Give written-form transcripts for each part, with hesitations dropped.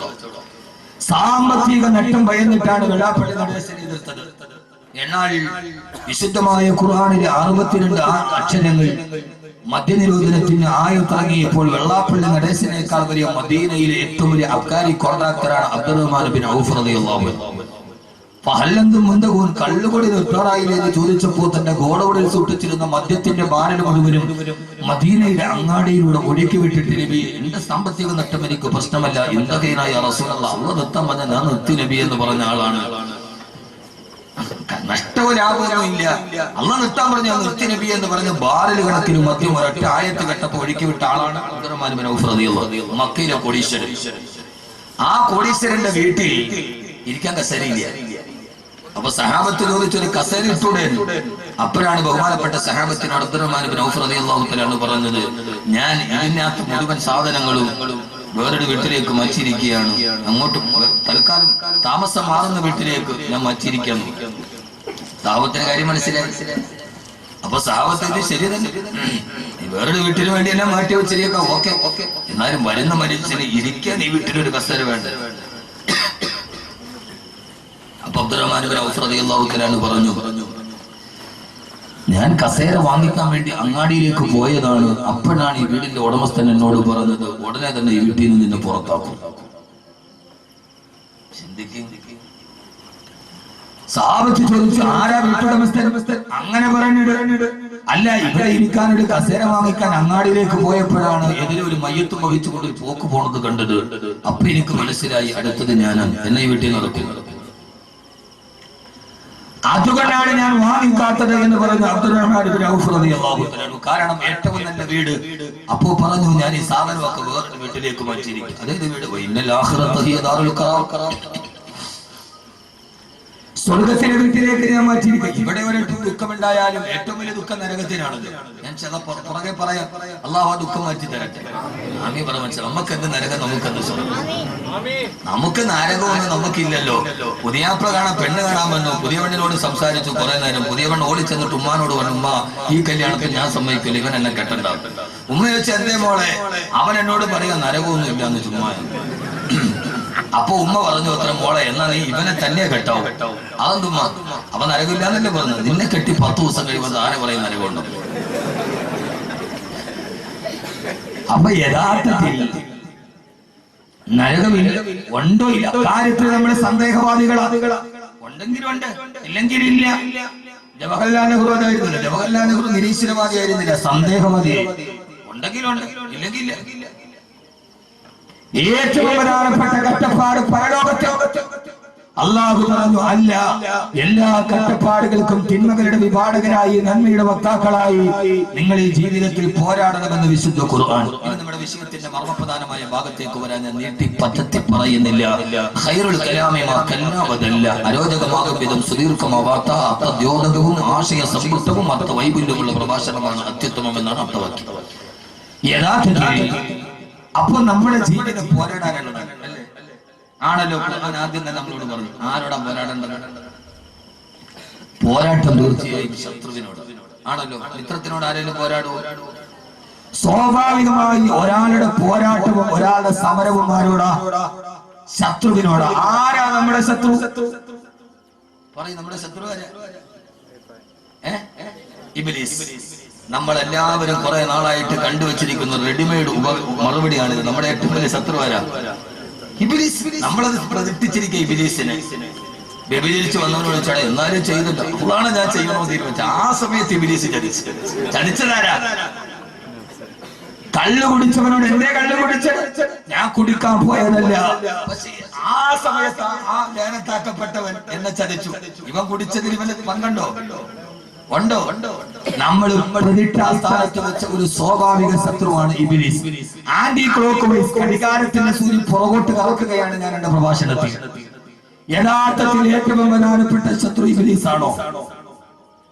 കച്ചവടം. സാമ്പത്തിക നേട്ടം ഭയന്നിട്ടാണ് വെള്ളാപ്പള്ളി നടേശനെ എതിർത്തത്. എന്നാൽ വിശുദ്ധമായ ഖുർആനിലെ 62 അക്ഷരങ്ങൾ മദ്യനിരോധനത്തിന് ആയുത്തിറങ്ങിയപ്പോൾ വെള്ളാപ്പള്ളി നടേശനേക്കാൾ വലിയ മദീനയിലെ ഏറ്റവും വലിയ അബ്കാരി കോൺട്രാക്ടറാണ് അബ്ദുറഹ്മാൻ ബിൻ ഔഫ് റളിയല്ലാഹു അൻഹു. ഫഹല്ലന്തും മുന്തകൂൻ കള്ളുകൊടി നിർത്താറായില്ലെന്ന് ചോദിച്ചപ്പോൾ തന്റെ ഗോഡൌണിൽ സൂക്ഷിച്ചിരുന്ന മദ്യത്തിന്റെ ബാരൽ മുഴുവനും മദീനയുടെ അങ്ങാടിയിലൂടെ ഒഴുക്കി വിട്ടിട്ട് നബി, എന്റെ സാമ്പത്തിക നഷ്ടം എനിക്ക് പ്രശ്നമല്ല, എന്തൊക്കെയായ റസൂലുള്ളാഹി അല്ലാഹു നിർത്താൻ പറഞ്ഞ ഞാൻ നിർത്തി നബി എന്ന് പറഞ്ഞ ആളാണ്. നഷ്ടവും ലാഭമൊന്നും ഇല്ല, അല്ലാഹു നിർത്താൻ പറഞ്ഞ നിർത്തി നബി എന്ന് പറഞ്ഞ ബാരൽ കണക്കിന് മദ്യം ഒരൊറ്റ ആയത്ത് കേട്ടപ്പോ ഒഴുക്കി വിട്ട ആളാണ് അബ്ദുറഹ്മാൻ ബിൻ ഔഫ് റളിയല്ലാഹു അൻഹു, മക്കയിലെ കോടീശ്വരൻ. ആ കോടീശ്വരന്റെ വീട്ടിൽ ഇരിക്കാൻ കസേരയില്ല. അപ്പൊ സഹാബത്ത് ചോദിച്ചൊരു കസേര ഇട്ടൂടെ. അപ്പോഴാണ് ബഹുമാനപ്പെട്ട സഹാബത്തിന് അബ്ദുറഹ്മാൻ ബിൻ ഔഫ് റളിയല്ലാഹു തആല പറഞ്ഞത്, ഞാൻ ഇതിനകത്ത് മുഴുവൻ സാധനങ്ങളും വേറൊരു വീട്ടിലേക്ക് മച്ചിരിക്കുകയാണ്, അങ്ങോട്ട് തൽക്കാലം താമസം മാറുന്ന വീട്ടിലേക്ക് ഞാൻ മച്ചിരിക്കാൻ. സഹാബത്തിന്റെ കാര്യം മനസ്സിലായി. അപ്പൊ സഹാബത്ത് ഇത് ശരി തന്നെ, വേറൊരു വീട്ടിന് വേണ്ടി എല്ലാം മാറ്റി വെച്ചിരിക്കാം, ഓക്കെ, എന്നാലും വരുന്ന മനുഷ്യന് ഇരിക്കാൻ ഈ വീട്ടിലൊരു കസേര വേണ്ട. അപ്പൊ അബ്ദുറഹ്മാൻ ബിൻ ഔഫ് റളിയല്ലാഹു തആല പറഞ്ഞു, ഞാൻ കസേര വാങ്ങിക്കാൻ വേണ്ടി അങ്ങാടിയിലേക്ക് പോയതാണ്. അപ്പോഴാണ് ഈ വീടിന്റെ ഉടമസ്ഥൻ എന്നോട് പറഞ്ഞത്, ഉടനെ തന്നെ ഈ വീട്ടിൽ നിന്ന് നിന്നെ പുറത്താക്കും. സാബത്ത് ചോദിച്ചു, ആരാ വീട്ടുടമസ്ഥൻ? അങ്ങനെ പറഞ്ഞിട്ട്, അല്ല, ഇവിടെ ഇരിക്കാനൊരു കസേര വാങ്ങിക്കാൻ അങ്ങാടിയിലേക്ക് പോയപ്പോഴാണ് എതിരെ ഒരു മയ്യത്തും വഹിച്ചുകൊണ്ട് ഒരു പോക്ക് പോണത് കണ്ടത്. അപ്പൊ എനിക്ക് മനസ്സിലായി അടുത്തത് ഞാനാണ്, എന്നെ ഈ വീട്ടിൽ നടക്കും, അതുകൊണ്ടാണ് ഞാൻ വാങ്ങിക്കാത്തത് എന്ന് പറഞ്ഞു അബ്ദുറഹ്മാൻ ബിൻ ഔഫ് റളിയല്ലാഹു അൻഹു. കാരണം ഏറ്റവും നല്ല വീട്. അപ്പോ പറഞ്ഞു, ഞാൻ ഈ സാധനമൊക്കെ വേറൊരു വീട്ടിലേക്ക് മാറ്റിയിരിക്കും. അതേത് വീട്? ഇന്നൽ ആഖിറത ഹിയ ദാറുൽ ഖറാർ, സ്വർഗത്തിലെ വീട്ടിലേക്ക് ഞാൻ മാറ്റിയിരിക്കും. ഇവിടെ ഒരു ദുഃഖമുണ്ടായാലും ഏറ്റവും വലിയ ദുഃഖം നരകത്തിനാണല്ലോ. ഞാൻ പുറകെ പറയാം, അല്ലാഹു ആ ദുഃഖം മാറ്റി തരട്ടെ. ആമീൻ പറ. മനസ്സിലായി? നമുക്ക് എന്ത് നരകം, നമുക്ക് എന്ത് സ്വർഗം? നമുക്ക് നരകമൊന്നും നമുക്കില്ലല്ലോ. പുതിയാപ്ല കാണാൻ പെണ്ണ് കാണാൻ വന്നു, പുതിയ പെണ്ണിനോട് സംസാരിച്ചു കുറെ നേരം. പുതിയ പെണ്ണ് ഓടി ചെന്നിട്ട് ഉമ്മാനോട് പറഞ്ഞു, ഉമ്മ ഈ കല്യാണത്തിൽ ഞാൻ സമ്മതിക്കില്ല, ഇവൻ എന്നെ കെട്ടണ്ടാവും. ഉമ്മ ചോദിച്ചു, എന്തേ മോളെ? അവൻ എന്നോട് പറയാ നരകമൊന്നും ഇല്ല എന്ന് ചുമ്മാ. അപ്പൊ ഉമ്മ പറഞ്ഞു, അത്ര മോളെ, എന്നാ നീ ഇവനെ തന്നെ കെട്ടാവും. അതെന്തുമ്മ? അവൻ നരകമില്ലാന്നല്ലേ പറഞ്ഞത്? നിന്നെ കെട്ടി 10 ദിവസം കഴിയുമ്പോൾ ആരെ പറയും നരകമുണ്ട്? അപ്പൊ യഥാർത്ഥത്തിൽ നരകമില്ല, ഉണ്ടോ ഇല്ല കാര്യത്തിൽ നമ്മൾ സന്ദേഹവാദികളാ. ഉണ്ടെങ്കിലും ഉണ്ട്, ഇല്ലെങ്കിൽ ഇല്ല. ജവഹർലാൽ നെഹ്റു അതായിരുന്നില്ല. ജവഹർലാൽ നെഹ്റു നിരീശ്വരവാദി ആയിരുന്നില്ല, സന്ദേഹവാദിയായി. ഉണ്ടെങ്കിലുണ്ട്, ഇല്ലെങ്കിൽ ഇല്ല. ഏറ്റവും പ്രധാനപ്പെട്ട കഷ്ടപ്പാട് പരലോകത്ത്. അല്ലാഹു പറഞ്ഞു, അല്ല, എല്ലാ കഷ്ടപ്പാടുകൾക്കും തിന്മകളുടെ വിഭാടകരായി നന്മയുടെ വക്താക്കളായി നിങ്ങൾ ഈ ജീവിതത്തിൽ പോരാടണമെന്ന് വിശുദ്ധ ഖുർആൻ. നമ്മുടെ വിഷയത്തിന്റെ മർമ്മപ്രധാനമായ ഭാഗത്തേക്ക് വരാൻ ഞാൻ നീട്ടി പദ്ധതി പറയുന്നില്ല. ഖൈറുൽ കലാമി മാ കല്ലാവതല്ല, അരോചകമാകും വിധം സുദീർഘമാവാത്ത അർത്ഥദ്യോതകവും ആശയ സമ്പുഷ്ടവും അർത്ഥ വൈപുല്യമുള്ള പ്രഭാഷണമാണ് അത്യുത്തമം എന്നാണ് അർത്ഥവാക്യം. യഥാർത്ഥത്തിൽ അപ്പൊ നമ്മുടെ ജീവിതം പോരാടാനുള്ളതാണ് ആണല്ലോ. ഖുർആൻ ആദ്യം തന്നെ നമ്മളോട് പറഞ്ഞു, ആരോടാ പോരാടേണ്ടത്? പോരാട്ടം തീർച്ചയായും ശത്രുവിനോട് ആണല്ലോ. മിത്രത്തിനോട് ആരെങ്കിലും പോരാടുമോ? സ്വാഭാവികമായി ഒരാളുടെ പോരാട്ടവും ഒരാളുടെ സമരവും ആരോടാ? ശത്രുവിനോട്. ആരാ നമ്മുടെ ശത്രു? പറയും, നമ്മുടെ ശത്രു ആരാ? ഇബ്ലീസ്. നമ്മളെല്ലാവരും കുറെ നാളായിട്ട് കണ്ടുവച്ചിരിക്കുന്ന റെഡിമെയ്ഡ് മറുപടിയാണിത്. നമ്മുടെ ഏറ്റവും വലിയ ശത്രു ആരാ? ഇബ്ലീസ്. നമ്മളത് പ്രതിഷ്ഠിച്ചിരിക്കുക ഇബ്ലീസിനെ. വ്യഭിചരിച്ച് വന്നവനോട് ചോദിച്ചാൽ എന്നാലും ചെയ്തിട്ട് അതാണ് ഞാൻ ചെയ്യണോ തീരുമാനിച്ച. ആ സമയത്ത് ഇബ്ലീസ് ചതിച്ചതാരാ? കള്ളു കുടിച്ചവനോട് എന്തേ കള്ളു കുടിച്ചത്? ഞാൻ കുടിക്കാൻ പോയതല്ല. പക്ഷേ ആ സമയത്ത് ആ ലേനത്താക്കപ്പെട്ടവൻ എന്നെ ചതിച്ചു. ഇവൻ കുടിച്ചതിൽ ഇവന് പങ്കുണ്ടോ? ഉണ്ടോ? നമ്മൾ പ്രതിഷ്ഠാസ്ഥാനത്ത് വെച്ച ഒരു സ്വാഭാവിക ശത്രുവാണ് ഇബ്ലീസ്. ആന്റി ക്ലോക്ക് വൈസ് ഘടികാരത്തിന്റെ സൂര്യൻ പുറകോട്ട് കറക്കുകയാണ് ഞാൻ എന്റെ പ്രഭാഷണത്തിൽ. യഥാർത്ഥത്തിൽ ഏറ്റവും പ്രധാനപ്പെട്ട ശത്രു ഇബ്ലീസ് ആണോ?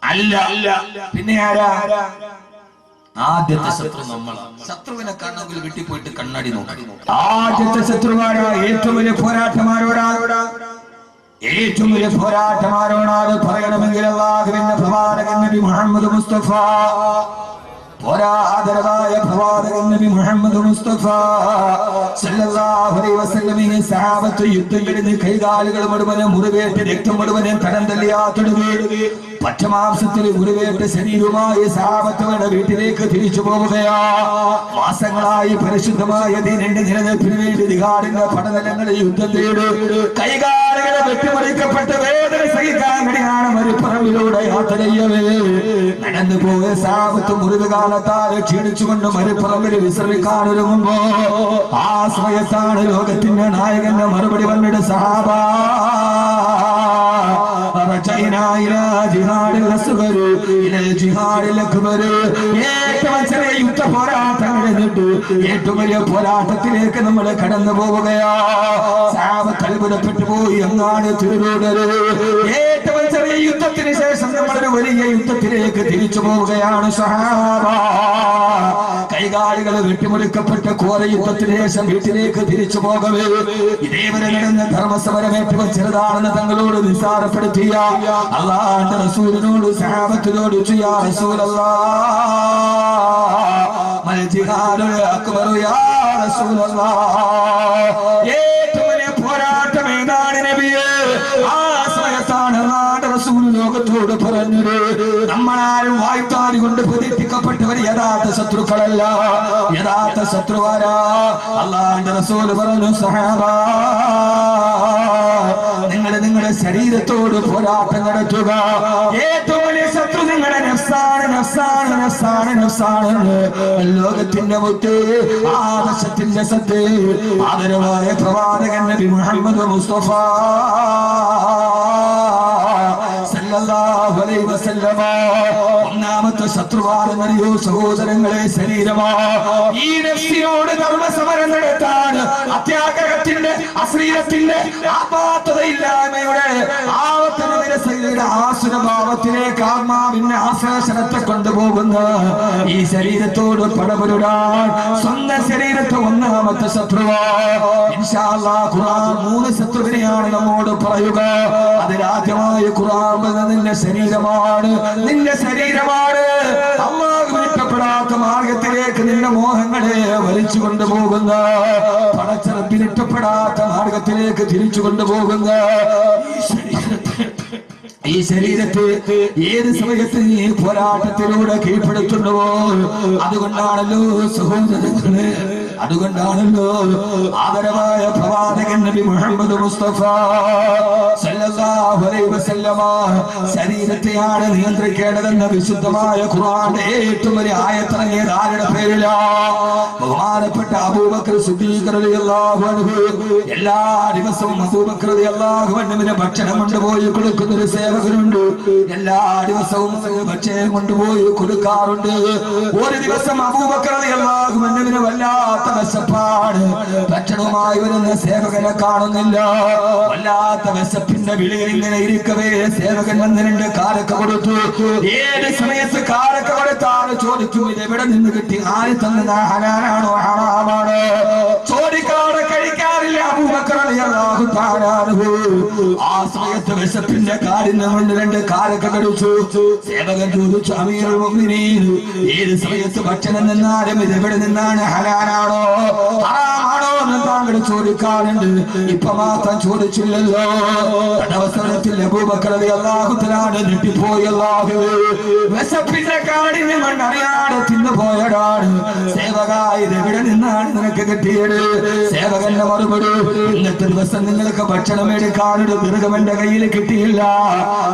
അല്ല. പിന്നെ ആരാ? ആദ്യത്തെ ശത്രു നമ്മളാണ്. ശത്രുവിനെ കാണണമെങ്കിൽ വീട്ടിൽ പോയിട്ട് കണ്ണാടി നോക്കി. ആദ്യത്തെ ശത്രുവാരാ? ഏറ്റവും വലിയ പോരാട്ടമാരോടാ? ഏറ്റവും വലിയ പോരാട്ടമാരോടാണ് പറയണമെങ്കിൽ അല്ലാഹുവിന്റെ പ്രവാചകൻ നബി മുഹമ്മദ് മുസ്തഫ പോരാ ആദരവായ പ്രവാചകൻ നബി മുഹമ്മദ് മുസ്തഫ സല്ലല്ലാഹു അലൈഹി വസല്ലമയെ സഹാബത്ത് യുദ്ധം കഴിഞ്ഞ് കൈകാലുകൾ മുഴുവൻ മുറിവേറ്റ് രക്തം മുഴുവൻ തടം തല്ലിയാത്തൊടുകി പച്ചമാംസത്തിൽ മുറിവേറ്റ് ശരീരവുമായി സഹാബത്തുകളുടെ വീട്ടിലേക്ക് തിരിച്ചു പോവുകയാ. മാസങ്ങളായി പരിശുദ്ധമായ ദീനിന്റെ നിലനിൽപ്പിന് വേണ്ടി ജിഹാദിന്റെ പടനിലങ്ങളിൽ യുദ്ധം ചെയ്ത് കൈകാലുകളെ വെട്ടിമുറിക്കപ്പെട്ട് വേദന സഹിക്കാൻ കഴിയാണ് മരുപ്പറമ്പിലൂടെ യാത്ര ചെയ്യവേ നടന്നു പോയ സഹാബത്ത് മുറിവ് കാലത്താൽ ക്ഷീണിച്ചുകൊണ്ട് മരുപ്പറമ്പിൽ വിശ്രമിക്കാനൊരുങ്ങുമ്പോ ആ സമയത്താണ് ലോകത്തിന്റെ നായകന്റെ മറുപടി വന്നിട്ട് സഹാബ ഏറ്റവും ചെറിയ യുദ്ധ പോരാട്ടങ്ങളിലിട്ട് ഏറ്റവും വലിയ പോരാട്ടത്തിലേക്ക് നമ്മൾ കടന്നു പോവുകയാ. സഹാബത്ത് അത്ഭുതപ്പെട്ടു പോയി. അങ്ങാണ് തിരുവൂടര്. ഏറ്റവും ചെറിയ യുദ്ധത്തിന് ശേഷം നമ്മളൊരു വലിയ യുദ്ധത്തിലേക്ക് തിരിച്ചു പോവുകയാണ് സഹാബ. കൈകാലുകൾ വെട്ടിമുറിക്കപ്പെട്ട ഘോര യുദ്ധത്തിന് ശേഷം വീട്ടിലേക്ക് തിരിച്ചു പോകവേ ഇതേവരെ നടന്ന ധർമ്മസമരം ഏറ്റവും ചെറുതാണെന്ന് തങ്ങളോട് നിസ്സാരപ്പെടുത്തിയ അല്ലാഹുവിന്റെ റസൂലിനോട് സഹാബത്തിനോട് യാ റസൂലല്ലാഹ് മൽ ജിഹാദുൽ അക്ബർ യാ റസൂലല്ലാഹ് ഏറ്റവും വലിയ പോരാട്ടം ഏതാണ് നബിയേ? ആ സമയത്താണ് അല്ലാഹുവിന്റെ റസൂൽ ലോകത്തോട് പറഞ്ഞത് നമ്മളാരും വായ്ത്താരി കൊണ്ട് പ്രതിഷ്ഠിക്കപ്പെട്ടവർ യഥാർത്ഥ ശത്രുക്കളല്ല. യഥാർത്ഥ ശത്രുവാരാ? അല്ലാഹുവിന്റെ റസൂൽ പറഞ്ഞു സഹാബ നിങ്ങളുടെ ശരീരത്തോട് പോരാട്ടം നടത്തുക. ഏറ്റവും വലിയ ശത്രു നിങ്ങളുടെ നഫ്സാണ്, നഫ്സാണ്, നഫ്സാണ്, നഫ്സാണ്. ലോകത്തിന്റെ മുത്ത് ആദർശത്തിന്റെ സത്ത് ആദരവായ പ്രവാചകൻ നബി മുഹമ്മദ് മുസ്തഫ സല്ലല്ലാഹു അലൈഹി വസല്ലമ ഒന്നാമത്തെ ശത്രുവാണെന്നറിയോ സഹോദരങ്ങളെ? ശരീരമാ. ഈ നഫ്സിനോട് ധർമ്മസമരം നടത്താൻ അത്യാഗ്രഹത്തിന്റെ അശ്ലീലത്തിന്റെ ആപാത്തതയില്ലായ്മയുടെ ആവത്തനയുടെ ആസുരഭാവത്തിലേക്ക് ആത്മാവിന്റെ ആശ്ലേഷണത്തെ കൊണ്ടുപോകുന്ന ഈ ശരീരത്തോട് പടപൊരുടാൻ സ്വന്തം ശരീരത്തെ ഒന്നാമത്തെ ശത്രുവാ. ഇൻഷാ അല്ലാഹ് ഖുർആൻ 3 ശത്രുവിനെയാണ് നമ്മോട് പറയുക. അതിലാദ്യമായി ഖുർആൻ നിന്റെ ശരീരമാണ്, നിന്റെ ശരീരമാണ്. അല്ലാഹുവിന് ഇഷ്ടപ്പെടാത്ത മാർഗത്തിലേക്ക് നിന്റെ മോഹങ്ങളെ വലിച്ചു കൊണ്ടുപോകുന്ന, പടച്ചറപ്പിന് ഇഷ്ടപ്പെടാത്ത മാർഗത്തിലേക്ക് തിരിച്ചു കൊണ്ടുപോകുന്ന ഈ ശരീരത്തെ ഏത് സമയത്ത് നീ പോരാട്ടത്തിലൂടെ കീഴ്പ്പെടുത്തുന്നുവോ അതുകൊണ്ടാണല്ലോ സഹോദരങ്ങളെ, അതുകൊണ്ടാണല്ലോ ആദരവായ പ്രവാചകൻ നബി മുഹമ്മദ് മുസ്തഫ സല്ലല്ലാഹു അലൈഹി വസല്ലമ ശരീരത്തെയാണ് നിയന്ത്രിക്കേണ്ടതെന്ന വിശുദ്ധമായ ഖുർആന്റെ ഏറ്റവും വലിയ ആയത്തിറങ്ങിയത് ആരുടെ പേരിലാ? ബഹുമാനപ്പെട്ട അബൂബക്കർ സിദ്ദീഖ് റളിയല്ലാഹു അൻഹു. എല്ലാ ദിവസവും അബൂബക്കർ റളിയല്ലാഹു അൻഹുവിന് ഭക്ഷണം കൊണ്ടുപോയി കൊടുക്കുന്ന ഒരു സേവകനുണ്ട്. എല്ലാ ദിവസവും ഭക്ഷണം കൊണ്ടുപോയി കൊടുക്കാറുണ്ട്. ഒരു ദിവസം അബൂബക്കർ റളിയല്ലാഹു അൻഹുവിന് വല്ലാത്ത വിശപ്പാണ്. ഭക്ഷണവുമായി വരുന്ന സേവകനെ കാണുന്നില്ല. വല്ലാത്ത വിശപ്പിന്റെ വിളിയിൽ ഇങ്ങനെ ഇരിക്കവേ സേവകൻ വന്ന് 2 കാരക്ക കൊടുത്തു. ഏത് സമയത്ത് കാരക്ക കൊടുത്താണ് ചോദിക്കും ഇത് എവിടെ നിന്ന് കിട്ടി, ആര് തന്നത്, ഹലാലാണോ ഹറാമാണോ? ചോദിക്കാതെ കഴിക്കാറില്ല അബൂബക്കർ റളിയല്ലാഹു തആല അൻഹു. ആ സമയത്ത് വിശപ്പിന്റെ കാഠിന്യം കൊണ്ട് 2 കാരക്ക കടിച്ചു. സേവകൻ ചോദിച്ചു അമീറുൽ മുഅ്മിനീൻ ഏത് സമയത്ത് ഭക്ഷണം നിന്നാലും ഇത് എവിടെ നിന്നാണ്, ഹലാലാണോ ഹറാമാണോ എന്ന് താങ്കൾ ചോദിക്കാറുണ്ട്. ഇപ്പൊ മാത്രം ചോദിച്ചില്ലല്ലോ. അവസരത്തിൽ അബൂബക്കർ റളിയല്ലാഹു തആല ഞെട്ടിപ്പോയി. അല്ലാഹുവേ വിശപ്പിന്റെ കാഠിന്യം കൊണ്ട് അറിയാതെ തിന്നുപോയതാണ്. സേവകായി എവിടെ നിന്നാണ് നിനക്ക് കിട്ടിയത്? സേവകന്റെ മറുപടി ഇന്നത്തെ ദിവസം നിങ്ങൾക്ക് ഭക്ഷണം എടുക്കാനൊരു ദീർഘം എന്റെ കയ്യിൽ കിട്ടിയില്ല.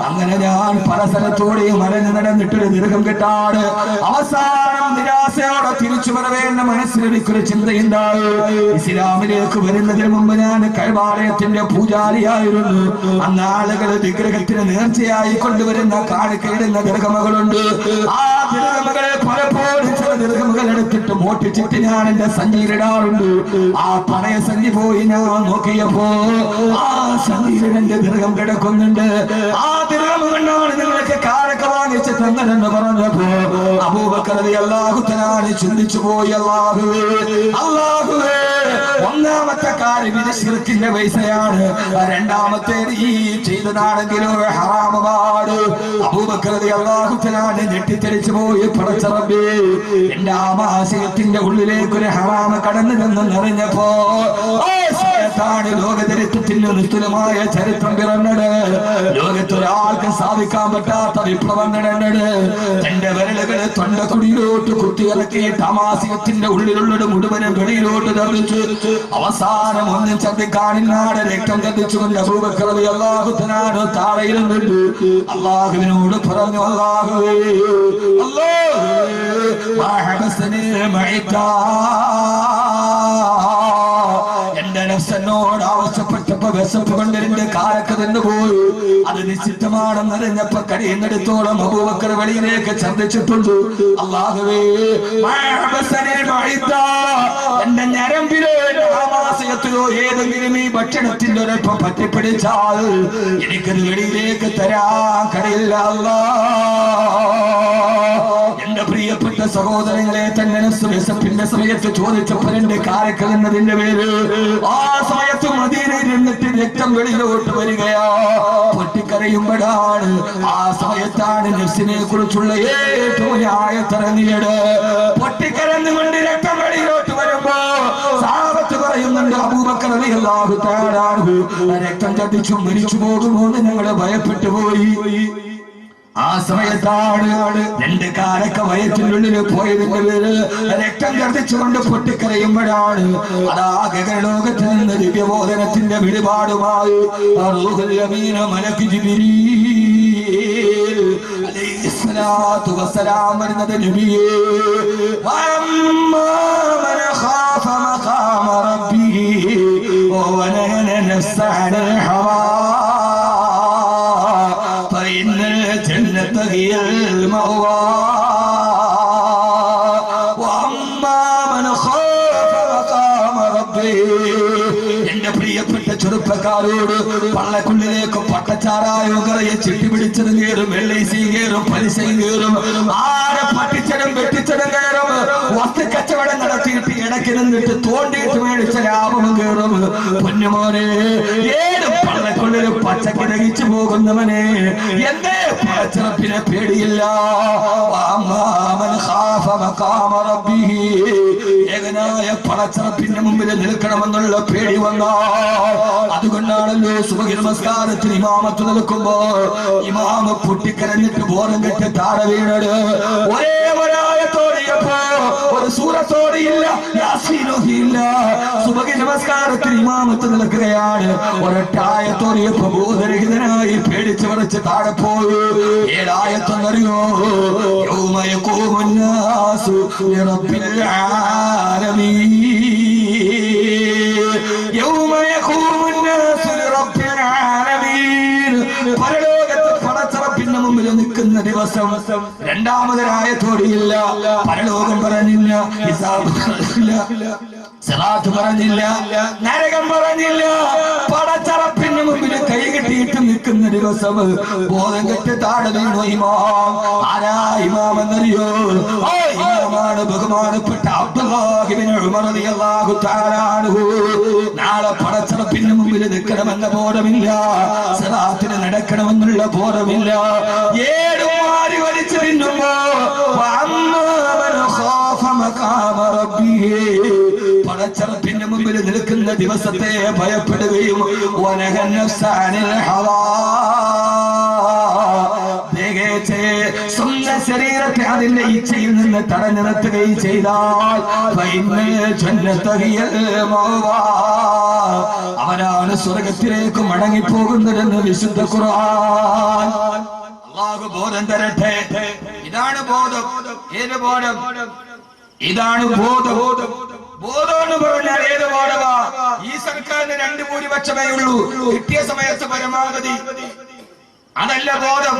അങ്ങനെ ഞാൻ പല സ്ഥലത്തോടെയും മലഞ്ഞു നടന്നിട്ടൊരു ദീർഘം കിട്ടാണ്. അവസാനം നിരാശയോടെ തിരിച്ചു വരവേണ്ട മനസ്സിലൊരിക്കൊരു ചിന്തയുണ്ടായി. ഇസ്ലാമിലേക്ക് വരുന്നതിന് മുമ്പ് ഞാൻ കൈവാലയത്തിന്റെ പൂജാരിയായിരുന്നു. അന്ന് ആളുകൾ വിഗ്രഹത്തിന് നേർച്ചയായി കൊണ്ടുവരുന്ന കാണിക്കയിടുന്ന ദീർഘമകളുണ്ട്. ആ ദീർഘമകളെ പലപ്പോഴും ചില ദീർഘമകൾ എടുത്തിട്ട് മോട്ടിച്ചിട്ട് ഞാൻ എന്റെ സഞ്ചിയിലിടാറുണ്ട്. ആ പഴയ സഞ്ചി പോയി ഞാൻ നോക്കിയപ്പോ ആ സഞ്ചിയിൽ എന്റെ ദീർഘം കിടക്കുന്നുണ്ട്. ആ ദീർഘം കൊണ്ടാണ് നിങ്ങൾക്ക് കാരക്ക വാങ്ങിച്ച് തന്നതെന്ന് പറഞ്ഞപ്പോ അബൂബക്കർ റളിയല്ലാഹു തആല ചിന്തിച്ചു പോയി. അല്ലാഹുവേ, അല്ലാഹുവേ ഒന്നാമത്തെ കാര്യം ഇത് ശിർക്കിന്റെ പൈസയാണ്. രണ്ടാമത്തേത് ഈ ചെയ്തതാണെങ്കിലോ ഹറാമാണ്. അബൂബക്കർ റളിയല്ലാഹു തആല ഞെട്ടിത്തെറിച്ചു പോയി. പടച്ച റബ്ബേ, എന്റെ ആമാശയത്തിന്റെ ഉള്ളിലേക്ക് ഒരു ഹറാമ കടന്നു ചെന്നറിഞ്ഞപ്പോ ാണ് ലോകചരിത്രത്തിന് നിസ്തുലമായ ചരിത്രം പിറന്നത്. ലോകത്തൊരാൾക്ക് സാധിക്കാൻ പറ്റാത്ത വിപ്ലവം നടന്നത്. തന്റെ വിരലുകള് തൊണ്ടക്കുടിയിലോട്ട് കുത്തിയിറക്കിയിട്ട് ആമാശയത്തിന്റെ ഉള്ളിലുള്ളത് മുഴുവനും വെളിയിലോട്ട് തള്ളിച്ചു. അവസാനം ഒന്നും ഛർദ്ദിക്കാനില്ലാതെ രക്തം കത്തിച്ചുകൊണ്ട് അബൂബക്കർ റളിയല്ലാഹു തആല താഴെയിരുന്നിട്ട് അല്ലാഹുവിനോട് പറഞ്ഞു, അല്ലാഹുവേ, എന്റെ നഫ്സെന്നോട് ആവശ്യപ്പെട്ടപ്പോ വിശപ്പ് കൊണ്ട് എന്റെ കാലൊക്കെ നിന്ന് പോയി. അത് നിശ്ചിതമാണെന്നറിഞ്ഞപ്പോ കഴിയുന്നിടത്തോളം അബൂബക്കർ വെളിയിലേക്ക് ഛർദ്ദിച്ചിട്ടുണ്ട്. അല്ലാഹുവേ, എന്റെ ഞരമ്പിലോ ആമാശയത്തിലോ ഏതെങ്കിലും ഈ ഭക്ഷണത്തിന്റെ ഒരൽപ്പം പറ്റിപ്പിടിച്ചാൽ എനിക്കത് വെളിയിലേക്ക് തരാൻ കഴിയില്ല. എന്റെ പ്രിയപ്പെട്ട സഹോദരങ്ങളെ, തന്നെ വിശപ്പിന്റെ സമയത്ത് ചോദിച്ചപ്പോൾ എന്റെ കാലൊക്കെ എന്നതിന്റെ പേര് ആ സമയത്ത് മദീനയിൽ നിന്നിട്ട് രക്തം വെളിയിലോട്ട് വരികയാ. പൊട്ടിക്കരയുമ്പോഴാണ് ആ സമയത്താണ് നഫ്സിനെ കുറിച്ചുള്ള ഏറ്റവും ആയത്തിറങ്ങിയത്. പൊട്ടിക്കരന്നുകൊണ്ട് രക്തം വെളിയിലോട്ട് വരുമ്പോ സഹാബത്ത് പറയുന്നുണ്ട്, അബൂബക്കർ റളിയല്ലാഹു തആല അൻഹു രക്തം ചതിച്ചു മരിച്ചു പോകുമോ എന്ന് ഞങ്ങൾ ഭയപ്പെട്ടു പോയി. ആ സമയത്താണ് രണ്ട് കാലൊക്കെ വയറ്റിനുള്ളിൽ പോയതിന്റെ പേര് രക്തം ഛർദ്ദിച്ചുകൊണ്ട് പൊട്ടിക്കരയുമ്പോഴാണ് അതാ ഗഗനലോകത്ത് നിന്ന് ദിവ്യബോധനത്തിന്റെ വെളിപാടുമായി റൂഹുൽ അമീൻ മലക്ക് ജിബ്രീൽ അലൈഹിസ്സലാത്തു വസ്സലാം വരുന്നത്. നബിയേ, വഅമ്മാ മൻ ഖാഫ മഖാമ റബ്ബിഹി വനഹന നഫ്സ അനിൽ ഹവാ ഫഇന്നൽ ജന്നത ഹിയൽ മഅവാ വഅമ്മാ മൻ ഖാഫ മഖാമ റബ്ബിഹി. എന്റെ പ്രിയപ്പെട്ട ചെറുപ്പക്കാരോട് പള്ളക്കുള്ളിലേക്ക് പട്ടച്ചാറായോ കറിയെ ചിട്ടിപിടിച്ചത് കയറും, വെള്ളീസി കയറും, പലിശയും കയറും, ആരെ പട്ടിച്ചടും വെട്ടിച്ചടും കയറും, വസ്തു കച്ചവടം നടത്തിയിട്ട് ഇടയ്ക്ക് നിന്നിട്ട് തോണ്ടിയിട്ട് മേടിച്ച ലാഭം കയറും. പൊന്നുമോനെ, ഏത് പള്ളക്കുള്ളിൽ പച്ചക്ക് ദഹിച്ചു പോകുന്നവനെ എന്തേ പടച്ചിറപ്പിനെ പേടിയില്ല. ഏകനായ പടച്ചിറപ്പിന്റെ മുമ്പിൽ നിൽക്കണമെന്നുള്ള പേടി വന്നാൽ അതുകൊണ്ടാണല്ലോ സുബഹി നമസ്കാരത്തിന് ഇമാമത്ത് നിൽക്കുമ്പോ ഇമാമ പൊട്ടിക്കരഞ്ഞിട്ട് ബോധം കെട്ട് താഴെ വീണത്. ഒരേ ഒരായത്തോടിയപ്പോ ഒരു സൂറത്തോടിയില്ല, യാസീനോഹിയില്ല. സുബഹി നമസ്കാരത്തിന് ഇമാമത്ത് നിൽക്കുകയാണ്. ഒരൊറ്റായത്തോടിയപ്പോ ബോധരഹിതനായി പേടിച്ച് വിറച്ച് താഴെ പോയി. ഏഴായത്തെന്നറിയോ? യൗമ യഖൂമുൻ നാസു ലിറബ്ബിൽ ആലമീൻ. യൗമ യഖൂമുൻ നാസു ലിറബ്ബിൽ ആലമീൻ. പരലോകത്ത് പടച്ചറപ്പിന്റെ മുമ്പിൽ നിൽക്കുന്ന ദിവസം. രണ്ടാമതൊരായത്തോടിയില്ല, പരലോകം പറഞ്ഞില്ല, ഹിസാബ് പറഞ്ഞില്ല, സിറാത്ത് പറഞ്ഞില്ല, നരകം പറഞ്ഞില്ല. പടച്ചറപ്പിന്റെ മുമ്പിൽ കൈ കെട്ടിയിട്ട് നിൽക്കുന്ന ദിവസം. ബോധം കെട്ട് താഴെ വീണു ഇമാം. ആരാ ഇമാം എന്നറിയോ? ഇമാമാണ് ബഹുമാനപ്പെട്ട അബ്ദുല്ലാഹി ഇബ്നു ഉമർ റളിയല്ലാഹു തആല അൻഹു. നാളെ പടച്ചറപ്പിന്റെ മുമ്പിൽ നിൽക്കണമെന്ന ബോധമില്ല, സിറാത്തിന് നടക്കണമെന്നുള്ള ബോധമില്ല. ഏഴ് മാറി വലിച്ചു തിന്നുമ്പോ പടച്ചറപ്പിന്റെ മുമ്പിൽ നിൽക്കുന്ന ദിവസത്തെ ഭയപ്പെടുകയും സ്വന്തം ശരീരത്തെ അതിന്റെ ഇച്ഛയിൽ നിന്ന് തടഞ്ഞു നിർത്തുകയും ചെയ്താൽ അവനാണ് സ്വർഗത്തിലേക്ക് മടങ്ങിപ്പോകുന്നതെന്ന് വിശുദ്ധ ഖുർആൻ. അല്ലാഹു ബോധം തരട്ടെ. ഇതാണ് ബോധം. ഏത് ബോധം? ഇതാണ് ബോധം. ബോധം എന്ന് പറഞ്ഞാൽ ഏത് ബോധമാ? ഈ സർക്കാരിന് 2% ഉള്ളൂ. കിട്ടിയ സമയത്ത് പരമാവധി. അതല്ല ബോധം,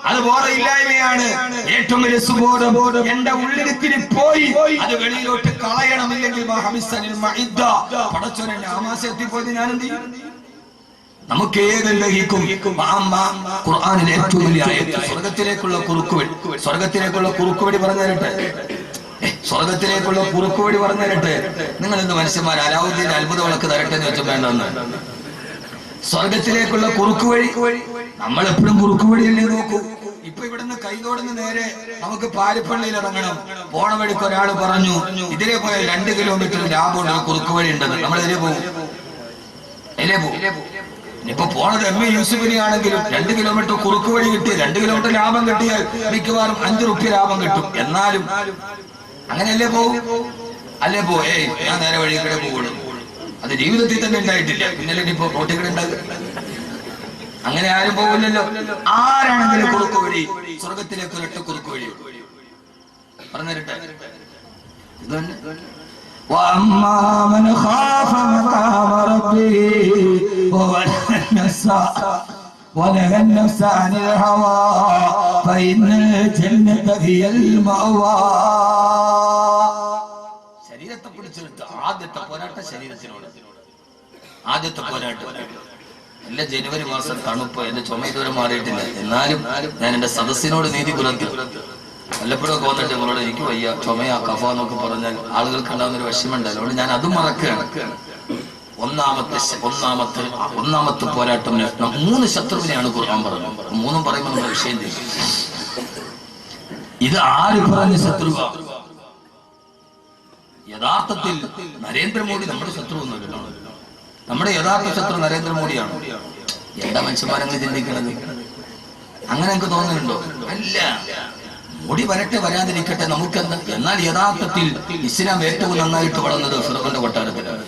അത് ബോധമില്ലായ്മയാണ്. ഏറ്റവും വലിയ സുബോധം എന്റെ ഉള്ളിലിത്തിരി പോയി അത് വെളിയിലോട്ട് കളയണമില്ലെങ്കിൽ പടച്ചോനെ ആമാശയത്തിൽ പോയി ഞാൻ എന്ത് ചെയ്യും? നമുക്ക് ഏതും ലഹിക്കും. ഖുർആനിലെ ഏറ്റവും വലിയ ആയത്ത് സ്വർഗത്തിലേക്കുള്ള കുറുക്കുവഴി. സ്വർഗത്തിലേക്കുള്ള കുറുക്കുവഴി പറഞ്ഞു തരട്ടെ. സ്വർഗത്തിലേക്കുള്ള കുറുക്ക് വഴി പറഞ്ഞു തരട്ടെ. നിങ്ങൾ ഇന്ന് മനുഷ്യന്മാർ അലാവുദ്ദീൻ അത്ഭുത വിളക്ക് തരട്ടെ എന്ന് വെച്ചാൽ വേണ്ടെന്ന്. സ്വർഗത്തിലേക്കുള്ള കുറുക്ക് വഴി നമ്മൾ എപ്പോഴും കുറുക്ക് വഴിയല്ലേ നോക്കൂ. ഇപ്പൊ ഇവിടുന്ന് കൈതോടുന്ന് നേരെ നമുക്ക് പാരിപ്പള്ളിയിൽ ഇറങ്ങണം. പോണ വഴിക്ക് ഒരാൾ പറഞ്ഞു ഇതിലേ പോയാൽ 2 കിലോമീറ്റർ ലാഭമുണ്ട്, ഒരു കുറുക്ക് വഴി ഉണ്ടെന്ന്. നമ്മൾ ഇതിലേ പോകും, ഇതിലേ പോകും. ഇപ്പൊ പോണത് MA യൂസുഫലി ആണെങ്കിലും 2 കിലോമീറ്റർ കുറുക്ക് വഴി കിട്ടി 2 കിലോമീറ്റർ ലാഭം കിട്ടിയാൽ മിക്കവാറും 5 റുപ്യ ലാഭം കിട്ടും. എന്നാലും അങ്ങനെയല്ലേ പോകും, അല്ലേ ഞാൻ നേരെ വഴി കൂടെ പോകുള്ളൂ. അത് ജീവിതത്തിൽ തന്നെ ഉണ്ടായിട്ടില്ല, പിന്നല്ലേ ഇപ്പൊ റോട്ടിൽ കൂടെ ഉണ്ടാകും. അങ്ങനെ ആരും പോകില്ലല്ലോ. ആരാണെങ്കിലും കുറുക്ക് വഴി, സ്വർഗത്തിലേക്ക് ഒരൊറ്റ കുറുക്ക് വഴി പറഞ്ഞിരട്ടെ. وأما من خاف مقام ربه ونهى النفس عن الهوى فإن الجنة هي المأوى. ശരീരത്തെ പിടിച്ചെടുത്ത് ആദ്യത്തെ പോരാട്ടം ശരീരത്തിനോട്. ആദ്യത്തെ പോരാട്ടം എല്ലാ ജനുവരി മാസം തണുപ്പ്, എന്റെ ചുമ ഇതുവരെ മാറിയിട്ടില്ല. എന്നാലും ഞാൻ എന്റെ സദസ്സിനോട് നീതി പുലർത്തി. വല്ലപ്പോഴും വന്നിട്ട് നിങ്ങളോട് എനിക്ക് വയ്യ, ചുമയാ, കഫ എന്നൊക്കെ പറഞ്ഞാൽ ആളുകൾക്ക് ഉണ്ടാകുന്നൊരു വിഷമമുണ്ട്. അതുകൊണ്ട് ഞാൻ അതും മറക്കുകയാണ്. ഒന്നാമത്തെ പോരാട്ടം 3 ശത്രുവിനെയാണ് ഖുർആൻ പറഞ്ഞത്. 3 പറയുമ്പോൾ നമ്മുടെ വിഷയം ചെയ്യും. ഇത് ആര് പറഞ്ഞ ശത്രുവ? യഥാർത്ഥത്തിൽ നരേന്ദ്രമോദി നമ്മുടെ ശത്രു ഒന്നുമില്ല. നമ്മുടെ യഥാർത്ഥ ശത്രു നരേന്ദ്രമോദിയാണ്. എന്താ മനുഷ്യന്മാരങ്ങൾ ചിന്തിക്കണത്? അങ്ങനെ എനിക്ക് തോന്നുന്നുണ്ടോ? അല്ല, മോഡി വരട്ടെ, വരാതിരിക്കട്ടെ, നമുക്കെന്താ. എന്നാൽ യഥാർത്ഥത്തിൽ ഇസ്ലാം ഏറ്റവും നന്നായിട്ട് വളർന്നത് ഫിറഔന്റെ കൊട്ടാരത്തിലാണ്.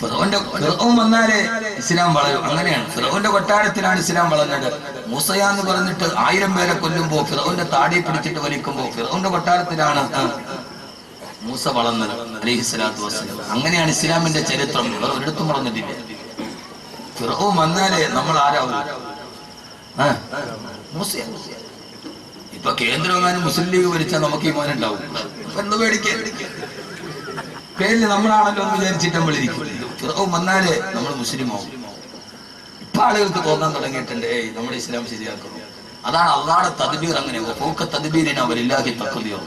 ഫിറഔൻ വന്നാലേ ഇസ്ലാം വളരും. അങ്ങനെയാണ്, ഫിറഔന്റെ കൊട്ടാരത്തിലാണ് ഇസ്ലാം വളർന്നത്. മൂസയാന്ന് പറഞ്ഞിട്ട് 1000 പേരെ കൊല്ലുമ്പോ ഫിറഔന്റെ താടി പിടിച്ചിട്ട് വലിക്കുമ്പോ ഫിറഔന്റെ കൊട്ടാരത്തിലാണ് മൂസ വളർന്നത് അലൈഹിസ്സലാത്തു വസ്സലാം. അങ്ങനെയാണ് ഇസ്ലാമിന്റെ ചരിത്രം. ഒരിടത്തും വളർന്നിട്ടില്ല. ഫിറഔൻ വന്നാലേ നമ്മൾ ആരാവും? മൂസയാ. ഇപ്പൊ കേന്ദ്രമെങ്ങാനും മുസ്ലിം ലീഗ് ഭരിച്ചാൽ നമുക്ക് ഈ മോനെ ഉണ്ടാവും. എന്ത് പേടിക്കാൻ? പേരില് നമ്മളാണല്ലോ എന്ന് വിചാരിച്ചിട്ട് നമ്മളിരിക്കും. ഫിറഔൻ വന്നാലേ നമ്മൾ മുസ്ലിം ആവും. ഇപ്പൊ ആളുകൾക്ക് തോന്നാൻ തുടങ്ങിയിട്ടുണ്ട് നമ്മുടെ ഇസ്ലാം ശരിയാക്കുന്നു. അതാണ് അള്ളാഹുടെ തദ്ബീർ. അങ്ങനെ തദ്ബീരിന് അവരില്ലാതെ തക്കതിയോ.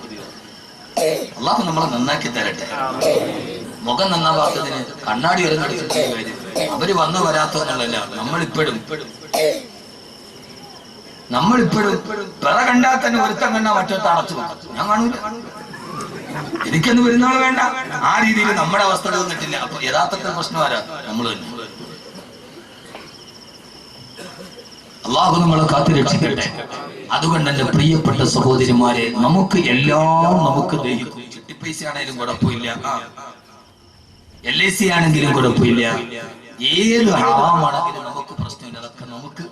അള്ളാഹു നമ്മളെ നന്നാക്കി തരട്ടെ. മുഖം നന്നാവാത്തതിന് കണ്ണാടി എറിഞ്ഞെടുത്തിട്ട് കാര്യം. അവര് വന്നു വരാത്തതെന്നുള്ളല്ല, നമ്മളിപ്പോഴും പിറ കണ്ടാൽ തന്നെ ഒരുത്തം കണ്ടാ മറ്റൊരുത്ത അടച്ചു വെക്കും. ഞാൻ കാണൂല, എനിക്കൊന്നും വരുന്നവള് വേണ്ട. ആ രീതിയിൽ നമ്മുടെ അവസ്ഥ തോന്നിട്ടില്ല. അപ്പൊ യഥാർത്ഥത്തിൽ പ്രശ്നം ആരാ? നമ്മൾ തന്നെ. അള്ളാഹു നമ്മളെ കാത്തുരക്ഷിക്കട്ടെ. അതുകൊണ്ട് എന്റെ പ്രിയപ്പെട്ട സഹോദരിമാരെ, നമുക്ക് എല്ലാം നമുക്ക് ദഹിക്കും. ചിട്ടിപ്പൈസ ആണെങ്കിലും കുഴപ്പമില്ല, LIC ആണെങ്കിലും കുഴപ്പമില്ല, ഏത് ഹറാമാണെങ്കിലും നമുക്ക് പ്രശ്നമില്ല. അതൊക്കെ നമുക്ക്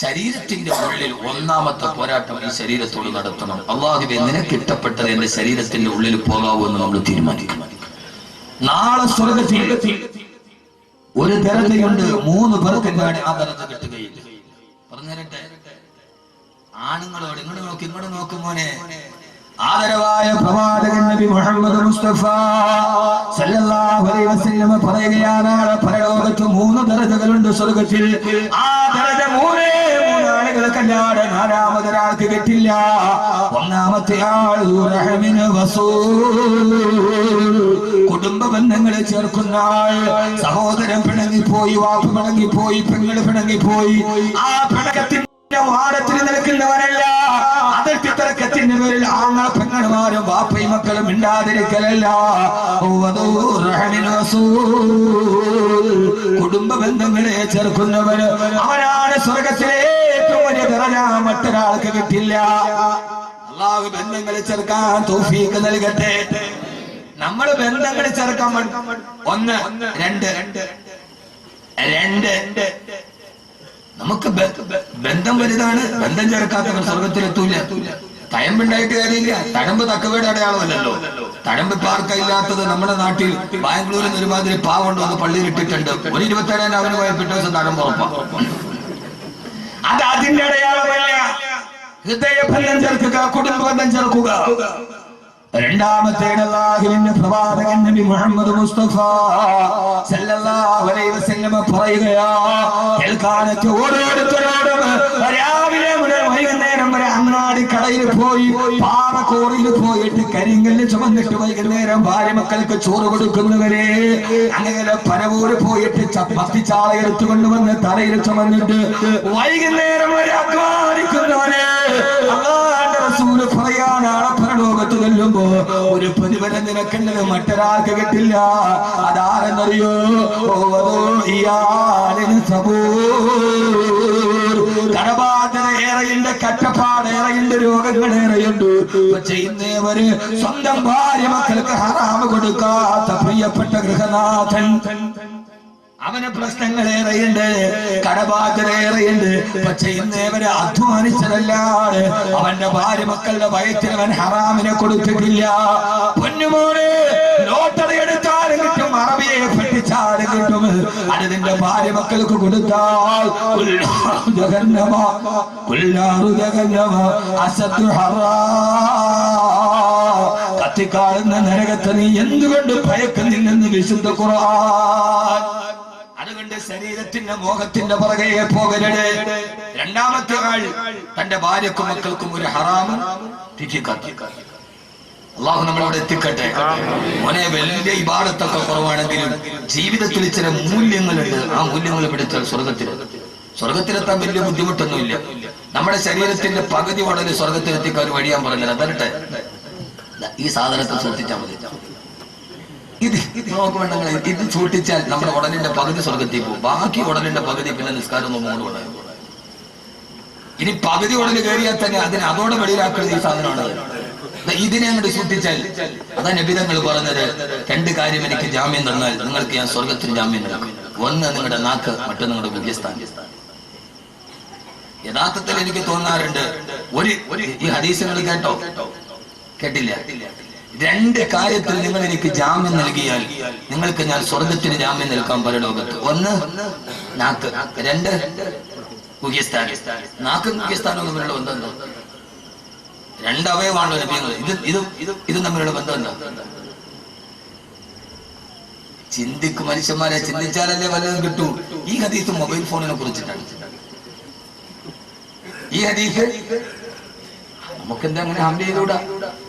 ശരീരത്തിന്റെ ഉള്ളിൽ ഒന്നാമത്തെ പോരാട്ടം ഈ ശരീരത്തോട് നടത്തണം. അള്ളാഹുവേ, നിനക്ക് ഇഷ്ടപ്പെട്ടത് എന്റെ ശരീരത്തിന്റെ ഉള്ളിൽ പോകാവൂ എന്ന് നമ്മൾ തീരുമാനിക്കണം. നാളെ സ്വർഗ്ഗത്തിൽ ഒരു ദരജയുണ്ട്. 3 പേർക്ക് എന്താണ് ആ ദരജ കിട്ടുകയില്ല. പറഞ്ഞിരട്ടെ, ആണുങ്ങളോട് ഇങ്ങോട്ട് നോക്കും മോനെ. ആദരവായ പ്രവാചകൻ നബി മുഹമ്മദ് മുസ്തഫ സല്ലല്ലാഹു അലൈഹി വസല്ലം പറയുകയാണ്, പരലോകത്ത് 3 ദരജകളുണ്ട് സ്വർഗ്ഗത്തിൽ. ആ ദരജ 3 ആളുകൾക്കല്ലാതെ 4ാമത് ഒരാൾക്ക് കിട്ടില്ല. ഒന്നാമത്തെ ആൾ റഹ്മിന് വസൂൽ, കുടുംബ ബന്ധങ്ങളെ ചേർക്കുന്ന ആൾ. സഹോദരൻ പിണങ്ങിപ്പോയി, വാപ്പ പിണങ്ങിപ്പോയി, പെങ്ങൾ പിണങ്ങിപ്പോയി, ആ പിണക്കത്തിന്റെ വാദത്തിൽ നിൽക്കുന്നവരല്ല. അതിർത്തി തർക്കത്തിന്റെ പേരിൽ ആങ്ങൾ പെങ്ങന്മാരും വാപ്പയും മക്കളും മിണ്ടാതിരിക്കലല്ല. കുടുംബ ബന്ധങ്ങളെ ചേർക്കുന്നവര് അവനാണ് സ്വർഗത്തിലെ ഏറ്റവും വലിയ ദറജ. മറ്റൊരാൾക്ക് കിട്ടില്ല. അല്ലാഹു ബന്ധങ്ങളെ ചേർക്കാൻ തൗഫീഖ് നൽകട്ടെ. നമ്മൾ ബന്ധങ്ങളെ ചേർക്കാൻ 1 2 നമുക്ക് ബന്ധം വലുതാണ്. ബന്ധം ചേർക്കാത്തവർ സ്വർഗത്തിലെത്തൂല. തഴമ്പുണ്ടായിട്ട് കാര്യമില്ല. തഴമ്പ് തക്കവയുടെ അടയാളമല്ലല്ലോ. തഴമ്പ് പാർക്കില്ലാത്തത് നമ്മുടെ നാട്ടിൽ ബാംഗ്ലൂരിൽ ഒരുമാതിരി പാവുണ്ടോ എന്ന് പള്ളിയിൽ ഇട്ടിട്ടുണ്ട്. ഒരു 27 അവന് പോയ പിറ്റേ ദിവസം തഴമ്പ് ഉറപ്പാണ്. അത് അതിന്റെ അടയാളമല്ല. ഹൃദയബന്ധം ചേർക്കുക, കുടുംബ ബന്ധം ചേർക്കുക. രണ്ടാമത്തെ അല്ലാഹുവിന്റെ പ്രവാചകൻ നബി മുഹമ്മദ് മുസ്തഫ സല്ലല്ലാഹു അലൈഹി വസല്ലം പറയുകയാ, കേൾക്കാനൊക്കെ ഓരോരുത്തരോടും രാവിലെ മുതൽ വൈകുന്നേരം വരെ അങ്ങാടി അങ്ങാടി കടയിൽ പോയി പാറക്കോറിൽ പോയിട്ട് കരിങ്കല്ല് ചുമന്നിട്ട് വൈകുന്നേരം ഭാര്യ മക്കൾക്ക് ചോറ് കൊടുക്കുന്നവരെ, അങ്ങനെ പരവൂര് പോയിട്ട് ചപ്പത്തിച്ചാള എടുത്തു കൊണ്ടുവന്ന് തലയിൽ ചുമന്നിട്ട് വൈകുന്നേരം വരെ അധ്വാനിക്കുന്നവരെ, അല്ലാഹുവിന്റെ റസൂല് പറയാനാണ് പരലോകത്ത് ചെല്ലുമ്പോ ഒരു പ്രതിഫലം നിനക്കുള്ളത് മറ്റൊരാൾക്ക് കിട്ടില്ല. അതാരെന്നറിയോ? കടബാധ്യത ഏറെയുണ്ട്, കഷ്ടപ്പാടേറെയുണ്ട്, രോഗങ്ങളേറെയുണ്ട്. പക്ഷെ ഇന്നേവര് സ്വന്തം ഭാര്യ മക്കൾക്ക് ഹറാമ് കൊടുക്കാത്ത പ്രിയപ്പെട്ട ഗൃഹനാഥൻ, അവന് പ്രശ്നങ്ങളേറെയുണ്ട്, കടബാധ്യതയേറെയുണ്ട്. പക്ഷെ ഇന്നേവരെ അധ്വാനിച്ചതല്ലാതെ അവന്റെ ഭാര്യ മക്കളുടെ വയറ്റിൽ അവൻ ഹറാമിനെ കൊടുത്തിട്ടില്ല. പൊന്നുമോനെ, ലോട്ടറി എടുത്താലും കിട്ടും, അറബിയെ പഠിച്ചാലും കിട്ടും. അത് നിന്റെ ഭാര്യ മക്കൾക്ക് കൊടുത്താൽ കത്തിക്കാളുന്ന നരകത്തെ നീ എന്തുകൊണ്ട് ഭയക്കുന്നില്ലെന്ന് വിശുദ്ധ ഖുർആൻ. അതുകൊണ്ട് ശരീരത്തിന്റെ മോഹത്തിന്റെ പുറകെ പോകരുത്. രണ്ടാമത്തെ ആൾ തന്റെ ഭാര്യക്കും മക്കൾക്കും ഒരു ഹറാമും അള്ളാഹു നമ്മളോട് എത്തിക്കട്ടെ. മോനെ, വലിയ ഇബാദത്തൊക്കെ കുറവാണെങ്കിലും ജീവിതത്തിൽ ചില മൂല്യങ്ങളുണ്ട്. ആ മൂല്യങ്ങൾ പിടിച്ചാൽ സ്വർഗത്തിലെത്താൻ വലിയ ബുദ്ധിമുട്ടൊന്നുമില്ല. നമ്മുടെ ശരീരത്തിന്റെ പകുതി ഉടനെ സ്വർഗത്തിലെത്തിക്കാൻ ഒരു വഴിയാൻ പറഞ്ഞത് അതരട്ടെ. ഈ സാധനത്തെ സൂക്ഷിച്ചാൽ മതി. ഇത് നോക്കുമ്പോൾ ഇത് സൂക്ഷിച്ചാൽ നമ്മുടെ ഉടലിന്റെ പകുതി സ്വർഗത്തിൽ പോകും. ബാക്കി ഉടലിന്റെ പകുതി പിന്നെ നിസ്കാരം മുമ്പോട്ട് കൊണ്ടുപോകും. ഇനി പകുതി ഉടല് കയറിയാൽ തന്നെ അതിനെ അതോടെ വെളിയിലാക്കുന്നത് ഈ സാധനമാണ്. ഇതിനെ അങ്ങോട്ട് സൂക്ഷിച്ചാൽ അതാ നബിതങ്ങൾ പറഞ്ഞത്, രണ്ട് കാര്യം എനിക്ക് ജാമ്യം തന്നാൽ നിങ്ങൾക്ക് ഞാൻ സ്വർഗത്തിന് ജാമ്യം നൽകും. ഒന്ന് നിങ്ങളുടെ നാക്ക്, മറ്റൊന്ന് നിങ്ങളുടെ മുഖ്യസ്ഥാനം. യഥാർത്ഥത്തിൽ എനിക്ക് തോന്നാറുണ്ട്, ഈ ഹദീസുകൾ കേട്ടില്ല, രണ്ട് കാര്യത്തിൽ നിങ്ങൾ എനിക്ക് ജാമ്യം നൽകിയാൽ നിങ്ങൾക്ക് ഞാൻ സ്വർഗത്തിന് ജാമ്യം നൽകാൻ പരലോകത്ത്. ഒന്ന് നാക്ക്, രണ്ട് മുഖ്യസ്ഥാനം. നാക്കും മുഖ്യസ്ഥാനവും തമ്മിലുള്ള ബന്ധം എന്താ? രണ്ടവയവാണല്ലോ ലഭ്യങ്ങൾ. ഇത് തമ്മിലുള്ള ബന്ധം എന്താ? ചിന്തിക്കും മനുഷ്യന്മാരെ, ചിന്തിച്ചാലല്ലേ വല്ലതും കിട്ടൂ. ഈ ഹദീസ് മൊബൈൽ ഫോണിനെ കുറിച്ചിട്ടാണ്. ഈ ഹദീസ് നമുക്കെന്താ അങ്ങനെ ഹംല ചെയ്തുകൂടാ?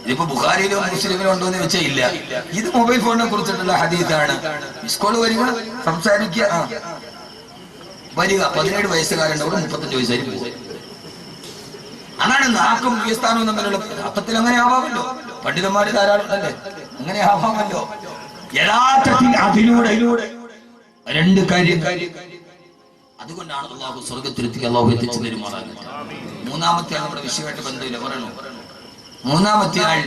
ഇതിപ്പോ ബുഖാരിയിലോ മുസ്ലിമിലോ ഉണ്ടോ എന്ന് വെച്ചാൽ ഇല്ല. ഇത് മൊബൈൽ ഫോണിനെ കുറിച്ചിട്ടുള്ള ഹദീസാണ്. മിസ്കോള് വരിക, സംസാരിക്കുക, വരിക. 17 വയസ്സുകാരുണ്ടവിടെ 35 വയസ്സായി പോകും. അതാണ് നാക്കും മുഖ്യസ്ഥാനവും തമ്മിലുള്ള അർത്ഥത്തിൽ. അങ്ങനെ ആവാമല്ലോ, പണ്ഡിതന്മാര് ധാരാളം അല്ലേ, അങ്ങനെ ആവാമല്ലോ. യഥാർത്ഥത്തിൽ അതിലൂടെ രണ്ട് കാര്യം. അതുകൊണ്ടാണ് അള്ളാഹു സ്വർഗത്തിലെത്തി അള്ളാഹു എത്തിച്ചു തരുമാറാകട്ടെ. മൂന്നാമത്തെ ആൾ നമ്മുടെ വിഷയമായിട്ട് ബന്ധമില്ല, പറയണു. മൂന്നാമത്തെ ആൾ,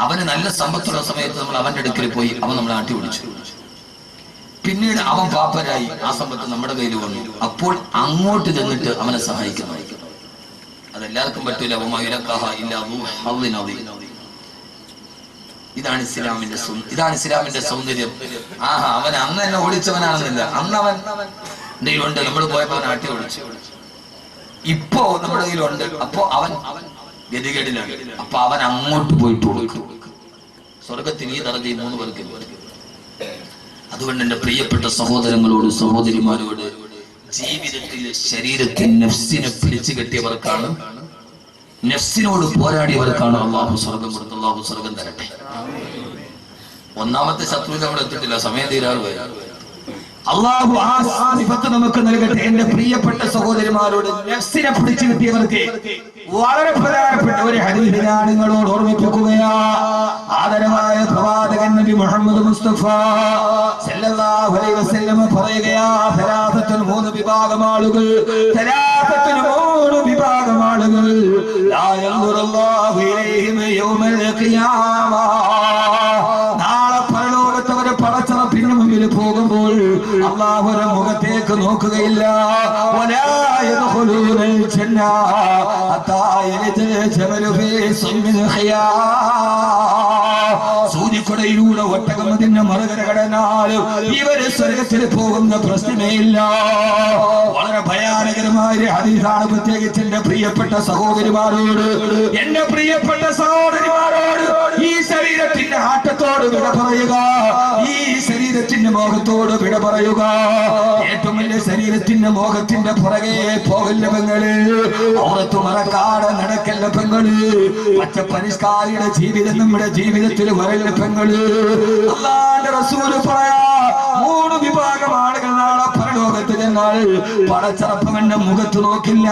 അവന് നല്ല സമ്പത്തുള്ള സമയത്ത് നമ്മൾ അവന്റെ അടുക്കൽ പോയി അവൻ നമ്മളെ ആട്ടി ഓടിച്ചു. പിന്നീട് അവൻ പാപ്പരായി, ആ സമ്പത്ത് നമ്മുടെ കയ്യിൽ വന്നു. അപ്പോൾ അങ്ങോട്ട് ചെന്നിട്ട് അവനെ സഹായിക്കുന്നു. അതെല്ലാവർക്കും പറ്റൂല. ഇതാണ് ഇസ്ലാമിന്റെ സൗന്ദര്യം. അവൻ അന്ന് എന്നെ ഓടിച്ചവനാണെന്നില്ല, അന്ന് അവൻ കയ്യിലുണ്ട്, നമ്മൾ പോയപ്പോ അവൻ ആട്ടി ഓടിച്ചു. ഇപ്പോ നമ്മുടെ കയ്യിലുണ്ട്, അപ്പോ അവൻ ഗതികേടിലാണ്. അപ്പൊ അവൻ അങ്ങോട്ട് പോയിട്ട് കൊടുക്കും. സ്വർഗത്തിന് ഈ ദർജ 3 പേർക്ക്. അതുകൊണ്ട് എന്റെ പ്രിയപ്പെട്ട സഹോദരങ്ങളോട് സഹോദരിമാരോട്, ജീവിതത്തിൽ ശരീരത്തിൽ നഫ്സിനെ പിടിച്ചു കെട്ടിയവർക്കാണ്, നഫ്സിനോട് പോരാടിയവർക്കാണ് അള്ളാഹു സ്വർഗം കൊടുത്ത്. അള്ളാഹു സ്വർഗം തരട്ടെ. ഒന്നാമത്തെ ശത്രു നമ്മൾ എത്തിയിട്ടില്ല, സമയം തീരാറുപോയി. അള്ളാഹു ആ സിഫത്ത് നമുക്ക് നൽകട്ടെ. എന്റെ പ്രിയപ്പെട്ട സഹോദരിമാരോട്, നഫ്സിനെ പിടിച്ചു കിട്ടിയവർക്ക് വളരെ പ്രധാനപ്പെട്ട ഒരു ഹദീസ് ഞാൻ നിങ്ങളോട് ഓർമ്മിപ്പിക്കുകയാ. ആദരവായ പ്രവാചകൻ നബി മുഹമ്മദ് മുസ്തഫ സല്ലല്ലാഹു അലൈഹി വസല്ലം പറയുകയാ, സലാസത്തുൽ 3 വിഭാഗം ആളുകൾ, സലാസത്തുൽ 3 വിഭാഗം ആളുകൾ, ലാ യൻദുറുല്ലാഹു ഇലൈഹിം യൗമൽ ഖിയാമ. നാളെ പരലോകത്തവരെ പടച്ചറപ്പിന് മുമ്പിൽ പോകുമ്പോൾ അല്ലാഹുവിന്റെ മുഖത്തേക്ക് നോക്കുകയില്ല. വലാ യദ്ഖുലൂനൽ ജന്ന ഹത്താ യലിജൽ ജമലു ഫീ സമ്മിൽ ഖിയാ. സൂര്യക്കൊടയിലൂടെ ഒട്ടകം അതിന്റെ മറുകര കടന്നാലും ഇവര് സ്വർഗത്തിൽ പോകുന്ന പ്രശ്നമേ ഇല്ല. വളരെ ഭയാനകരമായ ഹദീസാണ്. പ്രത്യേകിച്ച് എന്റെ പ്രിയപ്പെട്ട സഹോദരിമാരോട്, എന്റെ പ്രിയപ്പെട്ട സഹോദരിമാരോട്, ഈ ശരീരത്തിന്റെ ആട്ടത്തോട് വിട പറയുക. ഈ ശരീരം ശരീരത്തിന്റെ മോഹത്തോട് വിട പറയുക. ഏറ്റവും വലിയ ശരീരത്തിന്റെ മോഹത്തിന്റെ പുറകെ പോകല്ല പെങ്ങള്. ഔറത്ത് മറക്കാതെ നടക്കല്ല പെങ്ങള്. പച്ച പരിഷ്കാരിയുടെ ജീവിതം നമ്മുടെ ജീവിതത്തിൽ വരല്ല പെങ്ങള്. അല്ലാഹുവിന്റെ റസൂല് പറയാ, 3 വിഭാഗം ആളുകൾ നാളെ പരലോകത്ത് ചെന്നാൽ പടച്ചറപ്പവന്റെ മുഖത്ത് നോക്കില്ല.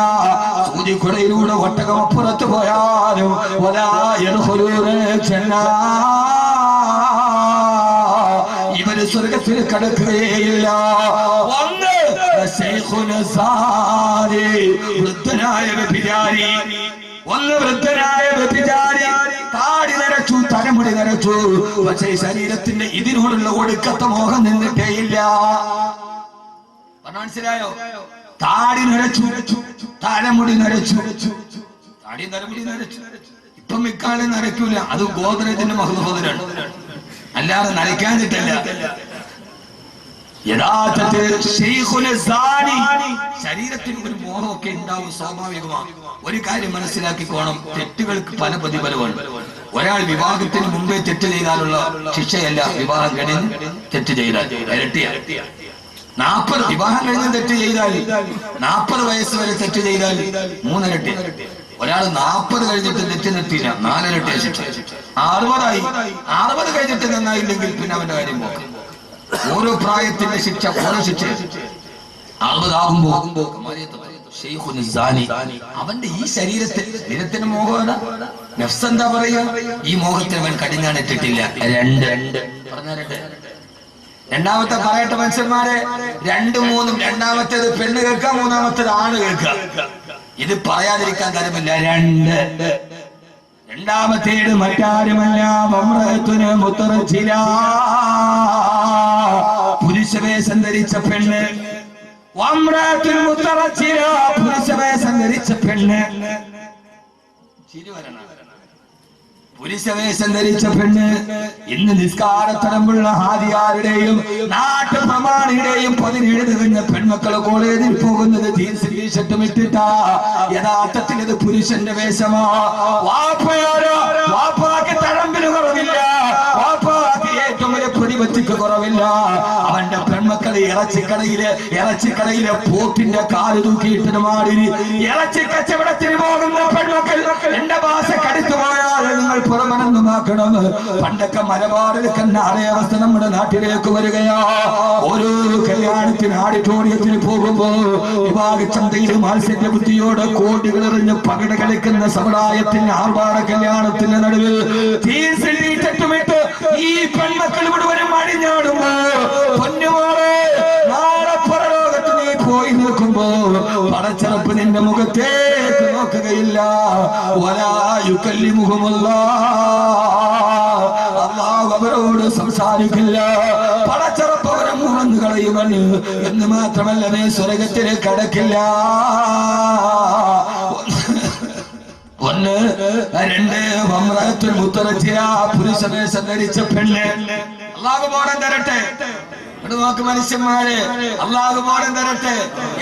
സൂചിക്കുടയിലൂടെ ഒട്ടകം അപ്പുറത്ത് പോയാലും ഇവര് സ്വർഗത്തിൽ കടക്കുകയില്ല. ഒന്ന് വൃദ്ധനായ വ്യഭിചാരി. ഒന്ന് വൃദ്ധനായ വ്യഭിചാരി. താടി നരച്ചു, തലമുടി നരച്ചു, പക്ഷേ ശരീരത്തിന്റെ ഇതിനോടുള്ള ഒടുക്കത്തെ മോഹം നിന്നിട്ടേയില്ല. മനസ്സിലായോ? താടി നരച്ചു, തലമുടി നരച്ചു, താടി തലമുടി നരച്ചു. ഇപ്പം ഇക്കാലം നരയ്ക്കൂല, അത് ഗോത്രത്തിന്റെ മഹത്വത്തിലാണ്, അല്ലാതെ നരയ്ക്കാനിട്ടല്ല. യഥാർത്ഥത്തിൽ ശരീരത്തിന് ഒരു മോഹമൊക്കെ ഉണ്ടാവും, സ്വാഭാവികമാണ്. ഒരു കാര്യം മനസ്സിലാക്കിക്കോണം, തെറ്റുകൾക്ക് പല പ്രതിഫലമാണ്. ഒരാൾ വിവാഹത്തിന് മുമ്പേ തെറ്റ് ചെയ്താലുള്ള ശിക്ഷയല്ല വിവാഹം കഴിഞ്ഞ് തെറ്റ് ചെയ്താൽ ഇരട്ടിയാണ്. 40 വിവാഹം കഴിഞ്ഞ് തെറ്റ് ചെയ്താൽ, 40 വയസ്സ് വരെ തെറ്റ് ചെയ്താൽ 3 ഇരട്ടി. ഒരാൾ 40 കഴിഞ്ഞിട്ട് തെറ്റ് നിർത്തിയില്ല, 4 ഇരട്ടി ശിക്ഷ. 60 കഴിഞ്ഞിട്ട് നന്നായില്ലെങ്കിൽ പിന്നെ അവന്റെ കാര്യം പോക്കാം. ഓരോ പ്രായത്തിന്റെ ശിക്ഷ ഓരോ ശിക്ഷ. 60 ആകുമ്പോ അവന്റെ ഈ ശരീരത്തിന് മോഹം നഫ്സ് എന്താ പറയാ, ഈ മോഹത്തിന് അവൻ കടിഞ്ഞാണിട്ടിട്ടില്ല. രണ്ടാമത്തെ പറയട്ടെ മനുഷ്യന്മാരെ, 2, 3. രണ്ടാമത്തേത് പെണ്ണ് കേൾക്കാം, മൂന്നാമത്തേത് ആണ് കേൾക്കാം. ഇത് പറയാതിരിക്കാൻ തരമില്ല. 2. രണ്ടാമത്തേത് മറ്റാരുമല്ല, പുരുഷവേഷം ധരിച്ച പെണ്ണ്. പുരുഷവേഷം ധരിച്ച പെണ്ണ്. പുരുഷവേഷം ധരിച്ച പെണ്ണ് ഇന്ന് നിസ്കാരത്തരമ്പുള്ള ഹാദിയാരുടെയും നാട്ടുപ്രമാണിയുടെയും 17 തികഞ്ഞ പെൺമക്കൾ കോളേജിൽ പോകുന്നത് ജീൻസ് ടീഷർട്ടും ഇട്ടിട്ടാ. യഥാർത്ഥത്തിൽ ഇത് പുരുഷന്റെ വേഷമാ. വാപ്പാക്ക് തഴമ്പിന് കുറവില്ല, വാപ്പാക്ക് ഏറ്റവും വലിയ പ്രതിപത്തിക്ക് കുറവില്ല. അവന്റെ പെൺമക്കൾ ഇറച്ചിക്കടയിലെ പോത്തിന്റെ കാല് തൂക്കിയിട്ടിന് മാറി ഇറച്ചി കച്ചവടത്തിന് പോകുന്ന പെൺമക്കൾ എന്റെ ഭാഷ കടുത്തു പോയാൽ നിങ്ങൾ പുറമനൊന്നുമാക്കണം. പണ്ടൊക്കെ മലബാറിൽ കണ്ട അതേ അവസ്ഥ നമ്മുടെ നാട്ടിലേക്ക് വരികയാ. ഓരോ കല്യാണത്തിന് ഓഡിറ്റോറിയത്തിന് പോകുമ്പോ വിവാഹച്ചന്തയിൽ മാത്സര്യ ബുദ്ധിയോടെ കോടികൾ എറിഞ്ഞ് പകിട കളിക്കുന്ന സമുദായത്തിന്റെ ആർഭാട കല്യാണത്തിന്റെ നടുവിൽ തെറ്റുമിട്ട് ഈ പെൺമക്കൾ മുഴുവനും അടിഞ്ഞാടുമ്പോ പൊന്നുമോളെ, നാളെ പരലോകത്ത് നീ പോയി നിൽക്കുമ്പോ പടച്ചറപ്പ് നിന്റെ മുഖത്തേക്ക് നോക്കുകയില്ല. അല്ലാഹു അവരോട് സംസാരിക്കില്ല. പടച്ചറപ്പ് അവരെ മുറന്നു കളയുമെന്ന്. എന്ന് മാത്രമല്ല, നീ സ്വർഗത്തിലേക്ക് കടക്കില്ല. 1, 2 പുരുഷവേഷം ധരിച്ച പെണ്ണ്. അല്ലാഹു ബോധം തരട്ടെ. നോക്ക് മനുഷ്യന്മാരെ, അല്ലാഹു ബോധം തരട്ടെ.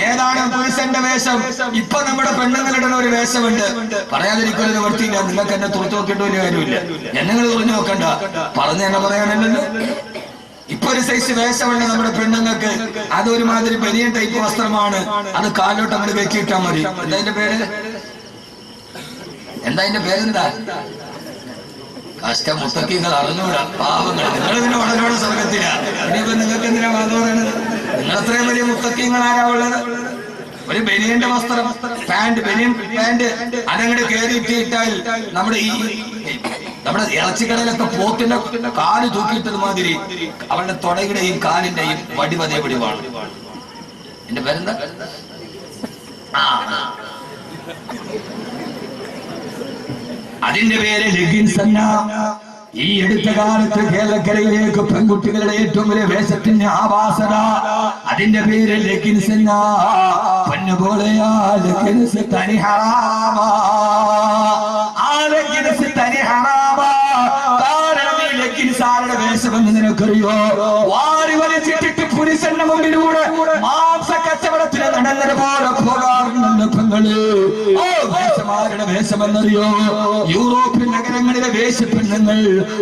ഏതാണ് പുരുഷന്റെ വേഷം? ഇപ്പൊ നമ്മുടെ പെണ്ണുങ്ങളുടെ ഒരു വേഷമുണ്ട്. പറയാതിരിക്കുന്ന നിവർത്തിയില്ല. നിങ്ങൾക്ക് എന്നെ തുറച്ചു നോക്കേണ്ട ഒരു കാര്യമില്ല. എന്നെ തുറഞ്ഞു നോക്കണ്ട, പറഞ്ഞു തന്നെ പറയാനല്ലോ. ഇപ്പൊ ഒരു സൈസ് വേഷമുണ്ട് നമ്മുടെ പെണ്ണുങ്ങൾക്ക്. അതൊരുമാതിരി ബനിയൻ ടൈപ്പ് വസ്ത്രമാണ്. അത് കാലോട്ട് നമ്മൾ വെക്കിയിട്ടാ മതി. എന്താ അതിന്റെ പേരെന്താ? കഷ്ട മുത്തക്കിങ്ങൾ അറിഞ്ഞൂടാ, പാവങ്ങൾ. നിങ്ങൾ ഇതിന് ഉടനോടെ സ്വർഗത്തില. ഇനിയിപ്പോ നിങ്ങൾക്ക് എന്തിനാ വാദം പറയുന്നത്? നിങ്ങൾ അത്രയും വലിയ മുത്തക്കിങ്ങൾ ആരാ ഉള്ളത്? ഒരു ബനിയന്റെ വസ്ത്രം, ബനിയൻ പാന്റ് അതങ്ങോട്ട് കയറിയിട്ടിട്ടാൽ നമ്മുടെ ഇറച്ചിക്കടയിലൊക്കെ പോത്തിന്റെ കാല് തൂക്കിയിട്ടത് മാതിരി അവളുടെ തൊടയുടെയും കാലിന്റെയും വടിവതേ പിടിവാണ്. എന്റെ പേരെന്താ? അതിന്റെ പേര് ലെഗിൻസ് അല്ല. ഈ അടുത്ത കാലത്ത് കേരളക്കരയിലേക്ക് പെൺകുട്ടികളുടെ ഏറ്റവും വലിയ വേഷത്തിന്റെ ആവാസന, അതിന്റെ പേര് ലെഗിൻസ് അല്ല. പൊന്നുപോലെയാ ലെഗിൻസ് തനി ഹറാമാ. ആ ലെഗിൻസ് തനി ഹറാമാ. കാരണം ഈ ലെഗിൻസ് ആരുടെ വേഷമെന്ന് നിനക്കറിയോ? വാരി വലിച്ചിട്ടിട്ട് പുരുഷന്റെ മുമ്പിലൂടെ മാംസ കച്ചവടത്തിന് നടന്നത് പോലെ പോകാറുണ്ട് പെങ്ങള്. ഓ വേഷം വേശ്യമാരുടെ വേഷമെന്നറിയോ? യൂറോപ്യൻ നഗരങ്ങളിലെ വേശ്യ പെണ്ണുങ്ങൾ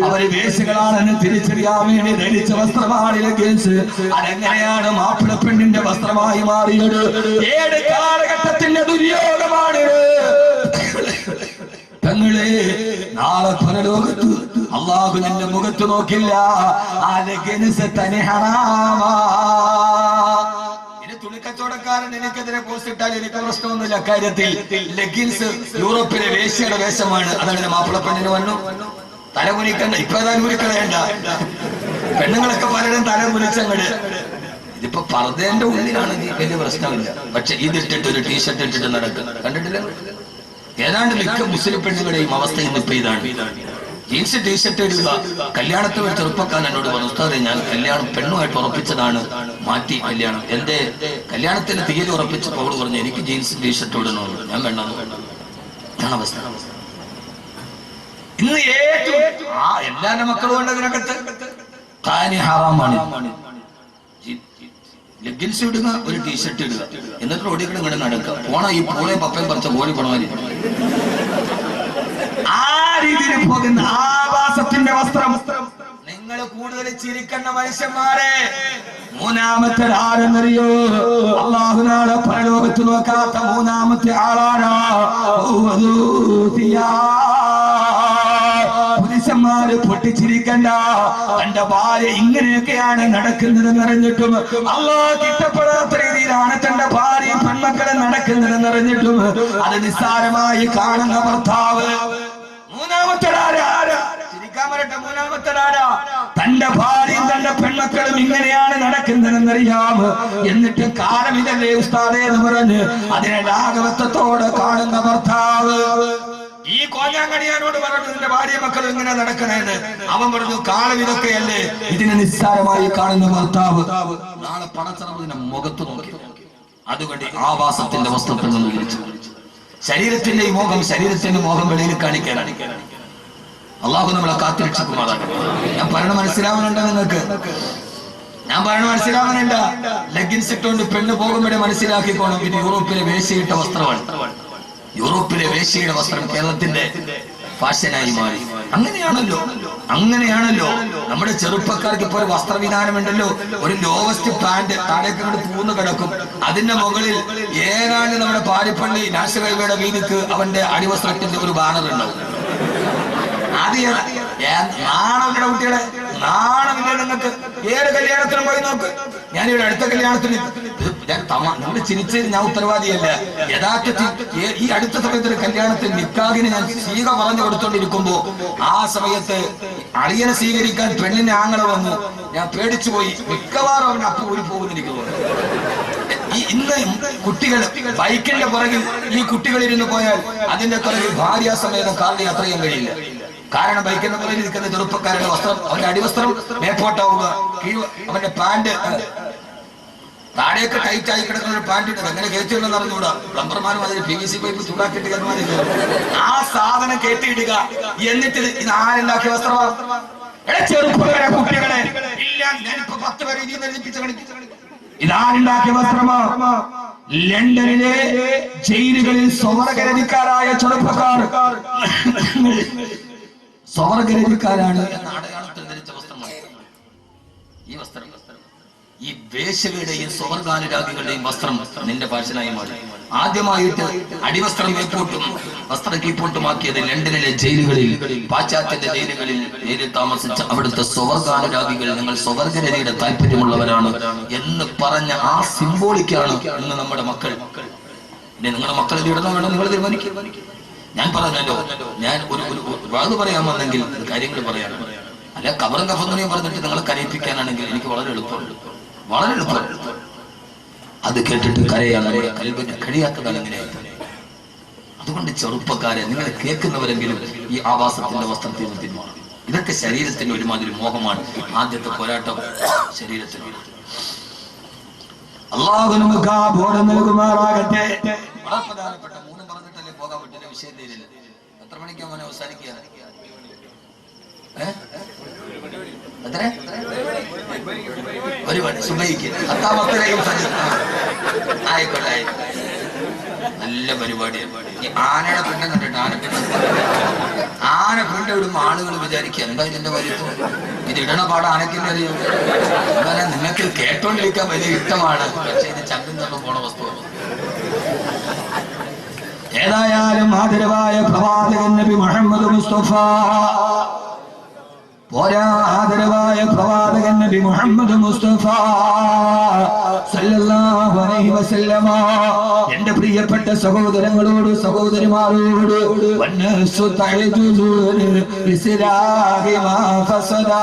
അവര് വേശ്യകളാണെന്ന് തിരിച്ചറിയാൻ വേണ്ടി ധരിച്ച വസ്ത്രമാണ് ലെഗിൻസ്. അതെങ്ങനെയാണ് മാപ്പിള പെണ്ണിന്റെ വസ്ത്രമായി മാറിയത്? ഏത് കാലഘട്ടത്തിന്റെ ദുര്യോഗമാണ് തങ്ങളെ? നാളെ പരലോകത്ത് അള്ളാഹു നിന്റെ മുഖത്ത് നോക്കില്ല. ആ ലെഗിൻസ് തനി ഹറാമാ. തുണിക്കച്ചവടക്കാരൻ എനിക്കെതിരെ പോസ്റ്റ് ഇട്ടാൽ എനിക്ക് പ്രശ്നമൊന്നുമില്ല. കാര്യത്തിൽ ലെഗിൻസ് യൂറോപ്പിലെ വേശ്യയുടെ വേഷമാണ്. അതങ്ങനെ മാപ്പിള പെണ്ണിന് വന്നു. തലകുനിക്കണ്ട, ഇപ്പൊ തലകുനിക്കളയണ്ട. പെണ്ണുങ്ങളൊക്കെ പലരും തലകുനിച്ചങ്ങട്. ഇതിപ്പോ പർദ്ദന്റെ ഉള്ളിലാണെങ്കിൽ വലിയ പ്രശ്നമില്ല. പക്ഷെ ഇതിട്ടിട്ട് ഒരു ടീഷർട്ട് ഇട്ടിട്ട് നടക്കുക കണ്ടിട്ടില്ല? ഏതാണ്ട് മിക്ക മുസ്ലിം പെണ്ണുങ്ങളുടെയും അവസ്ഥ ഇന്നിപ്പോ ഇതാണ്. ജീൻസ് ടീഷർട്ട് ഇടുക. കല്യാണത്തിൽ ഒരു ചെറുപ്പക്കാരൻ എന്നോട് പറഞ്ഞു, ഉസ്താദേ ഞാൻ കല്യാണം പെണ്ണുമായിട്ട് ഉറപ്പിച്ചതാണ്, മാറ്റി കല്യാണം. എന്റെ കല്യാണത്തിന് തീയതി ഉറപ്പിച്ചപ്പോൾ അവള് പറഞ്ഞു എനിക്ക് ജീൻസ് ടീഷർട്ട് ഇടണമെന്ന്. ഞാൻ വേണ്ടെന്ന് അവസ്ഥ. ഇന്ന് ഏറ്റവും എല്ലാ മക്കളും ഉണ്ട് അതിനകത്ത്. ഹറാമാണ് ലെഗിൻസ് ഇടുക, ഒരു ടീഷർട്ട് ഇടുക, എന്നിട്ട് റോഡിൽ ഇങ്ങനെ നടക്കുക. പോണ ഈ പൂളയും പപ്പയും പറിച്ച കോഴി പണമാരി ആ രീതിയിൽ പോകുന്ന ആവാസത്തിന്റെ വസ്ത്രം. നിങ്ങൾ കൂടുതൽ ചിരിക്കുന്ന മനുഷ്യന്മാരെ മൂന്നാമത്തെ ആരെന്നറിയോ? അല്ലാഹു നാളെ പരലോകത്ത് നോക്കാത്ത മൂന്നാമത്തെ ആളാണ് പുരുഷന്മാര്. പൊട്ടിച്ചിരിക്കണ്ട. തന്റെ ഭാര്യ ഇങ്ങനെയൊക്കെയാണ് നടക്കുന്നതെന്ന് അറിഞ്ഞിട്ടും, അല്ലാഹു ഇഷ്ടപ്പെടാത്ത രീതിയിലാണ് തന്റെ ഭാര്യ പെൺമക്കളെ നടക്കുന്നതെന്ന് അറിഞ്ഞിട്ടും അത് നിസ്സാരമായി കാണുന്ന ഭർത്താവ്. മൂന്നാമത്തെ തന്റെ ഭാര്യയും തന്റെ പെൺമക്കളും ഇങ്ങനെയാണ് നടക്കുന്നതെന്നറിയാം. എന്നിട്ട് കാലം ഇതല്ലേ ഉസ്താദേ എന്ന് പറഞ്ഞ് അതിനെ ലാഘവത്വത്തോടെ കാണുന്ന ഭർത്താവ്. ഈ കോഞ്ഞാങ്കണിയാനോട് പറഞ്ഞു നിന്റെ ഭാര്യ മക്കളും ഇങ്ങനെ നടക്കണേന്ന്. അവൻ പറഞ്ഞു കാലം ഇതൊക്കെയല്ലേ. ഇതിനെ നിസ്സാരമായി കാണുന്ന ഭർത്താവ് നാളെ പണച്ചറവിന്റെ മുഖത്ത് നോക്കി. അതുകൊണ്ട് ആവാസത്തിന്റെ വസ്ത്രത്തിൽ നിന്ന് വിളിച്ചു. ശരീരത്തിന്റെ ഈ മോഹം, ശരീരത്തിന്റെ മോഹം വെളിയിൽ കാണിക്കാനാണ്. അള്ളാഹു നമ്മളെ കാത്തിരക്ഷിക്കുമാറാകട്ടെ. ഞാൻ പറയണ മനസ്സിലാവുന്നുണ്ടോ നിങ്ങൾക്ക്? ഞാൻ പറയണ മനസ്സിലാവുന്നുണ്ട? ലെഗിൻസ് ഇട്ടുകൊണ്ട് പെണ്ണ് പോകുമ്പോഴേ മനസ്സിലാക്കിക്കോണം ഇത് യൂറോപ്പിലെ വേശ്യയിട്ട വസ്ത്രമാണ്. യൂറോപ്പിലെ വേശ്യയുടെ വസ്ത്രം കേരളത്തിന്റെ ഫാഷനായി മാറി. അങ്ങനെയാണല്ലോ നമ്മുടെ ചെറുപ്പക്കാർക്ക് ഇപ്പോൾ ഒരു വസ്ത്രവിധാനമുണ്ടല്ലോ. ഒരു ലോവസ്റ്റ് പാന്റ് താഴേക്ക് കൊണ്ട് പൂന്ന് കിടക്കും. അതിന്റെ മുകളിൽ ഏതാണ്ട് നമ്മുടെ പാരിപ്പള്ളി നാഷണൽ ഹൈവേയുടെ വീതിക്ക് അവന്റെ അടിവസ്ത്രത്തിന്റെ ഒരു ബാനർ ഉണ്ടാവും. നാണമില്ല കുട്ടികളെ, നാണമില്ല നിങ്ങൾക്ക്. ഏത് കല്യാണത്തിനും പോയി നോക്ക്. ഞാനിവിടെ അടുത്ത കല്യാണത്തിന് നമ്മൾ ചിരിച്ച് ഞാൻ ഉത്തരവാദിയല്ല. യഥാർത്ഥത്തിൽ ഈ അടുത്ത സമയത്ത് ഒരു കല്യാണത്തിൽ നിക്കാഹിന് ഞാൻ സ്വീക പറഞ്ഞു കൊടുത്തോണ്ടിരിക്കുമ്പോ ആ സമയത്ത് അളിയനെ സ്വീകരിക്കാൻ പെണ്ണിന്റെ ആങ്ങളെ വന്നു. ഞാൻ പേടിച്ചു പോയി. മിക്കവാറും അവന്റെ അപ്പ ഊരി പോകുന്ന എനിക്ക് തോന്നുന്നു. ഇന്ന് കുട്ടികൾ ബൈക്കിന്റെ പുറകിൽ ഈ കുട്ടികളിരുന്ന് പോയാൽ അതിന്റെ പുറകിൽ ഭാര്യാസമേതം കാറിന് യാത്ര ചെയ്യാൻ കഴിയില്ല. കാരണം ബൈക്കിന്റെ പുറകിൽ നിൽക്കുന്ന ചെറുപ്പക്കാരുടെ വസ്ത്രം, അവന്റെ അടിവസ്ത്രം മേപ്പോട്ടാവുക, അവന്റെ പാന്റ് താഴെയൊക്കെ ടൈറ്റ് ആയി കിടക്കുന്ന ഒരു പാന്റ് ഇട്ടത് എങ്ങനെ കയറ്റിയിടുന്ന അറിഞ്ഞൂടാ. പ്ലംബർമാരും അതിന് PVC പൈപ്പ് ചൂടാക്കിയിട്ട് കയറുമാതില്ല. ആ സാധനം കയറ്റിയിടുക. എന്നിട്ട് ഇത് ആരുണ്ടാക്കിയ വസ്ത്രമാണ്? ചെറുപ്പക്കാരെ കുട്ടികളെ ഇല്ല, ഞാനിപ്പോ 10 പേരെ ഇതാരുണ്ടാക്കിയ വസ്ത്രമാണ്? ലണ്ടനിലെ ജയിലുകളിൽ സ്വവർഗരതിക്കാരായ ചെറുപ്പക്കാർ സ്വവർഗരതിക്കാരാണ് എന്ന അടയാളത്തിൽ ധരിച്ച വസ്ത്രമാണ് ഈ വസ്ത്രം. ഈ വേശ്യകളുടെയും സ്വവർഗാനുരാഗികളുടെയും വസ്ത്രം നിന്റെ ഫാഷനായി മാറി. ആദ്യമായിട്ട് അടിവസ്ത്രം മേപ്പോട്ടും വസ്ത്ര കീപ്പോട്ടുമാക്കിയത് ലണ്ടനിലെ ജയിലുകളിൽ, പാശ്ചാത്യന്റെ ജയിലിൽ താമസിച്ച അവിടുത്തെ സ്വവർഗാനുരാഗികൾ നിങ്ങൾ സ്വവർഗരതിയുടെ താല്പര്യമുള്ളവരാണ് എന്ന് പറഞ്ഞ ആ സിംബോളിക്കാണ് ഇന്ന് നമ്മുടെ മക്കൾ. പിന്നെ നിങ്ങളുടെ മക്കൾ ഇത് ഇടണോ വേണോ നിങ്ങൾ തീരുമാനിക്കും. ഞാൻ പറഞ്ഞല്ലോ, ഞാൻ ഒരു വാത് പറയാൻ വന്നെങ്കിൽ കാര്യങ്ങൾ പറയാനാണ്. അല്ല കബറും കഫങ്ങനെയും പറഞ്ഞിട്ട് നിങ്ങളെ കരയിപ്പിക്കാനാണെങ്കിൽ എനിക്ക് വളരെ എളുപ്പമുണ്ട്. അത് കേട്ടിട്ട് കരയാൻ നമ്മുടെ കൽബിന് കഴിയാത്തതാണ് എങ്ങനെയായി. അതുകൊണ്ട് ചെറുപ്പക്കാരെ, നിങ്ങൾ കേൾക്കുന്നവരെങ്കിലും ഈ ആവാസത്തിന്റെ വസ്ത്രത്തിൽ പിന്മാറും. ഇതൊക്കെ ശരീരത്തിന് ഒരുമാതിരി മോഹമാണ്. ആദ്യത്തെ പോരാട്ടം ശരീരത്തിന്. അല്ലാഹു നമുക്ക് ആ ബോധം നൽകുമാറാകട്ടെ. വളരെ പ്രധാനപ്പെട്ട 3 പറഞ്ഞിട്ടല്ലേ പോകാൻ പറ്റില്ല. വിഷയം തീരില്ല. എത്ര മണിക്കാ മോനെ അവസാനിക്കുക? എത്ര? 1 മണി സുബഹിക്ക്. 10-ാമത്തെ ആയിക്കോട്ടെ. നല്ല പരിപാടിയാണ്. ഈ ആനയുടെ പിണ്ടം കണ്ടിട്ട് ആന പിണ്ട ഇടുമ്പോ ആളുകൾ വിചാരിക്കുക എന്താ ഇതിന്റെ വലിപ്പം, ഇത് ഇടണ പാട് ആനക്കിന്റെ അറിയാം. എന്നാലും നിങ്ങൾക്ക് കേട്ടോണ്ടിരിക്കാൻ വലിയ ഇഷ്ടമാണ്, പക്ഷെ ഇത് ചങ്കും തമ്മിൽ പോണ വസ്തുവാണ്. ഏതായാലും ആദരവായ പ്രവാചകൻ നബി മുഹമ്മദ് മുസ്തഫ പോരാ, ആദരവായ പ്രവാചകൻ നബി മുഹമ്മദ് മുസ്തഫ സല്ലല്ലാഹു അലൈഹി വസല്ലമ എന്റെ പ്രിയപ്പെട്ട സഹോദരങ്ങളോട് സഹോദരിമാരോട് വന്നസു തഅജുലൂന ബിസിലാഹി മാ ഫസദാ.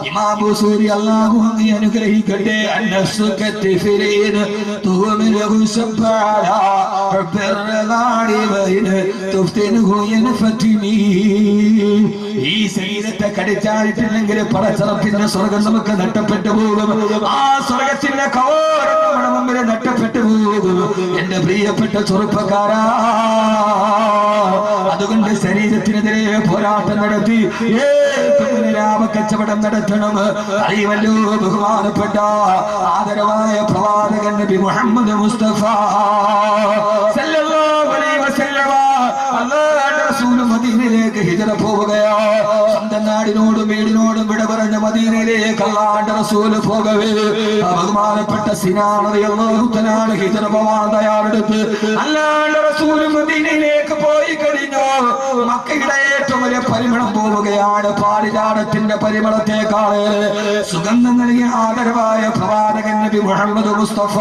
ഇമാം ബുസൂരി അല്ലാഹു അങ്ങേ അനുഗ്രഹിക്കട്ടെ. അന്നസു കത്തിഫിരീന തുമിലഹു സബ്ബാല ഹബ്ബർഗാടി വൈന തുഫ്തിനുഹു യൻഫതിനി. ഈ ശരീരത്തെ കടിച്ചായിട്ടില്ലെങ്കിൽ പടച്ചറപ്പിന്റെ സ്വർഗം നമുക്ക് നഷ്ടപ്പെട്ടു പോകും. ആ സ്വർഗത്തിന്റെ കവാടം നമ്മുടെ മുമ്പിൽ നഷ്ടപ്പെട്ടു പോകും. എന്റെ പ്രിയപ്പെട്ട ചെറുപ്പക്കാരാ, അതുകൊണ്ട് ശരീരത്തിനെതിരെ പോരാട്ടം നടത്തി ലാഭ കച്ചവടം നടത്തണം. അറിയുമല്ലോ ബഹുമാനപ്പെട്ട ആദരവായ പ്രവാചകൻ നബി മുഹമ്മദ് മുസ്തഫ സല്ലല്ലാഹു അലൈഹി വസല്ലമ അല്ലാഹുവിന്റെ റസൂൽ മദീനയിലേക്ക് ഹിജ്റ പോവുകയാ. സ്വന്തം നാടിനോടും വീടിനോടും വിട പറഞ്ഞ മദീനയിലേക്ക് അല്ലാഹുവിന്റെ റസൂൽ പോകവേ ബഹുമാനപ്പെട്ട സിനാൻ റളിയല്ലാഹു തആല ഹിജ്റ പോവാൻ തയ്യാറെടുത്ത് അല്ലാഹുവിന്റെ റസൂൽ മദീനയിലേക്ക് പോയി കഴിഞ്ഞു. മക്കയുടെ ഏറ്റവും വലിയ പരിമളം പോവുകയാണ്. പാരിജാതത്തിന്റെ പരിമളത്തെക്കാൾ സുഗന്ധം നൽകിയ ആദരവായ പ്രവാചകൻ നബി മുഹമ്മദ് മുസ്തഫ.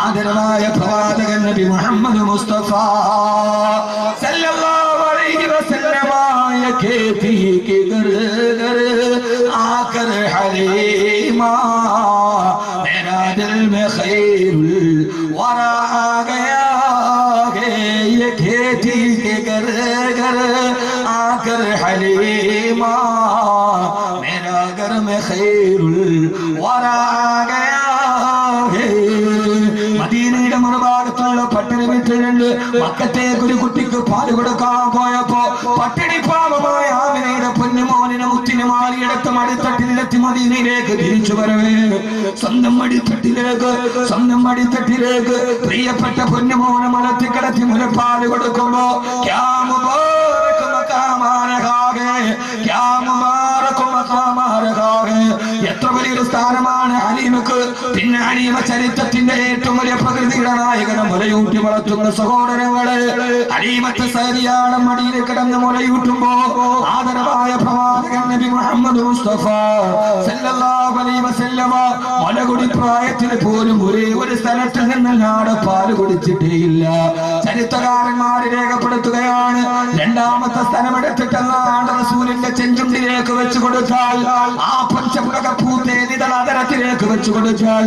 ആദരവായ പ്രവാചകൻ നബി മുഹമ്മദ് മുസ്തഫ സല്ലല്ലാഹു അലൈഹി വസല്ലമ खेती के घर घर आकर हलीमा मेरा दिल में खैरुल वरा आ गया है. ये खेती के घर घर आकर हलीमा मेरा घर में खैरुल वरा आ गया. മദീനയുടെ മറുഭാഗത്തുള്ള പട്ടിണി വീട്ടിലുണ്ട്. മക്കത്തേക്ക് ഒരു കുട്ടിക്ക് പാല് കൊടുക്കാൻ പോയപ്പോ പട്ടിണി പാപമായ ആമിനയുടെ പൊന്നുമോനിനെ മുത്തിനെ മാറിയെടുത്ത് മടിത്തട്ടിലെത്തി മദീനയിലേക്ക് തിരിച്ചു വരവേ സ്വന്തം മടിത്തട്ടിലേക്ക് പ്രിയപ്പെട്ട പൊന്നുമോനെ മലത്തി കിടത്തി മുലപ്പാല് കൊടുക്കുമ്പോ എത്ര വലിയൊരു സ്ഥാനമാണ് ഹലീമക്ക്. പിന്നെ ഹലീമ ചരിത്രത്തിന്റെ ഏറ്റവും വലിയ പ്രകൃതിയുടെ നായകനെ മുലയൂട്ടി വളർത്തുന്ന സഹോദരങ്ങളെ ഹലീമത്തെ സരിയാണ് മടിയിൽ കിടന്ന് മുലയൂട്ടുമ്പോ ആദരവായ പ്രവാചകൻ നബി മുഹമ്മദ് മുസ്തഫ സല്ലല്ലാഹു അലൈഹി വസല്ലമ മുലകുടി പ്രായത്തിൽ പോലും ഒരേ ഒരു സ്ഥലത്ത് നിന്നല്ലാതെ പാല് കുടിച്ചിട്ടേയില്ല. ചരിത്രകാരന്മാര് രേഖപ്പെടുത്തുകയാണ്. രണ്ടാമത്തെ സ്ഥലമെടുത്തിട്ടല്ലാണ്ട് റസൂലിന്റെ ചെഞ്ചുണ്ടിലേക്ക് വെച്ചു കൊടുത്താൽ ആ പഞ്ചപുരകപ്പൂത്തേതിതളാതരത്തിലേക്ക് വെച്ചു കൊടുത്താൽ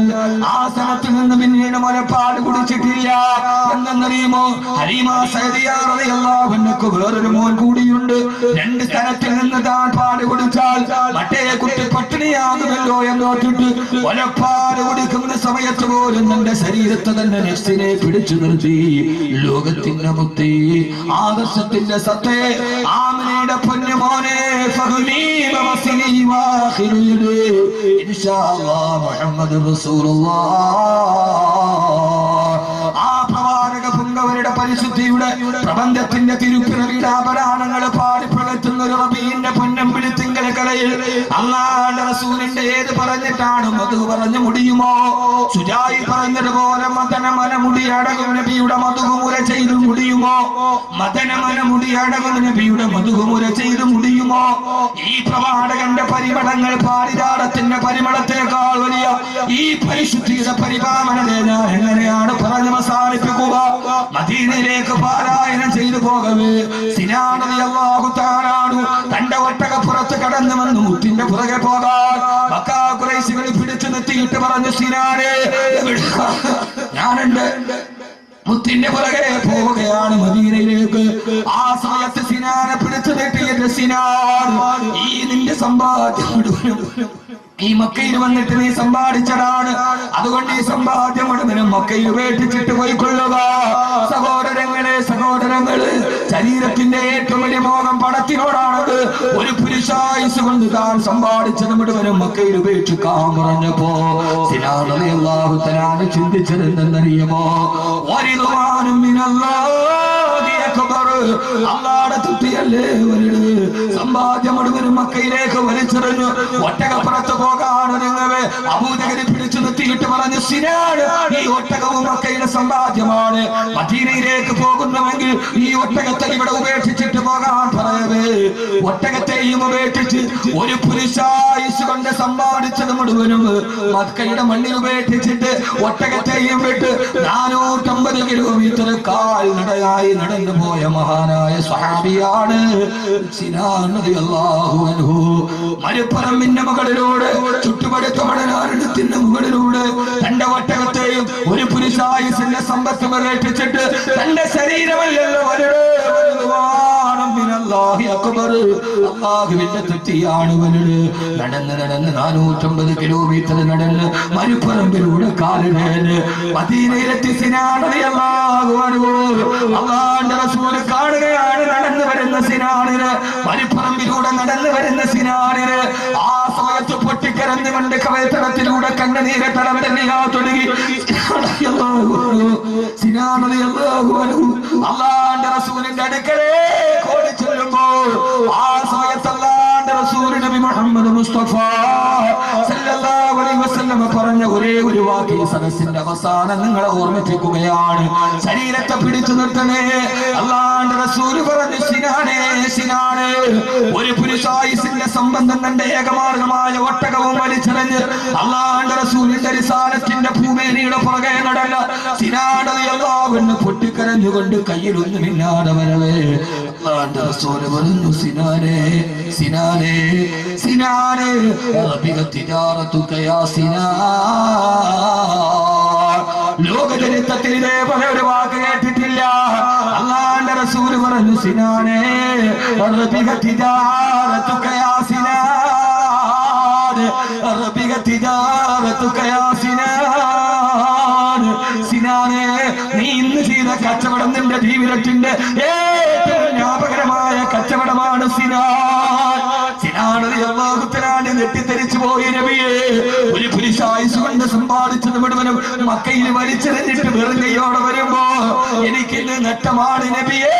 ആ സ്ഥലത്ത് നിന്ന് പിന്നീട് മുലപ്പാല് കുടിച്ചിട്ടില്ല. എന്തെന്നറിയുമോ, ഹലീമ സഅദിയ റളിയല്ലാഹു അൻഹക്ക് വേറൊരു മോൻ കൂടിയുണ്ട്. രണ്ട് സ്ഥലത്തിൽ നിന്ന് താൻ പാല് കുടിച്ചാൽ മറ്റേ കുട്ടി പട്ടിണിയാകുമല്ലോ എന്നോട്ടിട്ട് മുലപ്പാല് കുടിക്കുന്ന സമയത്ത് പോലും തന്റെ ശരീരത്തെ തന്നെ നെഫ്സിനെ പിടിച്ചു നിർത്തി ലോകത്തിന്റെ മുത്തേ ആദർശത്തിന്റെ സത്തേ ആമിനയുടെ പൊന്നുമോനെ ഫഹ്മീ വസിനി വാഖിറുദ് ഇൻഷാഅല്ലാഹ് മുഹമ്മദ് റസൂലുള്ളാഹ്. ആ പ്രവാചക പുങ്കവരുടെ പരിശുദ്ധിയുടെ പ്രബന്ധത്തിന്റെ തിരുപ്പിറവിയുടെ ആഭരണങ്ങൾ പാടിപ്പകത്തുന്ന ഒരു റബീന്റെ പൊന്നം പിടിത്തിങ്കൽ കളയിൽ അല്ലാഹുവിന്റെ റസൂലിന്റെ ഏത് പറഞ്ഞിട്ടാണ് മധു പറഞ്ഞു മുടിയുമോ? സുജായി പറഞ്ഞതുപോലെ മദനമന മുടി അടകും നബിയുടെ മധുകുമുര ചെയ്തു മുടിയുമോ? മദനമന മുടി അടകും നബിയുടെ മധുകുമുര ചെയ്തു മുടിയുമോ? ഈ പ്രവാചകന്റെ പരിമളങ്ങൾ പാരിജാതത്തിന്റെ പരിമളത്തെക്കാൾ വലിയ ഈ പരിശുദ്ധിയുടെ പരിപാലനത്തെ ഞാൻ എങ്ങനെയാണ് പറഞ്ഞു അവസാനിപ്പിക്കുക? മദീനയിലേക്ക് പാരായണം ചെയ്തു പോകവേ സിനാൻ റളിയല്ലാഹു തആല തന്റെ ഒട്ടകപ്പുറത്ത് കടന്നു വന്നു മുത്തിന്റെ പുറകെ പോകാൻ മക്കാ ഖുറൈശികൾ പിടിച്ചു നിർത്തിയിട്ട് പറഞ്ഞു, സിനാനെ ഞാനുണ്ട്. മുത്തിന്റെ പുറകെ പോവുകയാണ് മദീനയിലേക്ക്. ആ സമയത്ത് സിനാനെ പിടിച്ചു തെറ്റിയ സിനാൻ, ഈ നിന്റെ സമ്പാദ്യം മുഴുവനും ഈ മക്കയിൽ വന്നിട്ട് നീ സമ്പാദിച്ചതാണ്, അതുകൊണ്ട് ഈ സമ്പാദ്യം മുഴുവനും മക്കയിൽ ഉപേക്ഷിച്ചിട്ട് പോയിക്കൊള്ളുക. സഹോദരങ്ങള്, ശരീരത്തിന്റെ ഏറ്റവും വലിയ മോഹം പണത്തിനോടാണത്. ഒരു പുരുഷായുസ് കൊണ്ട് താൻ സമ്പാദിച്ചത് മുഴുവനും മക്കയിൽ ഉപേക്ഷിക്കാൻ പറഞ്ഞപ്പോ സിനാൻ റളിയല്ലാഹു തആല ചിന്തിച്ചത് എന്തെന്നറിയുമോ? അല്ലാഹുവിന്റെ തൃപ്തിയല്ലേ വലുത്. സമ്പാദ്യം മുഴുവനും മക്കയിലേക്ക് വലിച്ചെറിഞ്ഞു. ഒട്ടകപ്പുറത്ത് പോകാനൊരുങ്ങവേ അബൂജഹൽ പിടിച്ചു നിർത്തിയിട്ട് പറഞ്ഞു, സിനാൻ, ഈ ഒട്ടകവും മക്കയുടെ സമ്പാദ്യമാണ്. മദീനയിലേക്ക് പോകുന്നുവെങ്കിൽ ഈ ഒട്ടകത്തെ ഇവിടെ ഉപേക്ഷിച്ചിട്ട് പോകാൻ പറയവേ, ഒട്ടകത്തെയും ഉപേക്ഷിച്ച് ഒരു പുരുഷായുസ് കൊണ്ട് സമ്പാദിച്ചത് മുഴുവനും മക്കയുടെ മണ്ണിൽ ഉപേക്ഷിച്ചിട്ട് ഒട്ടകത്തെയും വിട്ട് 450 കിലോമീറ്റർ കാൽനടയായി നടന്നു പോയ മഹാനായ സ്വഹാബിയാണ് സിനാൻ റളിയല്ലാഹു അൻഹു. മരുപ്പറമ്പിന്റെ മുകളിലൂടെ, ചുറ്റുപടുത്ത മണലാരണ്യത്തിന്റെ മുകളിലൂടെ തന്റെ ഒട്ടകത്തെയും ഒരു പുരുഷായുസിന്റെ സമ്പത്ത് ഉപേക്ഷിച്ചിട്ട് തന്റെ ശരീരമല്ലല്ലോ അല്ലാഹുവിന്റെ തൃപ്തിയാണ് വലുത്. നടന്ന് 450 കിലോമീറ്റർ നടന്ന് മരുപ്പറമ്പിലൂടെ കാലിടേന് മദീനയിലെത്തി സിനാൻ റളിയല്ലാഹു അൻഹു. അല്ലാഹുവിന്റെ റസൂൽ കാണുകയാണ് നടന്നു വരുന്ന സിനാനിന്, മരുപ്പറമ്പിലൂടെ നടന്നു വരുന്ന സിനാനിന്. ആ സമയത്ത് പൊട്ടിക്കരഞ്ഞുകൊണ്ട് കവയത്തടത്തിലൂടെ കണ്ണുനീരെ തടം തന്നെയാ തുടങ്ങി. സിനാൻ റളിയല്ലാഹു അൻഹു അല്ലാഹുവിന്റെ റസൂലിന്റെ അടുക്കലേക്ക് ഓടി ചെല്ലുമ്പോൾ ആ സമയത്ത് അല്ലാഹുവിന്റെ റസൂൽ നബി മുഹമ്മദ് മുസ്തഫ സല്ലല്ലാഹു അലൈഹി വസല്ലം പറഞ്ഞ ഒരേ ഒരു വാക്ക് ഈ സദസ്സിന്റെ അവസാനം നിങ്ങളെ ഓർമ്മിപ്പിക്കുകയാണ്. ശരീരത്തെ പിടിച്ചു നിർത്തണേ. അല്ലാഹുവിന്റെ റസൂൽ പറഞ്ഞു, സിനാനേ, സിനാനേ, ഒരു പുരുഷായുസിന്റെ സംബന്ധം തന്റെ ഏകമാർഗമായ ഒട്ടകവും വലിച്ചെറിഞ്ഞ് അല്ലാഹുവിന്റെ റസൂലിന്റെ റിസാലത്തിന്റെ ഭൂമേനിയുടെ പുറകെ നടന്ന സിനാൻ റളിയല്ലാഹു അൻഹു പൊട്ടിക്കരഞ്ഞുകൊണ്ട് കയ്യിലൊന്നുമില്ലാതെ വരവേ അല്ലാഹുവിന്റെ റസൂൽ പറഞ്ഞു, സിനാനേ, സിനാനേ, സിനാനേ, റബിക തിജാറതുക യാ സിനാൻ. ലോക ചരിത്രത്തിൽ ഇതേപോലെ ഒരു വാക്ക് കേട്ടിട്ടില്ല. അല്ലാഹുവിന്റെ റസൂൽ പറഞ്ഞു, സിനാനേ, റബിക തിജാറതുക യാ സിനാൻ, റബിക തിജാറതുക യാ സിനാൻ. സിനാനേ, നീ ഇന്ന് ചെയ്ത കച്ചവടം നിന്റെ ജീവിതത്തിന്റെ ഏറ്റവും ലാഭകരമായ കച്ചവടമാണ് സിനാൻ. സിനാൻ റളിയല്ലാഹു തആല നെട്ടിത്തെറിച്ചു പോയ നബിയെ, ഒരു പുരുഷായുസ് കൊണ്ട് സമ്പാദിച്ചത് മുഴുവനും മക്കയിൽ വലിച്ചെറിഞ്ഞിട്ട് വെറും കൈയോടെ വരുമ്പോ എനിക്കിന്ന് നഷ്ടമാണ് നബിയേ,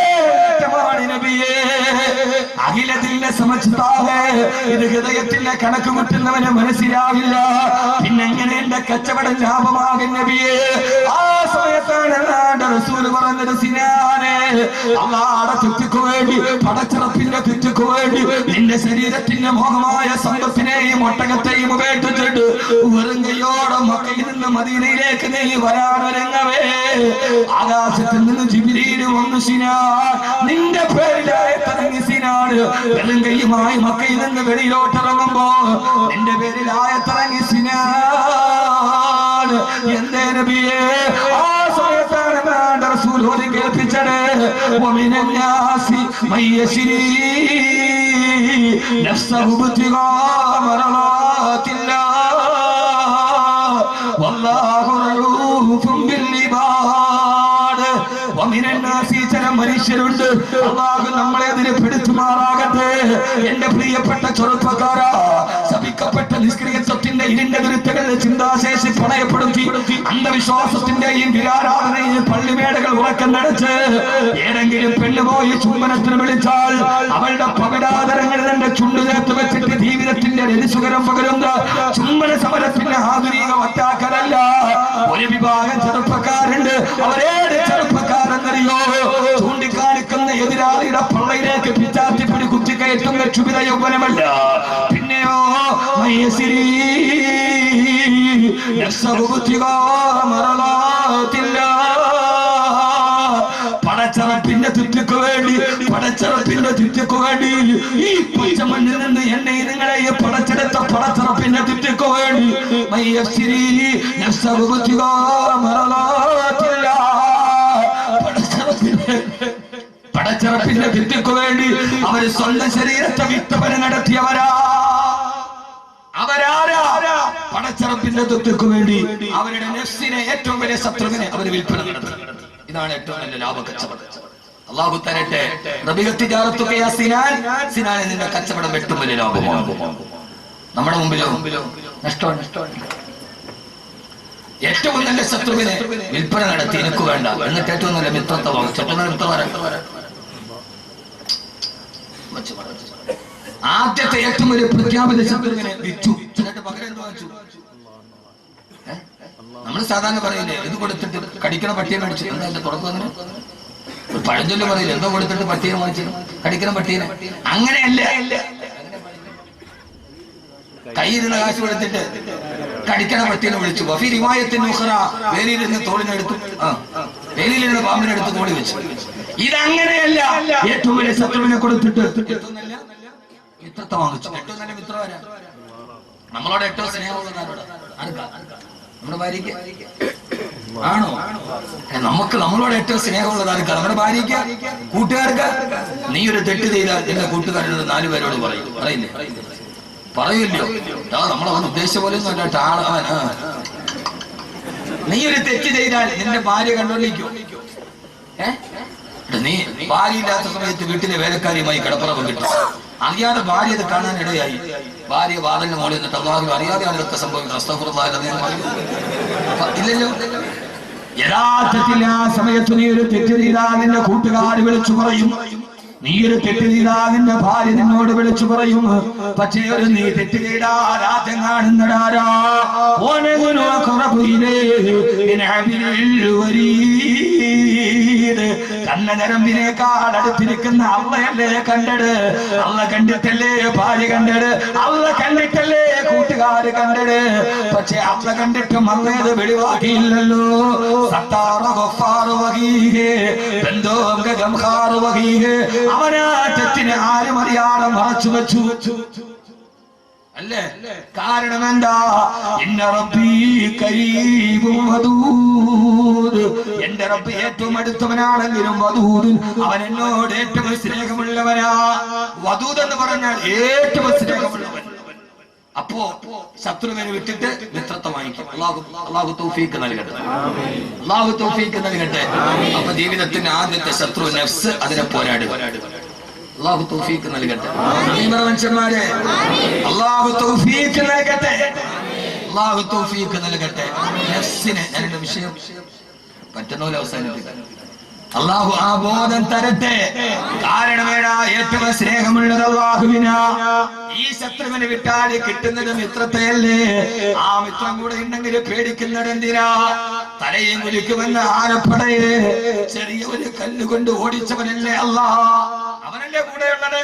നഷ്ടമാണ് നബിയേ. അഖിലത്തിന്റെ സമസ്താവേ, ഇത് ഹൃദയത്തിന്റെ കണക്ക് മുട്ടുന്നവന് മനസ്സിലാവില്ല. പിന്നെങ്ങനെ എന്റെ കച്ചവടം ലാഭമാകും നബിയേ? ആ സമയത്താണ് അല്ലാഹുവിന്റെ റസൂൽ പറഞ്ഞത്, സിനാനേ, അല്ലാഹുവിന്റെ തൃപ്തിക്ക് വേണ്ടി, പടച്ചിറപ്പിന്റെ തൃപ്തിക്ക് വേണ്ടി നിന്റെ ശരീരത്തിന്റെ മോഹമായ സമ്പത്തിനെയും ഒട്ടകത്തെയും ഉപേക്ഷിച്ചിട്ട് വെറും കൈയോടെ മക്കയിൽ നിന്ന് മദീനയിലേക്ക് നീ വരാനൊരുങ്ങവേ ആകാശത്തിൽ നിന്ന് ജിബ്രീൽ വന്നു, സിനാൻ, നിന്റെ പേരിലായത്തിറങ്ങി സിനാൻ. വെറും കൈയുമായി മക്കയിൽ നിന്ന് വെളിയിലോട്ടിറങ്ങുമ്പോ നിന്റെ പേരിലായത്തിറങ്ങി സിനാൻ. എന്തേ നബിയേ? ആ സമയത്താണ് റസൂൽ ഓതി കേൾപ്പിച്ചത്, വമിനൻ നാസി മയ്യശ്രീ നഫ്സഹു ബിത്തിഗാ മർളാത്തില്ലാഹ് വല്ലാഹു റഊഫുൻ ബിൽ ഇബാദ്. വമിനൻ നാസി, ചില മനുഷ്യരുണ്ട്, അല്ലാഹു നമ്മളെ അതിനെ പിടിച്ചുമാറാകട്ടെ. എന്റെ പ്രിയപ്പെട്ട ചെറുപ്പക്കാരാ, ശപിക്കപ്പെട്ട നിഷ്ക്രിയത്വത്തിന്റെ ഇരുണ്ട ദുരിതങ്ങളുടെ ചിന്താശേഷി പണയപ്പെടുത്തി അന്ധവിശ്വാസത്തിന്റെയും വികാരാധനയും പള്ളിമേടകൾ ഉറക്കം നടച്ച് ഏതെങ്കിലും പെണ്ണുപോയി ചുംബനത്തിന് വിളിച്ചാൽ അവളുടെ പവിടാതരങ്ങൾ തന്റെ ചുണ്ടു ചേർത്ത് വെച്ചിട്ട് ജീവിതത്തിന്റെ രതിസുകരം പകരുന്ന ചുംബന സമരത്തിന്റെ ആധുനിക വറ്റാക്കലല്ല. ഒരു വിഭാഗം ചെറുപ്പക്കാരുണ്ട്, അവരേത് ചെറുപ്പക്കാരെന്നറിയോ? ചൂണ്ടിക്കാണിക്കുന്ന എതിരാളിയുടെ പള്ളയിലേക്ക് പിച്ചാത്തിപ്പിടി കുത്തിക്കയറ്റുന്ന ക്ഷുഭിത യൗവനമല്ല, പിന്നെയോ പടച്ചറപ്പിന്റെ തുറ്റക്ക് വേണ്ടി, പടച്ചറപ്പിന്റെ തുറ്റക്ക് വേണ്ടി ഈ പച്ചമണ്ണിൽ നിന്ന് എന്നെ നിങ്ങളെ പടച്ചെടുത്ത പടച്ചറപ്പിന്റെ തുറ്റക്ക് വേണ്ടി പടച്ചറപ്പിന്റെ വിദ്യക്ക് വേണ്ടി അവര് സ്വന്തം ശരീരത്തെ വിൽപ്പന നടത്തിയവരാ. അവരാരാ? പടച്ചറപ്പിന്റെ തൊത്തിക്ക് വേണ്ടി അവരുടെ നഫ്സിനെ, ഏറ്റവും വലിയ ശത്രുവിനെ അവര് വിൽപ്പന നടത്തി. ഇതാണ് ഏറ്റവും വലിയ ലാഭക്കച്ചവടം. അള്ളാഹു തരട്ടെ. സിനാൻ നിന്റെ കച്ചവടം ഏറ്റവും വലിയ ലാഭമാണ്. നമ്മുടെ മുമ്പിലോ നഷ്ടമാണ്. ഏറ്റവും നല്ല ശത്രുവിനെ വിൽപ്പന നടത്തി എനിക്ക് വേണ്ട, എന്നിട്ട് ഏറ്റവും നല്ല മിത്രത്തെ വാങ്ങിച്ചു. ഏറ്റവും നല്ല മിത്രം ആദ്യത്തെ ഏറ്റവും വലിയ പ്രഖ്യാപിത ശത്രുവിനെ വിറ്റു, എന്നിട്ട് പകരം എന്ത് വാങ്ങിച്ചു? നമ്മൾ സാധാരണ പറയില്ലേ, ഇത് കൊടുത്തിട്ട് കടിക്കണ പട്ടിയെ മേടിച്ചു. എന്താ എന്റെ തുടക്കം? പഴഞ്ചൊല്ല് പറയില്ല, എന്തോ കൊടുത്തിട്ട് പട്ടിയെ വാങ്ങിച്ചു കടിക്കണ പട്ടീനെ. അങ്ങനെയല്ല. കയ്യിരുന്ന കാശ് കൊടുത്തിട്ട് കടിക്കണ പട്ടീനെ വിളിച്ചു. വഫി റിവായത്തിന് വേലിയിലിരുന്ന് തോളിനെടുത്തു, വേലിയിലിരുന്ന് പാമ്പിനെടുത്ത് തോളി വെച്ചു. ഇതങ്ങനെയല്ല. ഏറ്റവും വലിയ ശത്രുവിനെ കൊടുത്തിട്ട് മിത്രത്തെ വാങ്ങിച്ചു. ഏറ്റവും നല്ല മിത്രവരാ. നമ്മളോട് ഏറ്റവും സ്നേഹമുള്ളതാരോട്? നമ്മുടെ ഭാര്യയ്ക്ക് ആണോ? നമുക്ക് നമ്മളോട് ഏറ്റവും സ്നേഹമുള്ളതാർക്കാ? നമ്മുടെ ഭാര്യയ്ക്ക്, കൂട്ടുകാർക്ക്. നീ ഒരു തെറ്റ് ചെയ്താൽ നിന്റെ കൂട്ടുകാരോട് 4 പേരോട് പറയില്ലേ? പറയില്ലോ. നമ്മളവൻ ഉദ്ദേശിച്ച പോലെ ഒന്നും അല്ല ആളവൻ. നീ ഒരു തെറ്റ് ചെയ്താൽ നിന്റെ ഭാര്യ കണ്ടോണ്ടിരിക്കും. നീ ഭാര്യ ഇല്ലാത്ത സമയത്ത് വീട്ടിലെ വേലക്കാരിയുമായി കിടപ്പുറം കിട്ടും. അറിയാതെ ഭാര്യ ഇത് കാണാനിടയായി. ഭാര്യ വാതിലിന് മോളിൽ നിന്നിട്ട് അള്ളാഹു അറിയാതെയാണ് ഇതൊക്കെ സംഭവിക്കുന്നത്. ഇല്ലല്ലോ. യഥാർത്ഥത്തിൽ ആ സമയത്ത് നീ ഒരു തെറ്റ് ചെയ്താൽ നിന്റെ കൂട്ടുകാർ വിളിച്ചു പറയും. നീ ഒരു തെറ്റ് ചെയ്താൽ നിന്റെ ഭാര്യ നിന്നോട് വിളിച്ചു പറയും. പക്ഷേ ഒരു നീ തെറ്റ് ചെയ്താൽ ആദ്യം കാണുന്നടാരാ? കണ്ണ ഞരമ്പിനേക്കാൾ അടുത്തിരിക്കുന്ന അള്ളയല്ലേ കണ്ടത്? അള്ള കണ്ടിട്ടല്ലേ ഭാര്യ കണ്ടത്? അള്ള കണ്ടിട്ടല്ലേ കൂട്ടുകാര് കണ്ടത്? പക്ഷെ അള്ള കണ്ടിട്ടും അള്ളയത് വെളിവാക്കിയില്ലല്ലോ. അവനാ തെറ്റിനെ ആരും അറിയാതെ മറച്ചു വെച്ചു അല്ലേ? കാരണം എന്താ? ഇന്ന റബ്ബി കരീബും വദൂദ്. എന്റെ റബ്ബ് ഏറ്റവും അടുത്തവനാണെങ്കിലും വദൂദ്, അവൻ എന്നോട് ഏറ്റവും സ്നേഹമുള്ളവനാ. വദൂദ് എന്ന് പറഞ്ഞാൽ ഏറ്റവും സ്നേഹമുള്ളവൻ. അപ്പോ ശത്രുവിനെ വിട്ടിട്ട് മിത്രത്തെ വാങ്ങിക്കും. അള്ളാഹു തൗഫീഖ് നൽകട്ടെ. അള്ളാഹു തൗഫീഖ് നൽകട്ടെ. അപ്പൊ ജീവിതത്തിന്റെ ആദ്യത്തെ ശത്രു നഫ്സ്, അതിനെ പോരാടുക. അള്ളാഹു തൗഫീഖ് നൽകട്ടെ. മനുഷ്യന്മാരെ അള്ളാഹു തൗഫീഖ് നൽകട്ടെ. അള്ളാഹു തൗഫീഖ് നൽകട്ടെ. നഫ്സിനെ ഞാനെന്റെ വിഷയം പറ്റുന്ന പോലെ അവസാനിപ്പിക്കാം. അള്ളാഹു ആ ബോധം തരട്ടെ. കാരണമേടാ ഏറ്റവും സ്നേഹമുള്ളത് അള്ളാഹുവിനാ. ഈ ശത്രുവിനെ വിട്ടാൽ കിട്ടുന്നത് മിത്രത്തെയല്ലേ? ആ മിത്രം കൂടെ ഉണ്ടെങ്കിൽ പേടിക്കുന്നത് എന്തിനാ? തലയും കുലിക്കുമെന്ന് ആനപ്പടയെ ചെറിയ ഒരു കല്ലുകൊണ്ട് ഓടിച്ചവനല്ലേ അല്ലാഹ്? അവനല്ലേ കൂടെയുള്ളത്?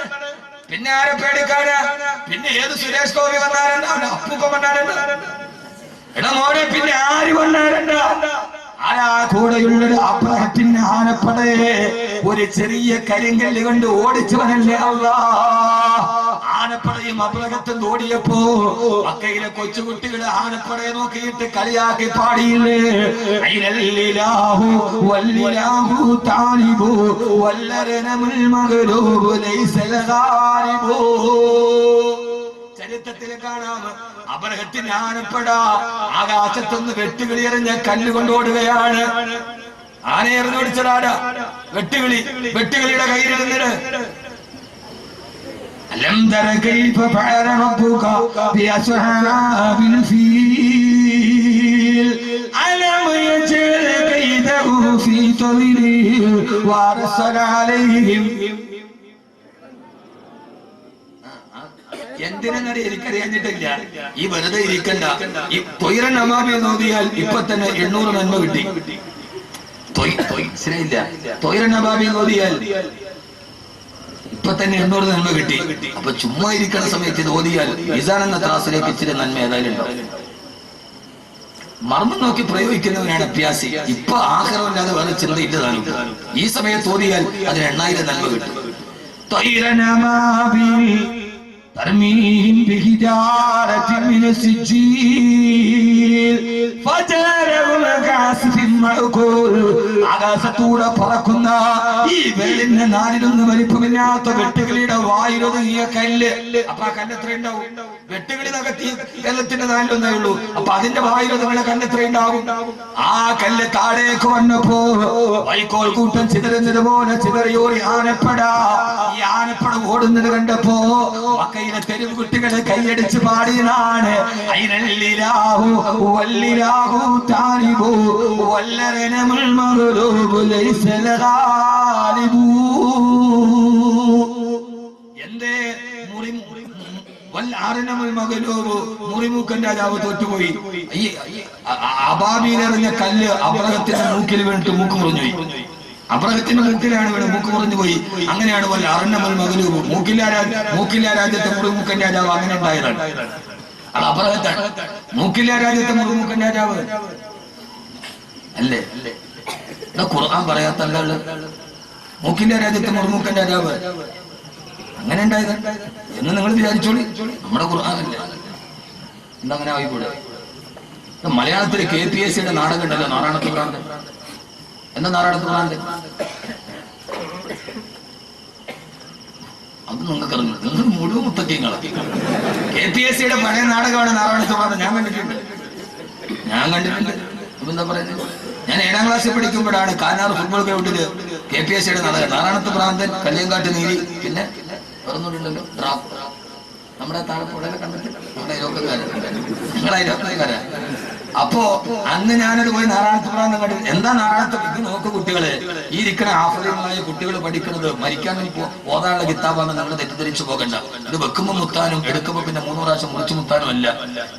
പിന്നെ ആരെ പേടിക്കാന്? പിന്നെ ഏത് സുരേഷ് ഗോപി വന്നാലുണ്ട്, അവൻ അപ്പൂപ്പ വന്നാലുണ്ട്, എടാ മോനെ പിന്നെ ആര് വന്നാലുണ്ട്? ആരാ കൂടെയുള്ളത്? അബ്രഹത്തിന്റെ ആനപ്പടയെ ഒരു ചെറിയ കരിങ്കല്ല് കൊണ്ട് ഓടിച്ചവനല്ലേ അല്ലാഹ്? ആനപ്പടയും അബ്രഹത്തും ഓടിയപ്പോ മക്കയിലെ കൊച്ചുകുട്ടികള് ആനപ്പടയെ നോക്കിയിട്ട് കളിയാക്കി പാടിയില്ലേ? ഐനല്ലിലാഹു വല്ലിലാഹു താലിബു വല്ലരനമുൽ മഗ്ലൂബു ലൈസൽ ഗാലിബു. ചരിത്രത്തിൽ കാണാം, അബ്രഹത്തിന്റെ ആനപ്പട ആകാശത്തൊന്ന് വെട്ടുകിളി എറിഞ്ഞ കല്ലുകൊണ്ടോടുകയാണ്. ആനയെ എറിഞ്ഞോടിച്ചതാരാ? വെട്ടുകിളിയുടെ കയ്യിലിരുന്നിട്ട് അലം തര കൈഫ ഫഅല റബ്ബുക ബിഅസ്ഹാബിൽ ഫീൽ അലം യജൽ കൈദഹു ഫീ തളിലിൽ വഅർസല അലൈഹിം. എന്തിനെന്നറിയ എനിക്കറിയാഞ്ഞിട്ടില്ല. ഈ വെറുതെ ഇരിക്കണ്ട. ഈ തൊയ്റൻ അമാമി നോക്കിയാൽ ഇപ്പൊ തന്നെ 800 നന്മ കിട്ടി. ശരിയില്ല, തൊയ്റൻ അമാമി നോക്കിയാൽ ഇപ്പൊ തന്നെ 800 നന്മ കിട്ടി. അപ്പൊ ചുമ്മാ ഇരിക്കുന്ന സമയത്ത് ഇത് ഓതിയാൽ മിസാൻ എന്ന ത്രാസിലേക്ക് ഇച്ചിരി നന്മ ഏതായാലും ഉണ്ടാവും. മർമ്മം നോക്കി പ്രയോഗിക്കുന്നവനാണ് അഭ്യാസി. ഇപ്പൊ ആഹാരമില്ലാതെ വേറെ ചിന്തയില്ലതാണ്. ഈ സമയത്ത് ഓതിയാൽ അതിന് 8000 നന്മ കിട്ടും. തൊയ്റൻ അമാമി ترميهم بحجارة من سجيل فجعلهم كعصف مأكول. ആകാശത്തൂടെ പറക്കുന്ന ഈ ഈ വെള്ളിന്റെ നാലിലൊന്ന് വലിപ്പമില്ലാത്ത വെട്ടുകിളിയുടെ വായിലൊതുങ്ങിയ കല്ല്. അപ്പൊ ആ കല്ല് എത്ര ഉണ്ടാവും? വെട്ടുകിളി നകത്തി വെള്ളത്തിന്റെ നാലിലൊന്നേ ഉള്ളൂ. അപ്പൊ അതിന്റെ വായിലൊതുങ്ങുന്ന കല്ല് എത്ര ഉണ്ടാവും? ആ കല്ല് താഴേക്ക് വന്നപ്പോ വൈക്കോൽ കൂട്ടം ചിതറുന്നത് പോലെ ചിതറിയോടി ആനപ്പട. ഈ ആനപ്പട ഓടുന്നത് കണ്ടപ്പോ മക്കയിലെ തെരുവ് കുട്ടികളെ കൈയടിച്ച് പാടിയതാണ് ഐനല്ലിലാഹു വല്ലിലാഹു താലിബു വല്ലരനമുൽ മഗ്ലൂബു ലൈസ ലഗാലിബു. എന്തേ മുറിമൂക്കൻ രാജാവ് തോറ്റുപോയി. ഈ അബാബീലെറിഞ്ഞ കല്ല് അബ്രഹത്തിന്റെ മൂക്കിൽ വീണിട്ട് മൂക്ക് മുറിഞ്ഞുപോയി. അബ്രഹത്തിന്റെ മൂക്കിലാണ് വീണ് മൂക്ക് മുറിഞ്ഞു പോയി. അങ്ങനെയാണ് വല്ല അറന്നമൽ മകലൂബ് മൂക്കില്ല രാജ്യത്തെ മുറിമൂക്കൻ രാജാവ് അങ്ങനെ ഉണ്ടായതാണ്. അത് അബ്രഹത്താണ്. മൂക്കില്ല രാജ്യത്തെ മുറിമൂക്കൻ രാജാവ് അല്ലേ? ഖുർആൻ പറയാത്തല്ല മൂക്കില്ല രാജ്യത്തെ മുറിമൂക്കൻ രാജാവ് അങ്ങനെ ഉണ്ടായത് എന്ന് നിങ്ങൾ വിചാരിച്ചോളി. നമ്മുടെ ഖുർആനല്ലേ, എന്തങ്ങനെ ആയിക്കൂടെ? മലയാളത്തില് KPSC നാടകം ഉണ്ടല്ലോ, നാരായണത്ത് ഭ്രാന്തൻ. എന്താ നാരായണത്ത് ഭ്രാന്തൻ? അത് നിങ്ങൾക്ക് അറിഞ്ഞു. നിങ്ങൾ മുഴുവൻ മുത്തക്കിങ്ങളാ. KPSC പഴയ നാടകമാണ് നാരായണത്ത് ഭ്രാന്തൻ. ഞാൻ കണ്ടിട്ടുണ്ട്. അപ്പൊ എന്താ പറയുന്നത്? ഞാൻ 7ാം ക്ലാസ്സിൽ പഠിക്കുമ്പോഴാണ് കാനാർ ഫുട്ബോൾ ഗ്രൗണ്ടില് KPSC നാടകം. നാരായണത്ത് ഭ്രാന്തൻ, കല്ലിയങ്കാട്ട് നീലി, പിന്നെ പറഞ്ഞിട്ടുണ്ടല്ലോ ഡ്രാഫ്റ്റ്. നമ്മുടെ താഴെപ്പുഴയിലെ കണ്ടിട്ട് നമ്മുടെ അയലോക്കക്കാരാ. അപ്പോ അന്ന് ഞാനത് പോയി നാരായണത്ത് ഭ്രാന്തൻ കണ്ടു. എന്താ നാരായണത്ത്? ഇത് നോക്ക് കുട്ടികളെ, ഈ ഇരിക്കണ ആഫ്രിക്കനായ കുട്ടികൾ പഠിക്കുന്നത് മരിക്കാൻ ഓതാനുള്ള കിതാബാണെന്ന് നമ്മൾ തെറ്റിദ്ധരിച്ചു പോകണ്ട. ഇത് വെക്കുമ്പോ മുത്താനും എടുക്കുമ്പോ പിന്നെ 3 പ്രാവശ്യം മുറിച്ചു മുത്താനും അല്ല.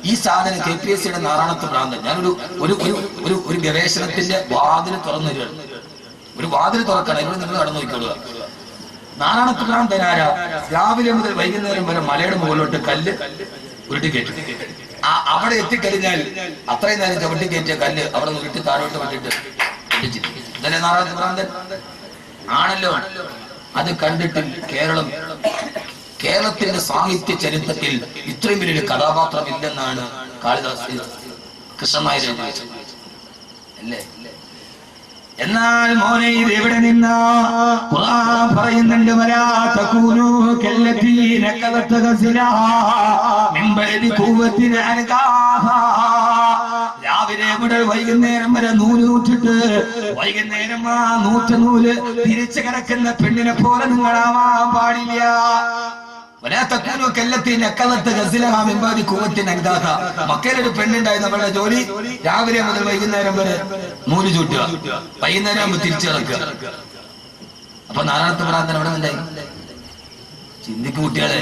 ഈ സാധനം KPSC നാരായണത്ത് ഭ്രാന്തൻ. ഞാനൊരു ഒരു ഗവേഷണത്തിന്റെ വാതിൽ തുറന്നു തരികയാണ്. ഒരു വാതിൽ തുറക്കണം. ഇവിടെ നിങ്ങൾ കടന്നു നോക്കിക്കൊള്ളുക. നാരായണത്ത് ഭ്രാന്തനാരാ? രാവിലെ മുതൽ വൈകുന്നേരം വരെ മലയുടെ മുകളിലോട്ട് കല്ല് ഉരുട്ടി കയറ്റും. അവിടെ എത്തിക്കഴിഞ്ഞാൽ അത്രയും നേരം ചവിട്ടി കയറ്റിയ കല്ല് അവിടെ ഉരുട്ടി താഴോട്ട് വിട്ടിട്ട് ഇതല്ലേ നാരായണത്ത് ഭ്രാന്തൻ ആണല്ലോ. അത് കണ്ടിട്ട് കേരളത്തിന്റെ സാഹിത്യ ചരിത്രത്തിൽ ഇത്രയും വലിയൊരു കഥാപാത്രം ഇല്ലെന്നാണ് കാളിദാസ് കൃഷ്ണനായർ അല്ലേ? എന്നാൽ മോനെ ഇത് എവിടെ നിന്നാ? ഖുർആൻ പറയുന്നുണ്ട് വലാ തകൂനു കല്ലതീന കലത ഗസിലാ മിൻ ബഅദി ഖുവത്തിൻ അൻകാഹാ. രാവിലെ മുതൽ വൈകുന്നേരം വരെ നൂലിട്ടിട്ട് വൈകുന്നേരം ആ നൂല് തിരിച്ചു കിടക്കുന്ന പെണ്ണിനെ പോലെ നിങ്ങളാവാൻ പാടില്ല. മക്കയിലൊരു പെണ്ണുണ്ടായിരുന്നു. അവളുടെ ജോലി രാവിലെ മുതൽ വൈകുന്നേരം വരെ നൂല് ചൂട്ടുക, വൈകുന്നേരം ആകുമ്പോൾ തിരിച്ചിറക്കുക. അപ്പൊ നാരായണത്ത് ഭ്രാന്തൻ അവിടെ ഉണ്ടായി. ചിന്തിക്കു കുട്ടികളെ.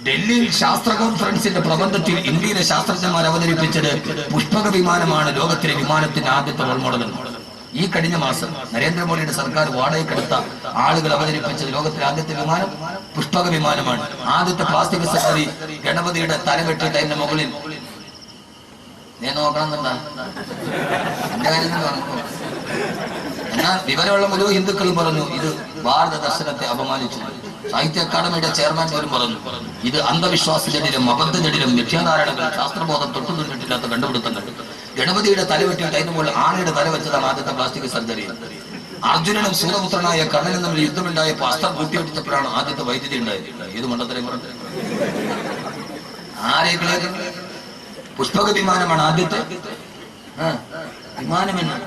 ഡൽഹി ശാസ്ത്ര കോൺഫറൻസിന്റെ പ്രബന്ധത്തിൽ ഇന്ത്യയിലെ ശാസ്ത്രജ്ഞന്മാർ അവതരിപ്പിച്ചത് പുഷ്പക വിമാനമാണ് ലോകത്തിലെ വിമാനത്തിന്റെ ആദ്യത്തെ റോൾ മോഡൽ. ഈ കഴിഞ്ഞ മാസം നരേന്ദ്രമോദിയുടെ സർക്കാർ വാടകയ്ക്കെടുത്ത ആളുകൾ അവതരിപ്പിച്ചത് ലോകത്തിലെ ആദ്യത്തെ വിമാനം പുഷ്പക വിമാനമാണ്. ആദ്യത്തെ പ്ലാസ്റ്റിക് സർജറി ഗണപതിയുടെ തലവെട്ടിട്ട് അതിന്റെ മുകളിൽ ഞാൻ നോക്കണമെന്നുണ്ടാ എന്റെ കാര്യം പറഞ്ഞു. എന്നാൽ വിവരമുള്ള മുഴുവൻ ഹിന്ദുക്കളും പറഞ്ഞു ഇത് ഭാരത ദർശനത്തെ അപമാനിച്ചു. സാഹിത്യ അക്കാദമിയുടെ ചെയർമാൻ പോലും പറഞ്ഞു ഇത് അന്ധവിശ്വാസജടിലും അബദ്ധജടിലും മിഥ്യാധാരണകൾ ശാസ്ത്രബോധം തൊട്ടുനിന്നിട്ടില്ലാത്ത കണ്ടുപിടുത്തങ്ങൾ. ഗണപതിയുടെ തലവെട്ടിയിട്ട് അതിന് മുകളിൽ ആനയുടെ തല വെച്ചതാണ് ആദ്യത്തെ പ്ലാസ്റ്റിക് സർജറി. അർജുനനും സൂര്യപുത്രനായ കർണനും തമ്മിൽ യുദ്ധമുണ്ടായപ്പോൾ അസ്ത്രം കൂട്ടിയെടുത്തപ്പോഴാണ് ആദ്യത്തെ വൈദ്യുതി ഉണ്ടായത്. ഏത് മണ്ഡലത്തിലും പറഞ്ഞു ആരെങ്കിലും പുഷ്പക വിമാനമാണ് ആദ്യത്തെ വിമാനമെന്ന്.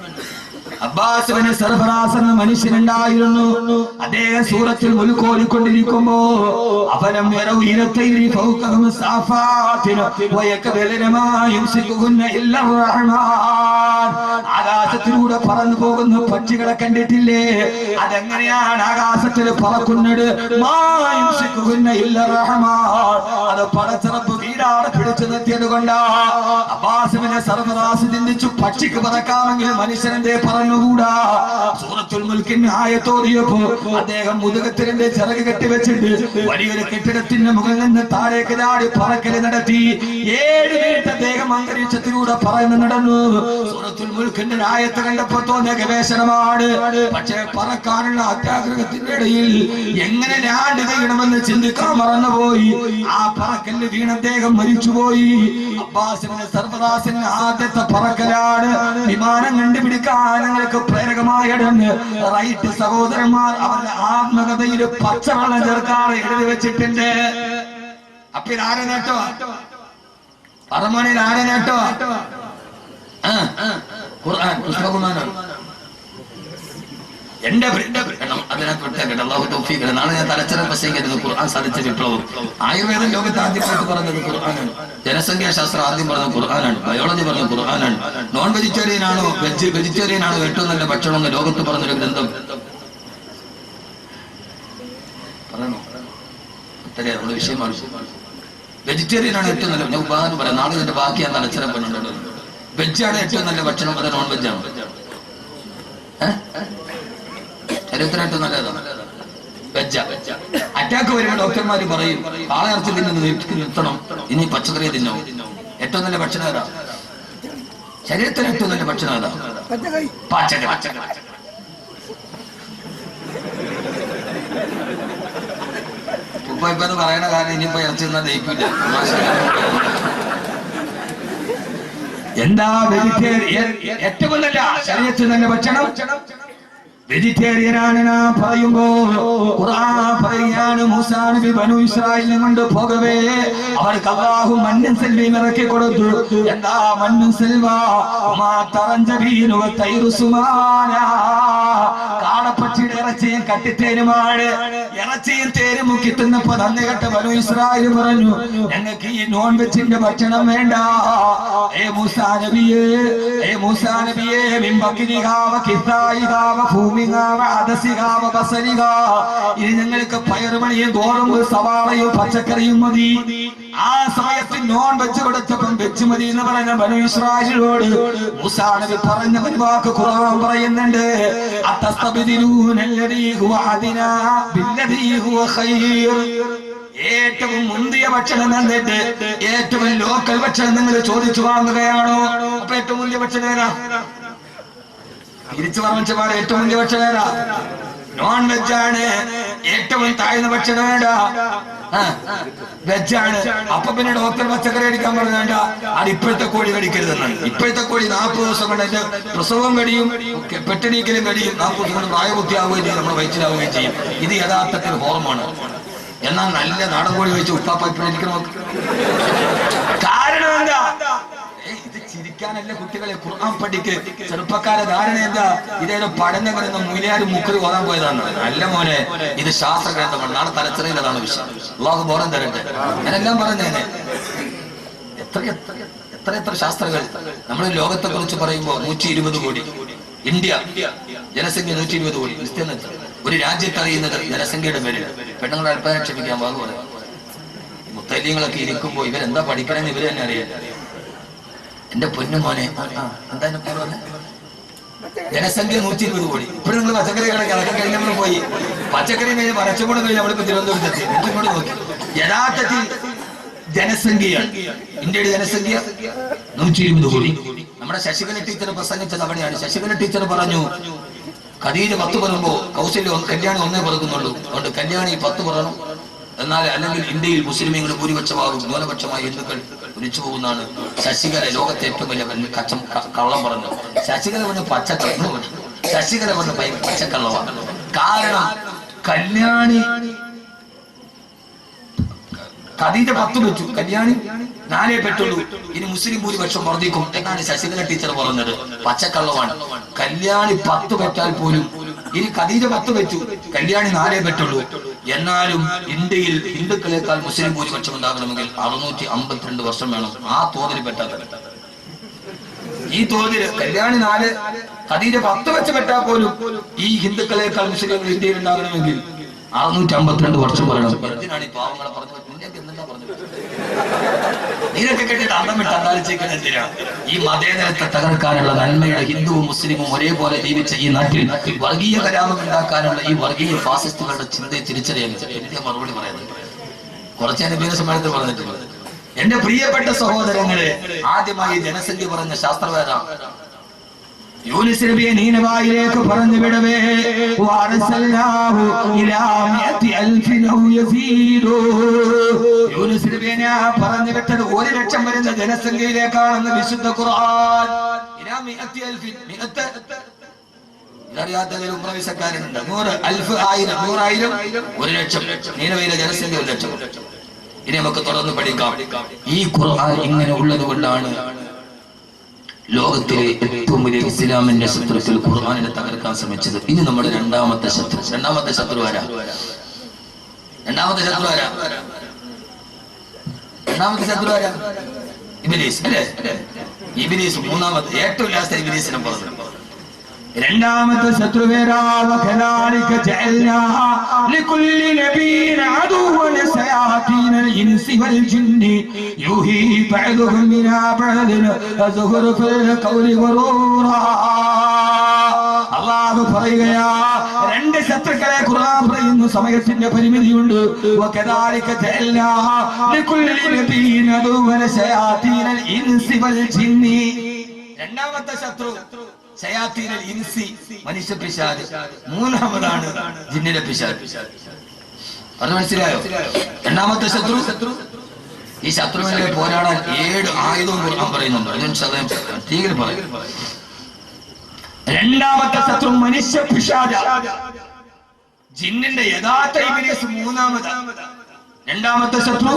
അബ്ബാസ് ഇബ്നു സർഫറാസ് എന്ന മനുഷ്യനുണ്ടായിരുന്നു. അദ്ദേഹം സൂറത്തിൽ മുൽക്ക് ഓതിക്കൊണ്ടിരിക്കുമ്പോ അവനം യറൗഇനതൈരി ഫൗഖഹും സാഫാത്തിന വയകബലന മാ യുംസികുഹുന്ന ഇല്ലാ റഹ്മാൻ. ആകാശത്തിലൂടെ പറന്നു പോകുന്ന പക്ഷികളെ കണ്ടിട്ടില്ലേ? അതെങ്ങനെയാണ് ആകാശത്തിൽ പറക്കുന്നത്? മാ യുംസികുഹുന്ന ഇല്ലാ റഹ്മാൻ. അത് പടച്ചറപ്പ് വീടാടെ പിടിച്ചു നിർത്തിയത് കൊണ്ടാ. അബ്ബാസ് ഇബ്നു സർഫറാസ് ചിന്തിച്ചു പക്ഷിക്ക് പറക്കാമെങ്കിൽ മനുഷ്യനെ പറഞ്ഞുകൂടാ. സൂറത്തുൽ മുൽക്കിന്റെ ആയത്തോടിയപ്പോ അദ്ദേഹം മുതുകത്തിലെ ചിറക് കെട്ടിവെച്ചിട്ട് വലിയൊരു കെട്ടിടത്തിന്റെ മുകളിൽ നിന്ന് താഴേക്ക് ചാടി പറക്കല് നടത്തി. 7 മിനിറ്റ് അദ്ദേഹം അന്തരീക്ഷത്തിലൂടെ പറന്ന് നടന്നു. സൂറത്തുൽ മുൽക്കിന്റെ ആയത്ത് കണ്ടപ്പോ തോന്നിയ ഗവേഷണമാണ്. പക്ഷേ പറക്കാനുള്ള അത്യാഗ്രഹത്തിന്റെ ഇടയിൽ എങ്ങനെ ലാൻഡ് ചെയ്യണമെന്ന് ചിന്തിക്കാൻ മറന്നുപോയി. ആ പറക്കല് വീണ് അദ്ദേഹം മരിച്ചുപോയി. അബ്ബാസിന്റെ സർവദാസിന്റെ ആദ്യത്തെ പറക്കലാണ്. വിമാനം കണ്ടുപിടിക്കാൻ ഞങ്ങൾക്ക് പ്രേരകമായിടന്ന് റൈറ്റ് സഹോദരന്മാർ അവരുടെ ആത്മകഥയിൽ പച്ചവെള്ളം ചേർക്കാറ് എഴുതി വെച്ചിട്ടുണ്ട്. അപ്പൊ ഇത് ആരെ നേട്ടോ? പറമണിയിൽ ആരെ നേട്ടോ? ഖുർആൻ പുസ്തകമാണ്. എന്റെ അതിനകത്ത് അള്ളാഹു തൗഫീഖ്. നാളെ ഞാൻ തലച്ചറ പ്രസംഗിക്കരുത്. ഖുർആൻ സാധിച്ച വിപ്ലവം. ആയുർവേദം ലോകത്ത് ആദ്യമായിട്ട് പറഞ്ഞത് ഖുർആനാണ്. ജനസംഖ്യാശാസ്ത്രം ആദ്യം പറഞ്ഞത് ഖുർആനാണ്. ബയോളജി പറഞ്ഞത് ഖുർആനാണ്. നോൺ വെജിറ്റേറിയൻ ആണോ വെജിറ്റേറിയൻ ആണോ ഏറ്റവും നല്ല ഭക്ഷണം എന്ന് ലോകത്ത് പറഞ്ഞൊരു ഗ്രന്ഥം പറയണോ? അത്രേ നമ്മുടെ വിഷയമാണ്. വെജിറ്റേറിയൻ ആണ് ഏറ്റവും നല്ല. ഞാൻ ഉദാഹരണം പറയാം. നാളെ ഇതിന്റെ ബാക്കി ഞാൻ തലച്ചറ പറഞ്ഞിട്ടുണ്ട്. വെജാണ് ഏറ്റവും നല്ല ഭക്ഷണം, അത് നോൺ വെജാണ്. ശരീരത്തിനായിട്ട് നല്ലതാണ് വെജ. അറ്റാക്ക് വരുമ്പോൾ ഡോക്ടർമാര് പറയും കാളയിറച്ചി തിന്നുന്നത് നിർത്തണം, ഇനി പച്ചക്കറി തിന്നോ. ഏറ്റവും നല്ല ഭക്ഷണം ഏതാ? ശരീരത്തിന് ഏറ്റവും നല്ല ഭക്ഷണം ഏതാ? പച്ചക്കറി. ഇപ്പൊ അത് പറയണ കാര്യം ഇനിയിപ്പോ ഇറച്ചി തിന്നാൻ ദഹിക്കില്ല. എന്താ വെജിറ്റേറിയൻ ഏറ്റവും നല്ല ശരീരത്തിന് നല്ല ഭക്ഷണം? വെജിറ്റേറിയൻ ആണ് പറയുമ്പോ ഖുർആൻ പറയാണ് മൂസാ നബി ബനു ഇസ്രായേലിനെ കൊണ്ട് പോകവേ അവർക്ക് അല്ലാഹു മണ്ണും സെൽവയും ഇറക്കി കൊടുത്തു. എന്താ മണ്ണും സെൽവ? കാടപ്പക്ഷിയുടെ ഇറച്ചിയും കട്ടിത്തേനുമാണ്. ഇറച്ചിയും തേനും മുക്കി തിന്നപ്പോ തന്നെ കേട്ട ബനു ഇസ്രായേൽ പറഞ്ഞു ഞങ്ങൾക്ക് ഈ നോൺ വെജിന്റെ ഭക്ഷണം വേണ്ട. ഏ മൂസാ നബിയേ, ഏ മൂസാ നബിയേ, മിമ്പക്കിനികാവ കിത്തായികാവ ഇനി ഞങ്ങൾക്ക് പയറുമണിയും ഗോതമ്പ് സവാളയും പച്ചക്കറിയും മതി. ആ സമയത്ത് നോൺ വെച്ച് കൊടുത്തപ്പം വെച്ച് മതി എന്ന് പറഞ്ഞ ബനു ഇസ്രായേലിനോട് മൂസാ നബി പറഞ്ഞ ഒരു വാക്ക് ഖുർആൻ പറയുന്നുണ്ട്. ഏറ്റവും മുന്തിയ ഭക്ഷണം തന്നിട്ട് ഏറ്റവും ലോക്കൽ ഭക്ഷണം നിങ്ങൾ ചോദിച്ചു വാങ്ങുകയാണോ? അപ്പൊ ഏറ്റവും മുന്തിയ ഭക്ഷണം ഏതാ? തിരിച്ചു പറഞ്ഞ ഏറ്റവും വലിയ ഭക്ഷണം നോൺ വെജാണ്. ഏറ്റവും താഴ്ന്ന ഭക്ഷണം വേണ്ട വെജാണ്. അപ്പൊ പിന്നെ ഡോക്ടർ പച്ചക്കറി അടിക്കാൻ പറഞ്ഞ അത് ഇപ്പോഴത്തെ കോഴി കടിക്കരുതെന്നാണ്. ഇപ്പോഴത്തെ കോഴി 40 ദിവസം കൊണ്ട് അതിന്റെ പ്രസവം കഴിയും, പെട്ടണീക്കലും കഴിയും, 40 ദിവസം കൊണ്ട് പ്രായപൂർത്തിയാവുകയും ചെയ്യും, നമ്മുടെ വയറ്റിലാവുകയും ചെയ്യും. ഇത് യഥാർത്ഥത്തിൽ ഹോർമോണ്. എന്നാൽ നല്ല നാടൻ കോഴി വെച്ച് ഉപ്പാപ്പ ഇപ്പോഴെനിക്ക് കാരണം എന്താ? ഇത് ചിരിക്കാനല്ല കുട്ടികളെ, ഖുർആൻ പഠിക്ക്. ചെറുപ്പക്കാരെ ധാരണ എന്താ? ഇതേതോ പഠനം വരുന്ന മൂല്യാരും മുക്കറി ഓതാൻ പോയതാണ്. അല്ല മോനെ, ഇത് ശാസ്ത്ര ഗ്രന്ഥമാണ്. നാളെ തലച്ചറിയിൽ അതാണ് വിഷയം. അല്ലാഹു ബോധം തരട്ടെ. ഞാനെല്ലാം പറഞ്ഞേനെ. എത്ര ശാസ്ത്രങ്ങൾ നമ്മൾ ലോകത്തെ കുറിച്ച് പറയുമ്പോൾ 120 കോടി. ഇന്ത്യ ജനസംഖ്യ 120 കോടി. ഒരു രാജ്യത്ത് അറിയുന്നത് ജനസംഖ്യയുടെ പേരിൽ. പെണ്ണുങ്ങളെ അല്പം ക്ഷമിക്കാൻ വാങ്ങു പറയാം. മുത്തല്യങ്ങളൊക്കെ ഇരിക്കുമ്പോ ഇവരെന്താ പഠിക്കണമെന്ന് ഇവര് തന്നെ അറിയില്ല. എന്റെ പൊന്നു മോനെ, എന്താ ജനസംഖ്യ 120 കോടി. ഇപ്പോഴും നിങ്ങൾ പച്ചക്കറി കടക്ക് അതൊക്കെ കഴിഞ്ഞപ്പോൾ പോയി പച്ചക്കറി കഴിഞ്ഞ് പരച്ചുകൊണ്ട് കഴിഞ്ഞ് നമ്മളിപ്പോ തിരുവനന്തപുരത്തെത്തി. എന്നിട്ട് നോക്കി യഥാർത്ഥത്തിൽ ജനസംഖ്യയാണ് ഇന്ത്യയുടെ ജനസംഖ്യ 120 കോടി. നമ്മുടെ ശശികല ടീച്ചർ പ്രസംഗിച്ചത് അവിടെയാണ്. ശശികല ടീച്ചർ പറഞ്ഞു ഖദീജ 10 പറയുമ്പോ കൗശല്യം കല്യാണി 1 പറക്കുന്നുള്ളൂ. അതുകൊണ്ട് കല്യാണി 10 പറയണം. എന്നാൽ അല്ലെങ്കിൽ ഇന്ത്യയിൽ മുസ്ലിമീങ്ങൾ ഭൂരിപക്ഷമാകും, ന്യൂനപക്ഷമായി ഹിന്ദുക്കൾ ഒലിച്ചു പോകുന്നതാണ്. ശശികല ലോകത്തെ ഏറ്റവും വലിയ കള്ളം പറഞ്ഞു. ശശികല പറഞ്ഞ പച്ചക്കള്ളം. ശശികല പറഞ്ഞ പച്ചക്കള്ളമാണ്. കാരണം കല്യാണി ഖദീജ 10 വെച്ചു, കല്യാണി 4 പെട്ടുള്ളൂ. ഇനി മുസ്ലിം ഭൂരിപക്ഷം വർദ്ധിക്കും എന്നാണ് ശശികല ടീച്ചർ പറഞ്ഞത്. പച്ചക്കള്ളമാണ്. കല്യാണി 10 പെറ്റാൽ പോലും ഇനി ഖദീജ 10 വെച്ചു, കല്യാണി 4 പെട്ടുള്ളൂ. എന്നാലും ഇന്ത്യയിൽ ഹിന്ദുക്കളെക്കാൾ മുസ്ലിം ഭൂരിപക്ഷം ഉണ്ടാകണമെങ്കിൽ 652 വർഷം വേണം. ആ തോതിൽ പെട്ടാൽ ഈ തോതിൽ കല്യാണി 4 ഖദീജ 10 വെച്ച് പെട്ടാൽ പോലും ഈ ഹിന്ദുക്കളെക്കാൾ മുസ്ലിങ്ങൾ ഇന്ത്യയിൽ ഉണ്ടാകണമെങ്കിൽ 652 വർഷം പറയണം. എന്തിനാണ് ഈ പാവങ്ങളെ പറഞ്ഞു? നീനൊക്കെ കേട്ടിട്ട് അന്തം വിട്ട് അന്താലിച്ചേക്കാൻ എന്തിനാ? ഈ മതേതരത്തെ തകർക്കാനുള്ള നന്മയുടെ ഹിന്ദുവും മുസ്ലിമും ഒരേപോലെ ജീവിച്ച ഈ നാട്ടിൽ വർഗീയ കലാപം ഉണ്ടാക്കാനുള്ള ഈ വർഗീയ ഫാസിസ്റ്റുകളുടെ ചിന്തയെ തിരിച്ചറിയാൻ ഇന്ത്യ മറുപടി പറയുന്നുണ്ട്. കുറച്ച് അനുഭവ സമ്മേളനത്തിൽ പറഞ്ഞിട്ടുണ്ട്. എന്റെ പ്രിയപ്പെട്ട സഹോദരങ്ങളെ, ആദ്യമായി ജനസംഖ്യ പറഞ്ഞ ശാസ്ത്രവേദ യൂനുസ് നബിയെ നീനവായിലേക്ക് പറഞ്ഞു വിടവേ യൂനുസ് നബിയെ പറഞ്ഞു വിട്ടത് 1,00,000 വരുന്ന ജനസംഖ്യയിലേക്കാണെന്ന് വിശുദ്ധ ഖുർആൻ. അറിയാത്തവരും പ്രവേശക്കാരനുണ്ട്. 100,000 1000 100,000 1,00,000 നീനവയിലെ ജനസംഖ്യ 1,00,000. ഇനി നമുക്ക് തുറന്ന് പഠിക്കാം. ഈ ഖുർആൻ ഇങ്ങനെ ഉള്ളത് കൊണ്ടാണ് ലോകത്തിലെ ഏറ്റവും വലിയ ഇസ്ലാമിന്റെ ശത്രുക്കൾ ഖുർആനിനെ തകർക്കാൻ ശ്രമിച്ചത്. ഇനി നമ്മുടെ രണ്ടാമത്തെ ശത്രു ആരാ? ഇബ്ലീസ് അല്ലേ? ഇബ്ലീസ് മൂന്നാമത്തെ, ഏറ്റവും ലാസ്റ്റ് ഇബ്ലീസിനെ പറഞ്ഞു. രണ്ടാമത്തെ ശത്രുവേരാ വകലാലിക ജഅൽനാ ലികുല്ലി നബിയ്യിൻ അദുവ്വൻ സയാതീനൽ ഇൻസി വൽ ജിന്നി യൂഹി ബഅദുഹും മിനാ ബഅദിൻ അസ്ഖുറുഫിൽ ഖൗലി ഗറൂറാ. അല്ലാഹു പറയുകയാ, രണ്ട് ശത്രുക്കളെ ഖുർആൻ പറയുന്ന സമയത്തിന്റെ പരിമിതിയുണ്ട്. വകലാലിക ജഅൽനാ ലികുല്ലി നബിയ്യിൻ അദുവ്വൻ സയാതീനൽ ഇൻസി വൽ ജിന്നി. രണ്ടാമത്തെ ശത്രു ശയാത്തീനൽ ഇൻസി, മനുഷ്യ പിശാച്. മൂന്നാമതാണ് ജിന്നിലെ പിശാച്. അത് മനസ്സിലായോ? രണ്ടാമത്തെ ശത്രു. ഈ ശത്രുവിനെ പോരാടാൻ 7 ആയുധവും ഖുർആൻ പറയുന്നുണ്ട്. തീരെ പറയും. രണ്ടാമത്തെ ശത്രു മനുഷ്യ പിശാച്. ജിന്നിന്റെ യഥാർത്ഥ ഇബ്ലീസ് മൂന്നാമതാണ്. രണ്ടാമത്തെ ശത്രു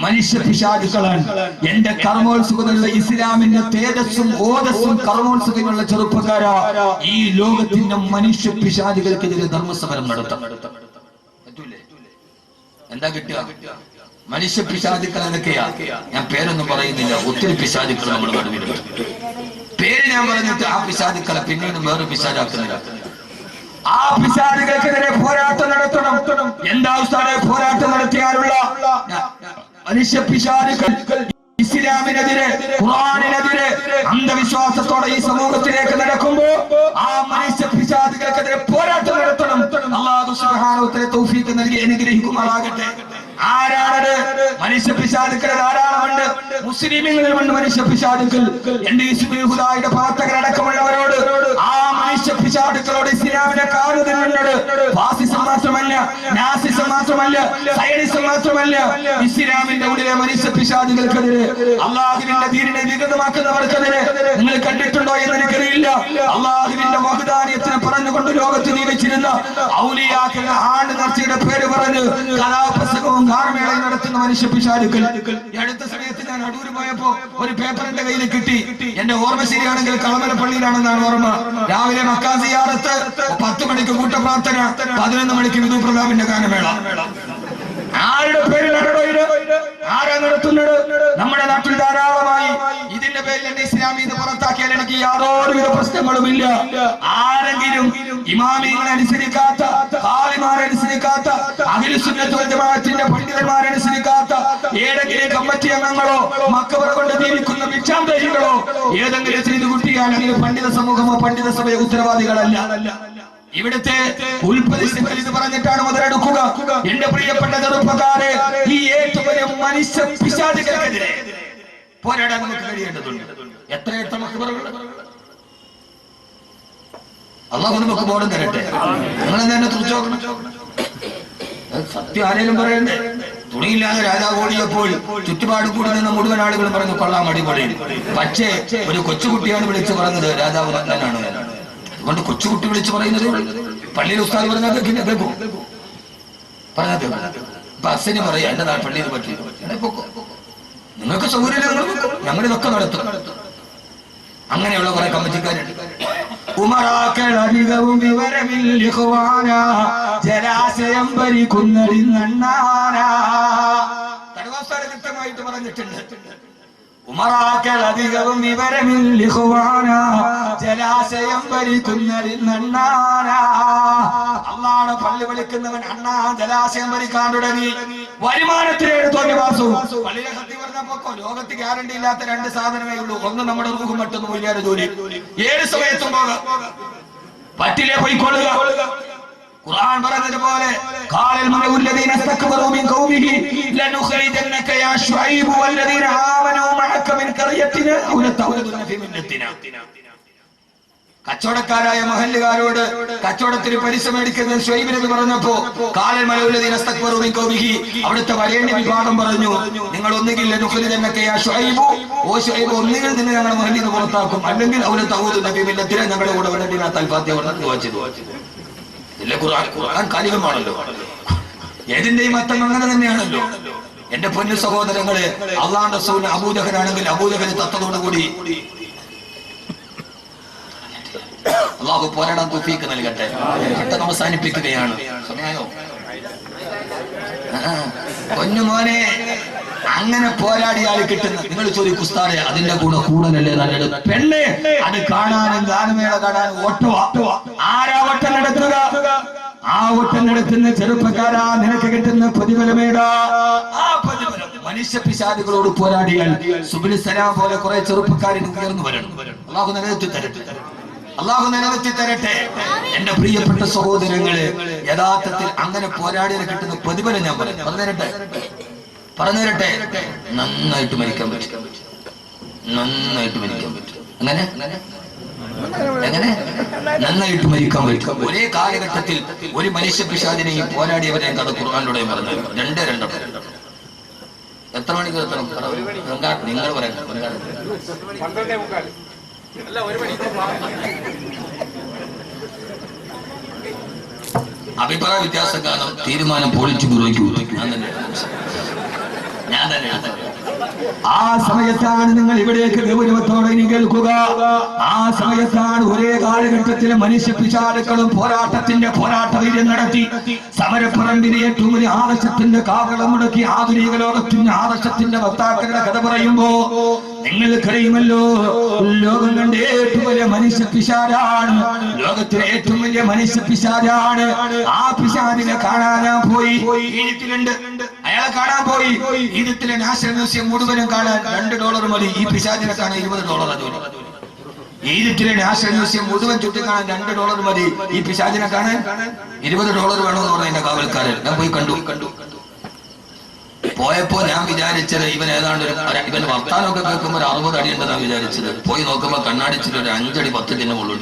മനുഷ്യ പിശാചുക്കളാണ്. എന്റെ കർമ്മോത്സുകതയുള്ള ഇസ്ലാമിന്റെ തേജസ്സും ഓജസ്സും കർമ്മോത്സുകമുള്ള ചെറുപ്പക്കാരാ, ഈ ലോകത്തിന്റെ മനുഷ്യ പിശാചുകൾക്കെതിരെ ധർമ്മസമരം നടത്താം. പറ്റൂലേ? എന്താ കിട്ടുക? മനുഷ്യ പിശാചുക്കൾ എന്നൊക്കെയാ. ഞാൻ പേരൊന്നും പറയുന്നില്ല. ഒത്തിരി പിശാചുക്കൾ നമ്മൾ കടന്നിട്ടുണ്ട്. പേര് ഞാൻ പറഞ്ഞിട്ട് ആ പിശാചുക്കളെ പിന്നീട് വേറെ പിശാചാക്കുന്നില്ല. ആ പിശാചുകൾക്കെതിരെ പോരാട്ടം നടത്തണം. എന്താ ഉസ്താദേ പോരാട്ടം നടത്തിയാലുള്ള മനുഷ്യ പിശാചുക്കൾ ഇസ്ലാമിനെതിരെ, ഖുർആനിനെതിരെ അന്ധവിശ്വാസത്തോടെ ഈ സമൂഹത്തിലേക്ക് നടക്കുമ്പോ ആ മനുഷ്യ പിശാചുകൾക്കെതിരെ പോരാട്ടം നടത്തണം. അല്ലാഹു സുബ്ഹാനഹു വ തആല തൗഫീഖ് നൽകി അനുഗ്രഹിക്കുമാറാകട്ടെ. ആരാണത്? മനുഷ്യ പിശാചുക്കൾ ധാരാളമുണ്ട്. മുസ്ലിമീങ്ങളിലുമുണ്ട് മനുഷ്യ പിശാചുക്കൾ. എന്റെ ഇസ്ലാമിയുടെ പ്രവർത്തകരടക്കമുള്ളവരോട് ആ മനുഷ്യ പിശാചുക്കളോട് ഇസ്ലാമിനെ കാണുന്നുണ്ട്. ഫാസിസം മാത്രമല്ല, നാസിസം മാത്രമല്ല, സയനിസം മാത്രമല്ല, ഇസ്ലാമിന്റെ ഉള്ളിലെ മനുഷ്യ പിശാചുകൾക്കെതിരെ, അള്ളാഹുവിന്റെ ദീനിനെ വികൃതമാക്കുന്നവർക്കെതിരെ നിങ്ങൾ കണ്ടിട്ടുണ്ടോ എന്ന് എനിക്കറിയില്ല. അള്ളാഹുവിന്റെ വഹ്ദാനിയത്തിനെ പറഞ്ഞുകൊണ്ട് ലോകത്ത് ജീവിച്ചിരുന്ന ഔലിയാക്കളുടെ ആണ്ട് നേർച്ചയുടെ പേര് പറഞ്ഞ് കലാപ്രസംഗവും ഗാനമേളയും നടത്തുന്ന മനുഷ്യ പിശാചുക്കൾ. ഈ അടുത്ത സമയത്ത് ഞാൻ അടൂര് പോയപ്പോ ഒരു പേപ്പർ എന്റെ കയ്യിൽ കിട്ടി. എന്റെ ഓർമ്മ ശരിയാണെങ്കിൽ കളമലപ്പള്ളിയിലാണെന്നാണ് ഓർമ്മ. രാവിലെ മക്കാ സിയാറത്ത്, 10 മണിക്ക് കൂട്ടപ്രാർത്ഥന, 11 മണിക്ക് വിധു പ്രതാപിന്റെ ഗാനമേള. ആരുടെ പേരിലാണോ ഇത്? ആരാ നടത്തുന്നത്? നമ്മുടെ നാട്ടിൽ ധാരാളമായി. ഇതിന്റെ പേരിൽ എന്നെ ഇസ്ലാമീത് പുറത്താക്കിയാൽ എനിക്ക് യാതൊരുവിധ പ്രശ്നങ്ങളുമില്ല. ആരെങ്കിലും ഇമാമികളെ അനുസരിക്കാത്ത, ഖാലിമാരെ അനുസരിക്കാത്ത, അഹ്ലു സുന്നത്ത് വൽ ജമാഅത്തിന്റെ പണ്ഡിതന്മാരെ അനുസരിക്കാത്ത ഏതെങ്കിലും കമ്മിറ്റി അംഗങ്ങളോ മക്കബറ കൊണ്ട് ജീവിക്കുന്ന ഭിക്ഷാന്തരികളോ ഏതെങ്കിലും ചെയ്തു കുട്ടിയാൽ അതിന് പണ്ഡിത സമൂഹമോ പണ്ഡിത സഭയോ ഉത്തരവാദികളല്ല. ഇവിടുത്തെ ഉൽപ്പതിഷ്ഠികൾ ഇത് പറഞ്ഞിട്ടാണ് മുതലെടുക്കുക. എന്റെ പ്രിയപ്പെട്ട ചെറുപ്പക്കാരെ, ഈ ഏറ്റവും വലിയ മനുഷ്യ പിശാചുകൾക്കെതിരെ പോരാടാൻ നമുക്ക് കഴിയേണ്ടതുണ്ട്. എത്ര മക്ബറകൾ അല്ലാഹു നമുക്ക് ബോധം തരട്ടെ. നിങ്ങൾ തന്നെ തുറച്ചോക്കണം. സത്യം ആരെങ്കിലും പറയണ്ടേ? തുണിയില്ലാതെ രാജാവ് ഓടിയപ്പോൾ ചുറ്റുപാട് കൂടി നിന്ന് മുഴുവൻ ആളുകളും പറഞ്ഞു കൊള്ളാം, അടിപൊളി. പക്ഷേ ഒരു കൊച്ചുകുട്ടിയാണ് വിളിച്ചു പറഞ്ഞത് രാജാവ് നല്ലനാണ്. അതുകൊണ്ട് കൊച്ചുകുട്ടി വിളിച്ചു പറയുന്നത് പള്ളിയിൽ ഉസ്താദ് പറഞ്ഞാൽ കേൾക്കും. പറഞ്ഞാൽ ബസ്സിന് പറയാം എന്റെ പള്ളിയിൽ പറ്റി നിങ്ങൾക്ക് സൗകര്യം, ഞങ്ങൾ ഇതൊക്കെ നടത്തും. അങ്ങനെയുള്ള കുറെ കമ്മിറ്റിക്കാരുണ്ട്. ഉമറാക്കളധികവും വിവരമില്ല, ജലാശയം ഭരിക്കുന്നതിന്നണ്ണാനാ. തടവാസ്ഥാനം വ്യക്തമായിട്ട് പറഞ്ഞിട്ടുണ്ട്. ഉമറാക്കളധികവും വിവരമില്ല, ജലാശയം ഭരിക്കുന്നതിന്നണ്ണാനാ. അള്ളാഹുവിന്റെ പള്ളി വിളിക്കുന്നവൻ അണ്ണാ ജലാശയം ഭരിക്കാൻ തുടങ്ങി. വരുമാനത്തിനേട് തോന്നിവാസവും. പള്ളിയിലെ സത്യം പറഞ്ഞപ്പോ ലോകത്ത് ഗ്യാരണ്ടി ഇല്ലാത്ത 2 സാധനമേ ഉള്ളൂ. ഒന്ന് നമ്മുടെ റൂഹും, മറ്റൊന്ന് വലിയ ജോലി. ഏത് സമയത്തും പോകാം, പറ്റില്ലേ പോയിക്കൊള്ളുക. ഖുർആൻ പറഞ്ഞതുപോലെ ഖാലൽ മലഉല്ലദീന ഇസ്തക്ബറൂ മിൻ ഖൗമിഹി ലനുഖരിജന്നക യാ ശുഐബ് വല്ലദീന ആമനൂ മഅക മിൻ ഖറിയതിനാ ഔ ലതൗലദുന ഫീ മില്ലത്തിനാ. കച്ചവടക്കാരായ മഹല്ലുകാരോട് കച്ചവടത്തിന് പൈസ മേടിക്കുന്ന ശുഐബ് നബി പറഞ്ഞപ്പോ കാലൽ മലൗലദീന ഇസ്തക്ബറു മിൻ ഖൗമിഹി, അവിടുത്തെ വരേണ്യ വിഭാഗം പറഞ്ഞു, നിങ്ങൾ ഒന്നുകിൽ നുഖ്രിജന്നക യാ ശുഐബു, ഓ ശുഐബ്, ഒന്നുകിൽ നിന്നെ ഞങ്ങളുടെ മഹല്ലിൽ നിന്ന് പുറത്താക്കും, അല്ലെങ്കിൽ അവരെ തഊദു നബി മില്ലത്തിനെ ഞങ്ങളുടെ കൂടെ വരണ്ടിനാ തൽഫാത്തിയ പറഞ്ഞു ദുആ ചെയ്തു. ഇല്ലേ ഖുർആൻ കാലികമാണല്ലോ, ഏതിന്റെയും അർത്ഥം അങ്ങനെ തന്നെയാണല്ലോ. എന്റെ പൊന്നു സഹോദരങ്ങളെ, അള്ളാഹുവിന്റെ റസൂൽ അബൂജഹലാണെങ്കിൽ അബൂജഹൽ തത്തതോടുകൂടി അള്ളാഹു പോരാടാൻ തൗഫീഖ് നൽകട്ടെ. പെട്ടെന്ന് അവസാനിപ്പിക്കുകയാണ്. സമയായോ? പൊന്നുമോനെ, അങ്ങനെ പോരാടിയാൽ കിട്ടുന്ന, നിങ്ങൾ ചോദിക്കും ഉസ്താദേ അതിന്റെ കൂടെ കൂടലല്ലേ നല്ലത്? പെണ്ണെ, അത് കാണാനും ഗാനമേള കാണാനും ഓട്ടുവാ. ആരാ വട്ടം നടത്തുക? ആ വട്ടം നടത്തുന്ന ചെറുപ്പക്കാരാ, നിനക്ക് കിട്ടുന്ന പ്രതിഫലമേടാ. ആ പ്രതിഫലം മനുഷ്യ പിശാചുകളോട് പോരാടിയാൽ സുബ്ഹിൽ സലാം പോലെ കുറെ ചെറുപ്പക്കാരിന് ഉയർന്നു വരണം. അള്ളാഹു നിലനിർത്തി തരട്ടെ, അള്ളാഹു നിലനിർത്തി തരട്ടെ. എന്റെ പ്രിയപ്പെട്ട സഹോദരങ്ങളെ, യഥാർത്ഥത്തിൽ അങ്ങനെ പോരാടിയാൽ കിട്ടുന്ന പ്രതിഫലം ഞാൻ പറഞ്ഞു തരട്ടെ. നന്നായിട്ട് മരിക്കാൻ പറ്റും, നന്നായിട്ട് മരിക്കാൻ പറ്റും. എങ്ങനെ നന്നായിട്ട് മരിക്കാൻ പറ്റും. ഒരേ കാലഘട്ടത്തിൽ ഒരു മനുഷ്യ പിശാചിനെയും പോരാടിയവരെ കഥ ഖുർആനിലൂടെ പറഞ്ഞു. രണ്ടെണ്ണം. എത്ര മണിക്ക് എത്തണം? നിങ്ങൾ പറയണം. അഭിപ്രായ വ്യത്യാസം കാരണം തീരുമാനം പൊളിച്ചു പുറയ്ക്കും. ഞാൻ തന്നെ ആ സമയത്താണ് നിങ്ങൾ ഇവിടേക്ക് ഗൗരവത്തോടെ ഇനി കേൾക്കുക. ആ സമയത്താണ് ഒരേ കാലഘട്ടത്തിലെ മനുഷ്യ പിശാചുക്കളും പോരാട്ട വീര്യം നടത്തി സമരപ്പറമ്പിന് ഏറ്റവും വലിയ ആദർശത്തിന്റെ കാവളം മുടക്കി ആധുനിക ലോകത്തിന്റെ ആദർശത്തിന്റെ വക്താക്കളുടെ കഥ പറയുമ്പോ നിങ്ങൾക്കറിയുമല്ലോ, ലോകം കണ്ട ഏറ്റവും വലിയ മനുഷ്യ പിശാചാണ്, ലോകത്തിലെ ഏറ്റവും വലിയ മനുഷ്യ പിശാചാണ്. ആ പിശാചിനെ കാണാൻ ഞാൻ പോയി. ഈജിപ്തിലുണ്ട്, അയാളെ കാണാൻ പോയി. ഈജിപ്തിലെ നാഷണൽ മ്യൂസിയം മുഴുവനും കാണാൻ $2 മതി. ഈ പിശാചിനെ കാണാൻ $20 ജോലി. ഈജിപ്തിലെ നാഷണൽ മ്യൂസിയം മുഴുവൻ ചുറ്റി കാണാൻ $2 മതി. ഈ പിശാചിനെ കാണാൻ $20 വേണമെന്ന് പറഞ്ഞ എന്റെ കാവൽക്കാരൻ. ഞാൻ പോയി കണ്ടു. പോയപ്പോ ഞാൻ വിചാരിച്ചത് ഇവൻ ഏതാണ്ട് ഇവൻ വർത്താനമൊക്കെ കേൾക്കുമ്പോൾ 60 അടി ഉണ്ടെന്നാണ് വിചാരിച്ചത്. പോയി നോക്കുമ്പോ കണ്ണാടിച്ചിട്ട് ഒരു 5 അടി 10 അടി മുകളിൽ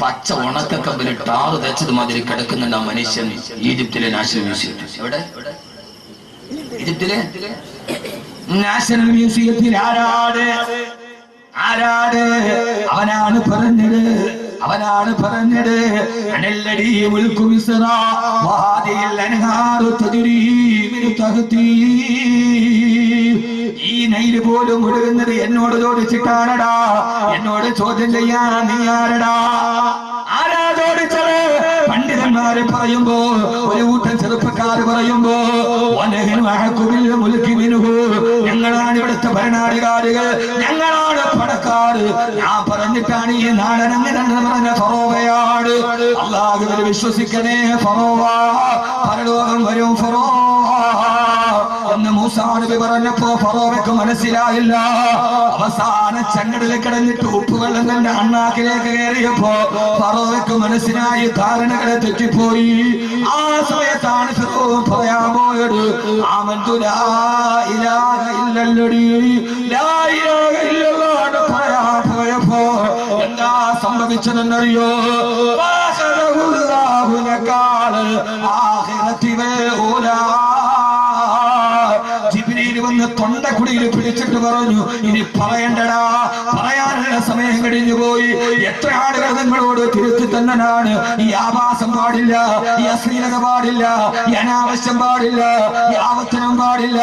പച്ച ഉണക്കക്കമ്പിൽ ടാറ് തേച്ചത് മാതിരി കിടക്കുന്നുണ്ട് ആ മനുഷ്യൻ ഈജിപ്തിലെ നാഷണൽ മ്യൂസിയം. എവിടെ? ഈജിപ്തിലെ നാഷണൽ മ്യൂസിയത്തിൽ ആരാട് അവനാണ് പറഞ്ഞത് അനല്ലടി മുൽക്കു മിസ്റ വഹാദിൽ അൻഹാറു തജ്രി മിൻ തഹ്തി. ഈ നൈൽ പോലും ഒഴുകുന്നത് എന്നോട് ചോദിച്ചിട്ടാണടാ. എന്നോട് ചോദ്യം ചെയ്യാൻ നീ ആരടാ? ആരാ ചോദിച്ചത്? പണ്ഡിതന്മാര് പറയുമ്പോ, ഒരു കൂട്ടം ചെറുപ്പക്കാര് പറയുമ്പോ, ഞങ്ങളാണ് ഇവിടുത്തെ ഭരണാധികാരികൾ, ഞങ്ങളാണ് പണക്കാര്. ഞാൻ പറഞ്ഞിട്ടാണ് ഈ നാടനങ്ങനെന്ന് പറഞ്ഞ ഫറോവയാണ്. അല്ലാഹുവിൽ വിശ്വസിക്കണേ ഫറോവ, പരലോകം വരും ഫറോവ എന്ന് മൂസാ നബി പറഞ്ഞപ്പോ ഫറോവയ്ക്ക് മനസ്സിലായില്ല. അവസാന ചങ്ങടിൽ കിടന്നിട്ട് ഉപ്പുവെള്ളം തന്റെ അണ്ണാക്കിലേക്ക് കയറിയപ്പോ ഫറോവയ്ക്ക് മനസ്സിലായി, ധാരണകളെ തെറ്റിപ്പോയി. ആ സമയത്താണ് ഫിറഔൻ പറയാൻ പോയത്, ആമന്തു ലാ ഇലാഹ ഇല്ലല്ലദീ ലാ ഇലാഹ ഇല്ലല്ലാഹ് പറയാൻ പോയപ്പോ എന്താ സംഭവിച്ചതെന്നറിയോ? ഫഅഖറഹുല്ലാഹു നകാല ആഖിറതി വഊലാ. ജിബ്രീൽ വന്ന് തൊണ്ടക്കുടിയിൽ പിടിച്ചിട്ട് പറഞ്ഞു, ഇനി പറയണ്ടടാ, പറയാനുള്ള സമയം കഴിഞ്ഞു പോയി. എത്ര ആളുകൾ നിങ്ങളോട് തിരുത്തി തന്നനാണ്. ഈ ആഭാസം പാടില്ല, ഈ അശ്ലീലത പാടില്ല, ഈ അനാവശ്യം പാടില്ല, ഈ ആവർത്തനം പാടില്ല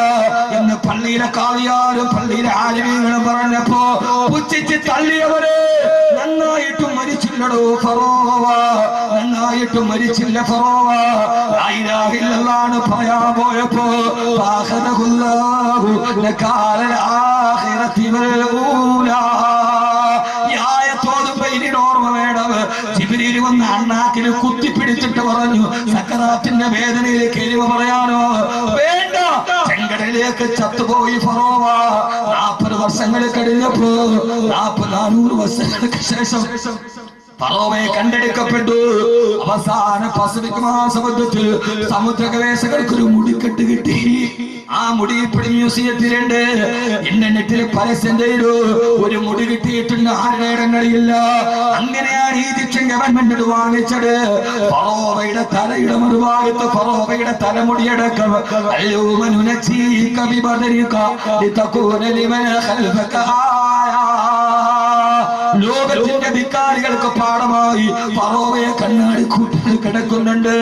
എന്ന് പള്ളിയിലെ കാളിയാരും പള്ളിയിലെ ആലിമീങ്ങളും പറഞ്ഞപ്പോ പുച്ഛിച്ച് തള്ളിയവര് നന്നായിട്ടും മരിച്ചില്ലടോ ഫറോവ, നന്നായിട്ടും മരിച്ചില്ല ഫറോവ. ലാ ഇലാഹ ഇല്ലല്ലാഹ് പറയാൻ പോയപ്പോ ഫഅഖദഹുല്ലാഹു നകാല ആഖിറതി വൽ ഊലാ. ഓർമ്മ വേണം. ജിബ്രീൽ വന്ന് അണ്ണാക്കിന് കുത്തിപ്പിടിച്ചിട്ട് പറഞ്ഞു, സക്കറാത്തിന്റെ വേദനയിൽ കെലിമ പറയാനോ വേണ്ട. ചെങ്കടലിലേക്ക് ചത്തുപോയി ഫറോവ. 40 വർഷങ്ങൾ കഴിഞ്ഞപ്പോ 400 വർഷങ്ങൾക്ക് ശേഷം ഫറോവയെ കണ്ടെടുക്കപ്പെട്ടു. അവസാന പസഫിക് മഹാസമുദ്രത്തിൽ സമുദ്ര ഗവേഷകർക്കൊരു മുടിക്കെട്ട് കിട്ടി. ആ മുടി ഇപ്പോഴും മ്യൂസിയത്തിലുണ്ട്. ഇന്റർനെറ്റിൽ പരസ്യം ചെയ്തു, ഒരു മുടി കിട്ടിയിട്ടുണ്ട്, ആരുടെ ഇടങ്ങളില്ല. അങ്ങനെയാണ് ഈജിപ്ഷ്യൻ ഗവൺമെന്റ് വാങ്ങിച്ചത്. ഫറോവയുടെ തലയുടെ മറുഭാഗത്ത് ഫറോവയുടെ തലമുടിയടക്കം ലോകത്തിന്റെ ധിക്കാരികൾക്ക് പാഠമായി ഫറോവയെ കണ്ണാടി കൂട്ടി കിടക്കുന്നുണ്ട്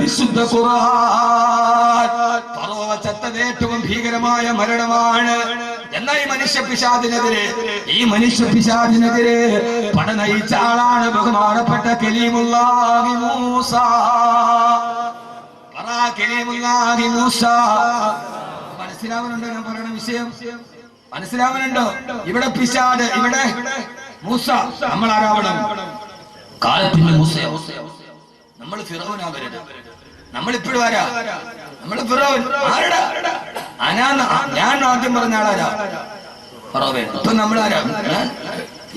വിശുദ്ധ ഖുർആൻ. ഫറോവ ചത്തത് ഏറ്റവും ഭീകരമായ മരണമാണ്. എന്നാൽ ഈ മനുഷ്യ പിശാചിനെതിരെ പട നയിച്ച ആളാണ് ബഹുമാനപ്പെട്ട കലീമുല്ലാഹി മൂസ. കലീമുല്ലാഹി മൂസ. മനസ്സിലാവുന്നുണ്ടോ ഞാൻ പറയുന്ന വിഷയം? മനസ്സിലാവുന്നുണ്ടോ? ഇവിടെ പിശാച്, ഇവിടെ മൂസ. നമ്മൾ ആരാവണം? കാലത്തിന്റെ മൂസയോ? നമ്മൾ ഫിറൗനാവരുത്. നമ്മളിപ്പോഴും ആരാ? നമ്മള് ഫിറൗൻ. ആരടാ? ഞാൻ ആദ്യം പറഞ്ഞ ആളാരാ? ഫറോവേ. ഇപ്പൊ നമ്മളാരാ?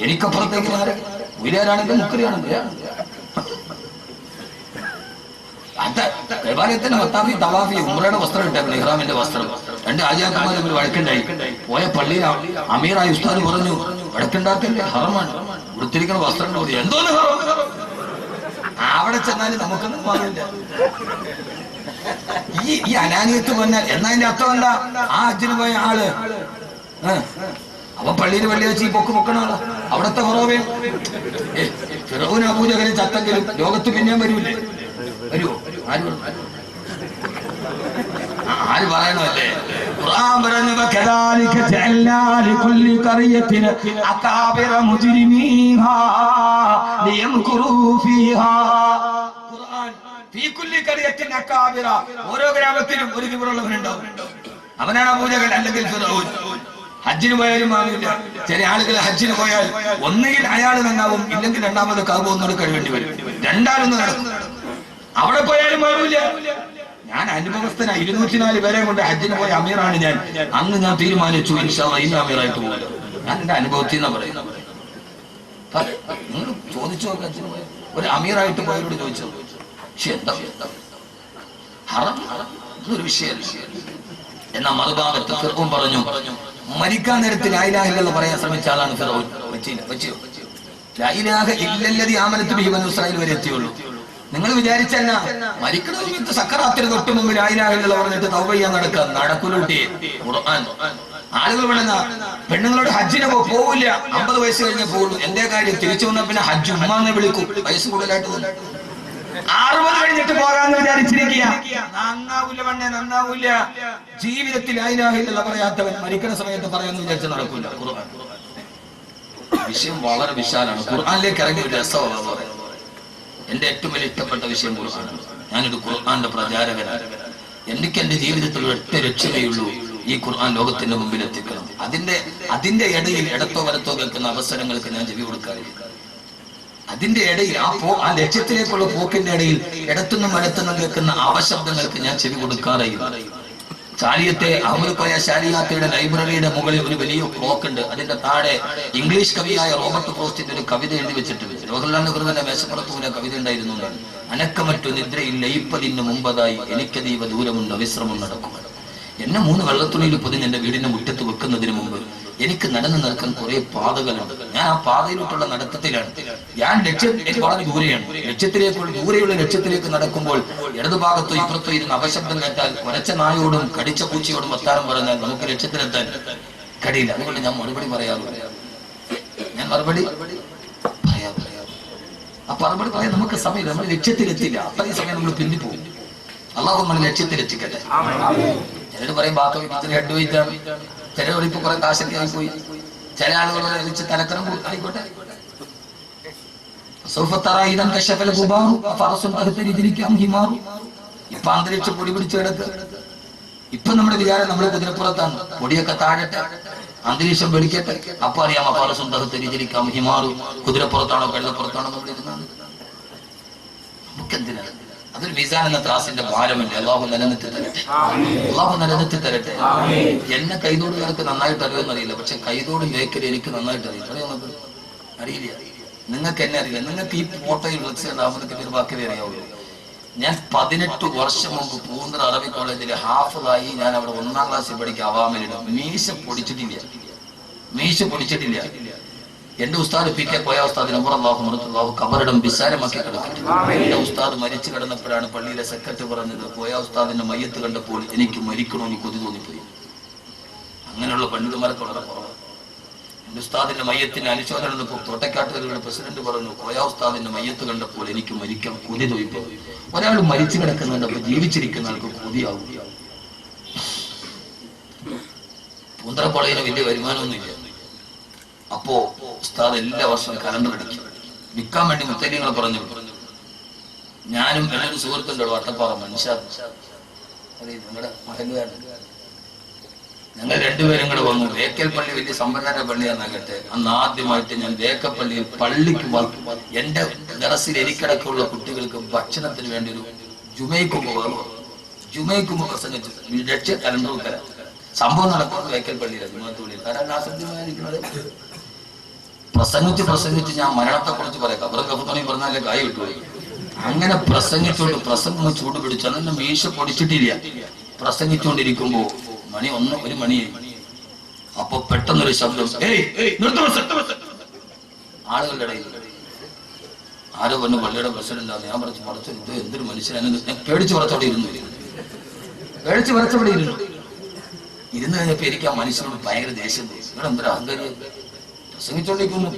എനിക്കപ്പുറത്തേക്ക് ആരാ? ഉയരാണെങ്കിൽ മുക്കറിയാണെങ്കിൽ ദേവാലയത്തിന്റെ മത്താഫി തവാഫി ഉംറയുടെ വസ്ത്രം ഇട്ടേക്കണം, ഇഹ്റാമിന്റെ വസ്ത്രം. രണ്ട് ആചാര്യന്മാർ തമ്മിൽ വഴക്കുണ്ടായി. പോയ പള്ളിയിൽ അമീറായ ഉസ്താദ് പറഞ്ഞു, വഴക്കുണ്ടാക്കല്ലേ, ഹറമാണ്, ഉടുത്തിരിക്കുന്ന വസ്ത്രം കൂടി. എന്തോന്ന് ഹറം? അവിടെ ചെന്നാലും നമുക്കൊന്നും മാറില്ല. ഈ അനാനിയത്ത് പറഞ്ഞാൽ എന്നാ അതിന്റെ അർത്ഥം എന്താ? ആ ഹജ്ജിന് പോയ ആള് അവൻ പള്ളിയിൽ വെള്ളിയാഴ്ച ഈ പൊക്കണ ആളാ. അവിടത്തെ ഫറോവേ ഫിറൗൻ അബൂജഹൽ ചത്തെങ്കിലും ലോകത്ത് പിന്നെയും വരൂലേ? വരുവോ? ആര് പറയണല്ലേ? ഖുർആൻ പറഞ്ഞു, വകദാലിക ജഅൽനാ ലികുല്ലി ഖറിയത്തിൻ അകാബിറ മുജ്രിമീഹാ ലിയംകുറൂ ഫീഹാ. ഖുർആൻ ഫീ കുല്ലി ഖറിയത്തിൻ അകാബിറ, ഓരോ ഗ്രാമത്തിലും ഒരു കിബറുള്ളവനുണ്ടാവും. അവനാണ് അബൂജഹൽ അല്ലെങ്കിൽ ഫിറൗൻ. ഹജ്ജിന് പോയാലും ആവില്ല. ചില ആളുകൾ ഹജ്ജിന് പോയാൽ ഒന്നുകിൽ അയാൾ നന്നാവും, ഇല്ലെങ്കിൽ രണ്ടാമത് കാബ് ഒന്നോട് കഴിവേണ്ടി വരും. രണ്ടാലൊന്നും നടക്കും. അവിടെ പോയാലും മാറില്ല. ഞാൻ അനുഭവസ്ഥന 204 പേരെ കൊണ്ട് ഹജ്ജിന് പോയ അമീറാണ് ഞാൻ. അന്ന് ഞാൻ തീരുമാനിച്ചു, ഇൻഷാ അല്ലാഹ് ഇന്ന് അമീറായിട്ട് പോകില്ല. ഞാൻ എന്റെ അനുഭവത്തിൽ നിന്നാ പറയുന്നത്. നിങ്ങൾ ചോദിച്ചു നോക്കാം, ഹജ്ജിന് പോയ ഒരു അമീറായിട്ട് പോയവരോട് ചോദിച്ചോ. പക്ഷെ എന്താ ഹറം ഇതൊരു വിഷയമല്ല. എന്നാ മറുഭാഗത്ത് ഫിർഔൻ പറഞ്ഞു, മരിക്കാൻ നേരത്തിൽ ലാ ഇലാഹ ഇല്ലല്ലാഹ് പറയാൻ ശ്രമിച്ച ആളാണ് ഫിർഔൻ. വെച്ചു ലാ ഇലാഹ ഇല്ലല്ലദീ ആമനതു ബിഹി ബനൂ ഇസ്രായീൽ വരെ എത്തിയുള്ളൂ. നിങ്ങൾ വിചാരിച്ചല്ല മരിക്കണ സമയത്ത് സക്കറാത്തിന് തൊട്ട് മുമ്പ് ലാ ഇലാഹ ഇല്ലല്ലാഹ് പറഞ്ഞിട്ട് തൗബ ചെയ്യാൻ നടക്കൂലൂട്ടി. ഖുർആൻ ആളുകൾ വേണമെന്ന പെണ്ണുങ്ങളോട് ഹജ്ജിന് പോവില്ല, 50 വയസ്സ് കഴിഞ്ഞേ പോകുള്ളൂ. എന്തേ കാര്യം? തിരിച്ചു വന്നാൽ പിന്നെ ഹജ്ജ് ഉമ്മാന്ന് വിളിക്കും. വയസ്സ് കൂടുതലായിട്ട് 60 കഴിഞ്ഞിട്ട് പോകാന്ന് വിചാരിച്ചിരിക്കുക. നന്നാവൂല പെണ്ണെ, നന്നാവൂല. ജീവിതത്തിൽ ലാ ഇലാഹ ഇല്ലല്ലാഹ് പറയാത്തവൻ മരിക്കുന്ന സമയത്ത് പറയാന്ന് വിചാരിച്ചാൽ നടക്കൂല. ഖുർആൻ വിഷയം വളരെ വിശാലാണ്. ഖുർആനിലേക്ക് ഇറങ്ങിയ ഒരു രസമാണ് പറയുന്നത്. എന്റെ ഏറ്റവും വലിയ ഇഷ്ടപ്പെട്ട വിഷയം ഖുർആനാണ്. ഞാനൊരു ഖുർആന്റെ പ്രചാരകനാണ്. എനിക്ക് എന്റെ ജീവിതത്തിൽ ഒറ്റ ലക്ഷ്യമേയുള്ളൂ, ഈ ഖുർആൻ ലോകത്തിന്റെ മുമ്പിൽ എത്തിക്കണം. അതിന്റെ ഇടയിൽ ഇടത്തോ വലത്തോ കേൾക്കുന്ന അവസരങ്ങൾക്ക് ഞാൻ ചെവി കൊടുക്കാറില്ല. അതിന്റെ ഇടയിൽ ആ ലക്ഷ്യത്തിലേക്കുള്ള പോക്കിന്റെ ഇടയിൽ ഇടത്തുനിന്നും വലത്തുനിന്നും കേൾക്കുന്ന അവശബ്ദങ്ങൾക്ക് ഞാൻ ചെവി കൊടുക്കാറില്ല. ചാലിയത്തെ അഹമ്മദ് കോയ ശാലിയാത്തയുടെ ലൈബ്രറിയുടെ മുകളിൽ ഒരു വലിയ ക്ലോക്ക് ഉണ്ട്. അതിന്റെ താഴെ ഇംഗ്ലീഷ് കവിയായ റോബർട്ട് ഫ്രോസ്റ്റിന്റെ ഒരു കവിത എഴുതി വെച്ചിട്ടുണ്ട്. ജവഹർലാൽ നെഹ്റുവിന്റെ മേശപ്പുറത്തൂല കവിത ഉണ്ടായിരുന്നു. അനക്കമറ്റു നിദ്രയിൽ ലയിപ്പതിന് മുമ്പതായി എനിക്കതീവ ദൂരമുണ്ട് വിശ്രമം നടക്കും. എന്നെ 3 വെള്ളത്തുണിയിൽ പൊതിഞ്ഞ് എന്റെ വീടിന്റെ മുറ്റത്ത് വെക്കുന്നതിന് മുമ്പ് എനിക്ക് നടന്നു നടക്കാൻ കുറെ പാതകളുണ്ട്. ഞാൻ ആ പാതയിലോട്ടുള്ള നടത്തത്തിലാണ്. ഞാൻ ലക്ഷ്യത്തിലേക്ക് വളരെ ദൂരെയാണ്. ദൂരെയുള്ള ലക്ഷ്യത്തിലേക്ക് നടക്കുമ്പോൾ ഇടതുഭാഗത്തോ ഇപ്പുറത്തോ ഇരുന്ന് അപശബ്ദം കേട്ടാൽ കുരച്ച നായോടും കടിച്ച പൂച്ചയോടും വർത്താനം പറഞ്ഞാൽ നമുക്ക് ലക്ഷ്യത്തിലെത്താൻ കഴിയില്ല. അതുകൊണ്ട് ഞാൻ മറുപടി പറയാറില്ല. ആ മറുപടി പറയാൻ നമുക്ക് സമയമില്ല. നമ്മൾ ലക്ഷ്യത്തിലെത്തില്ല. അത്രയും സമയം നമ്മൾ പിന്നിപ്പോകും. അള്ളാഹു നമ്മൾ ലക്ഷ്യത്തിലെത്തിക്കട്ടെ. ചിലർ പറയും ബാക്കി ഹെഡ് വെയിറ്റാണ്, ചിലർ ഇപ്പൊ കുറെ കാശൊക്കെ ആയിപ്പോയി, ചില ആളുകൾ തലക്കരം ആയിക്കോട്ടെ. ഇപ്പൊ അന്തരീക്ഷം പൊടി പിടിച്ച് കിടക്കുക. ഇപ്പൊ നമ്മുടെ വിചാരം നമ്മളെ കുതിരപ്പുറത്താണ്. പൊടിയൊക്കെ താഴട്ടെ, അന്തരീക്ഷം വെളിക്കട്ടെ, അപ്പൊ അറിയാം അപാരസും തഹത്തിരിക്കാം ഹിമാറു കുതിരപ്പുറത്താണോ വെള്ളപ്പുറത്താണോ നമ്മൾ ഇരുന്നാണ്. നമുക്കെന്തിനാണ്? അതൊരു മീസാൻ എന്ന ത്രാസിന്റെ ഭാരമല്ലേ. അള്ളാഹു നിലനിർത്തി തരട്ടെ. അള്ളാഹു നിലനിർത്തി തരട്ടെ. എന്നെ കൈതോടുകാർക്ക് നന്നായിട്ട് അറിയുമെന്നറിയില്ല, പക്ഷെ കൈതോട് മേക്കൽ എനിക്ക് നന്നായിട്ട് അറിയാം. അറിയില്ല. നിങ്ങൾക്ക് എന്നെ അറിയില്ല. നിങ്ങൾക്ക് ഈ ഫോട്ടോയിൽ ഡ്രഗ്സ് ഉണ്ടാവുന്നതൊക്കെ ഒരു ബാക്കി അറിയാവുള്ളൂ. ഞാൻ 18 വർഷം മുമ്പ് പൂന്തറ അറബി കോളേജിലെ ഹാഫിളായി ഞാൻ അവിടെ 1ാം ക്ലാസ്സിൽ പഠിക്കുക. അവാമിലിടും മീശ പൊടിച്ചിട്ടില്ല. എന്റെ ഉസ്താദ് പി കെ കോയ ഉസ്താദ് നമ്പറല്ലാഹു മറത്തുല്ലാഹു കബറിടം വിശാലമാക്കി കിടക്കട്ടെ. എന്റെ ഉസ്താദ് മരിച്ചു കിടന്നപ്പോഴാണ് പള്ളിയിലെ സെക്രട്ടറി പറഞ്ഞത്, കോയ ഉസ്താദിന്റെ മയ്യത്ത് കണ്ടപ്പോൾ എനിക്ക് മരിക്കണമെന്ന് കൊതി തോന്നിപ്പോയി. അങ്ങനെയുള്ള പണ്ഡിതന്മാരൊക്കെ വളരെ കുറവാണ്. എന്റെ ഉസ്താദിന്റെ മയ്യത്തിന്റെ അനുശോചനം എന്നപ്പോൾ തോട്ടക്കാട്ടുകാരുടെ പ്രസിഡന്റ് പറഞ്ഞു, കോയ ഉസ്താദിന്റെ മയ്യത്ത് കണ്ടപ്പോൾ എനിക്ക് മരിക്കാൻ കൊതി തോന്നിപ്പോയി. ഒരാൾ മരിച്ചു കിടക്കുന്നുണ്ടപ്പോൾ ജീവിച്ചിരിക്കുന്ന ആൾക്ക് കൊതിയാവും. പൂന്തറ കോളേജിന് വലിയ വരുമാനമൊന്നുമില്ല. അപ്പോ ഉസ്താദ് എല്ലാ വർഷവും കലണ്ടർ അടിക്കും. വിൽക്കാൻ വേണ്ടി മുത്തലിങ്ങൾ പറഞ്ഞു. ഞാനും എന്നൊരു സുഹൃത്തുണ്ട് വട്ടപ്പാറ മനുഷ്യാദ്, നിങ്ങളുടെ മഹലുകാരൻ, ഞങ്ങൾ രണ്ടുപേരും കൂടെ വന്നു. വേക്കൽ പള്ളി വലിയ സമ്പന്നരുടെ പള്ളിയാന്നാകട്ടെ. അന്ന് ആദ്യമായിട്ട് ഞാൻ വേക്കപ്പള്ളിയിൽ പള്ളിക്ക് എന്റെ ദറസിൽ എനിക്കടക്കമുള്ള കുട്ടികൾക്ക് ഭക്ഷണത്തിന് വേണ്ടി ഒരു ജുമൈക്കുമ്പ് പ്രസംഗിച്ചു. ലക്ഷ്യ കലണ്ടർ തരാം. സംഭവം നടക്കുന്നത് വേക്കൽ പള്ളിയിലാണ്, ജുമാത്തുള്ളിയിൽ. കാരണം അസത്യമായിരിക്കുന്നത് പ്രസംഗിച്ച് ഞാൻ മരണത്തെ കുറിച്ച് പറയാം. കബറും കഫത്തോണി പറഞ്ഞാലേ കായ് കിട്ടുപോയി. അങ്ങനെ പ്രസംഗം ചൂട് പിടിച്ചു. അതൊന്നും മീശ പൊടിച്ചിട്ടില്ല. പ്രസംഗിച്ചുകൊണ്ടിരിക്കുമ്പോ ഒരു മണിയായി. അപ്പൊ പെട്ടെന്നൊരു ശബ്ദം, ആളുകളുടെ ഇടയിൽ ആരോ പറഞ്ഞു പള്ളിയുടെ പ്രസിഡന്റ് ആണ്. ഞാൻ പറഞ്ഞു മറച്ചു, ഇത് എന്തൊരു മനുഷ്യനാണ്. ഞാൻ പേടിച്ച് പറച്ചവിടെ ഇരുന്നു കഴിഞ്ഞപ്പോ എനിക്ക് ആ മനുഷ്യനോട് ഭയങ്കര ദേഷ്യം തോന്നി. ഇവിടെ എന്തൊരു അഹങ്കാരി, പ്രസംഗിച്ചോണ്ടിരിക്കുന്നു,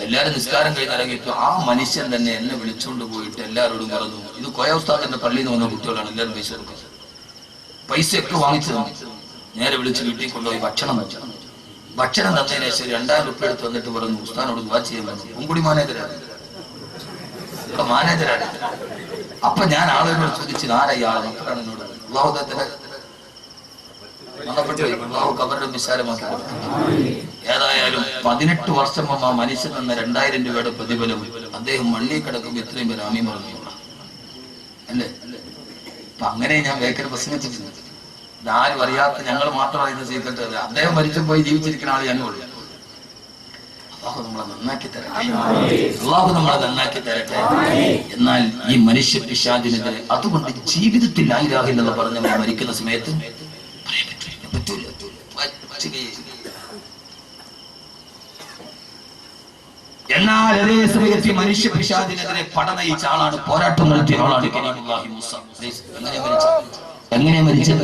എല്ലാരും നിസ്കാരം കഴിഞ്ഞ് ഇറങ്ങിയിട്ടു. ആ മനുഷ്യൻ തന്നെ എന്നെ വിളിച്ചുകൊണ്ട് പോയിട്ട് എല്ലാവരോടും പറഞ്ഞു, ഇത് കോയ ഉസ്താദിന്റെ പള്ളിയിൽ നിന്ന് വന്ന കുട്ടികളാണ്, എല്ലാവരും പൈസ കൊടുക്കുക. പൈസയൊക്കെ വാങ്ങിച്ചു തന്നു. നേരെ വിളിച്ച് വീട്ടിൽ കൊണ്ടുപോയി ഭക്ഷണം തന്നതിന് ശേഷം 2000 രൂപ എടുത്ത് വന്നിട്ട് പറഞ്ഞു, ഉസ്താദിനോട് ദുആ ചെയ്യാൻ പറഞ്ഞു. പുങ്കുടി മാനേജരാണ്. അപ്പൊ ഞാൻ ആളുകളോട് ചോദിച്ചു, ആരാ ഇയാളെ മക്കളാണ് എന്നോട്. അള്ളാഹുദത്തിലെ കബറിന്റെ വിശാലമാക്കി കൊടുത്തു. ഏതായാലും 18 വർഷം മുമ്പ് ആ മനുഷ്യൻ തന്ന 2000 രൂപയുടെ പ്രതിഫലം അദ്ദേഹം മണ്ണി കിടക്കുമ്പോൾ ഇത്രയും പേര് ആമീൻ പറഞ്ഞു അല്ലേ. അപ്പൊ അങ്ങനെ ഞാൻ വേക്കൽ പ്രസംഗിച്ചിട്ടുണ്ട്. ഇതാരും അറിയാത്ത ഞങ്ങൾ മാത്രം അറിയുന്ന സീക്രട്ട് അല്ല. അദ്ദേഹം മരിച്ചു പോയി ജീവിച്ചിരിക്കുന്ന ആൾ ഞാനുള്ളൂ. അള്ളാഹു നമ്മളെ നന്നാക്കി തരട്ടെ. എന്നാൽ ഈ മനുഷ്യ പിശാചിനെതിരെ അതുകൊണ്ട് ജീവിതത്തിൽ ലാ ഇലാഹ ഇല്ലല്ലാഹ് പറഞ്ഞ മരിക്കുന്ന സമയത്ത് പറ്റൂല. എന്നാൽ അതേ സമയത്ത് മനുഷ്യ പിശാചിനെതിരെ പടനയിച്ച ആളാണ്, പോരാട്ടം നടത്തിയ ആളാണ് കലീമുല്ലാഹി മൂസ. എങ്ങനെ മരിച്ചത്?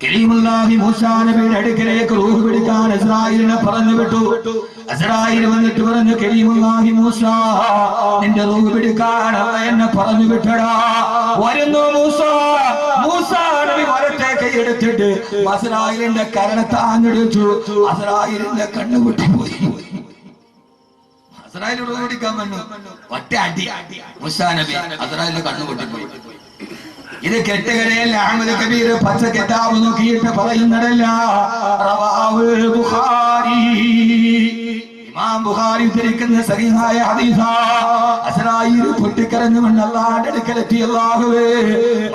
കലീമുല്ലാഹി മൂസാ നബിയുടെ അടുക്കലേക്ക് റൂഹ് പിടിക്കാൻ ഇസ്രായേലിനെ പറഞ്ഞു വിട്ടു. ഇസ്രായേൽ വന്നിട്ട് പറഞ്ഞു, കലീമുല്ലാഹി മൂസാ, നിന്റെ റൂഹ് പിടിക്കാൻ എന്നെ പറഞ്ഞു വിട്ടടാ. വരുന്നു മൂസാ നബി വരട്ടെ കൈയെടുത്തിട്ട് ഇസ്രായേലിന്റെ കരണത്തെ ആഞ്ഞടിച്ചു. ഇസ്രായേലിന്റെ കണ്ണു പൊട്ടിപ്പോയി. ഇസ്രായേൽ റൂഹ് പിടിക്കാൻ വന്നു, ഒറ്റ അടി. മൂസാ നബി ഇസ്രായേലിന്റെ കണ്ണു പൊട്ടിപ്പോയി. ഇത് കെട്ടുകടയല്ല. അഹ്മദ് കബീർ പച്ച കിതാബ് നോക്കിയിട്ട് പറയുന്നതല്ല. റവാഹുൽ ബുഖാരി, ഇമാം ബുഖാരി ഉദ്ധരിക്കുന്ന സഹീഹായ ഹദീസാ. ഇസ്രായേൽ പൊട്ടിക്കരഞ്ഞുകൊണ്ട് അല്ലാഹുവിന്റെ അടുക്കലെത്തി, അല്ലാഹുവേ,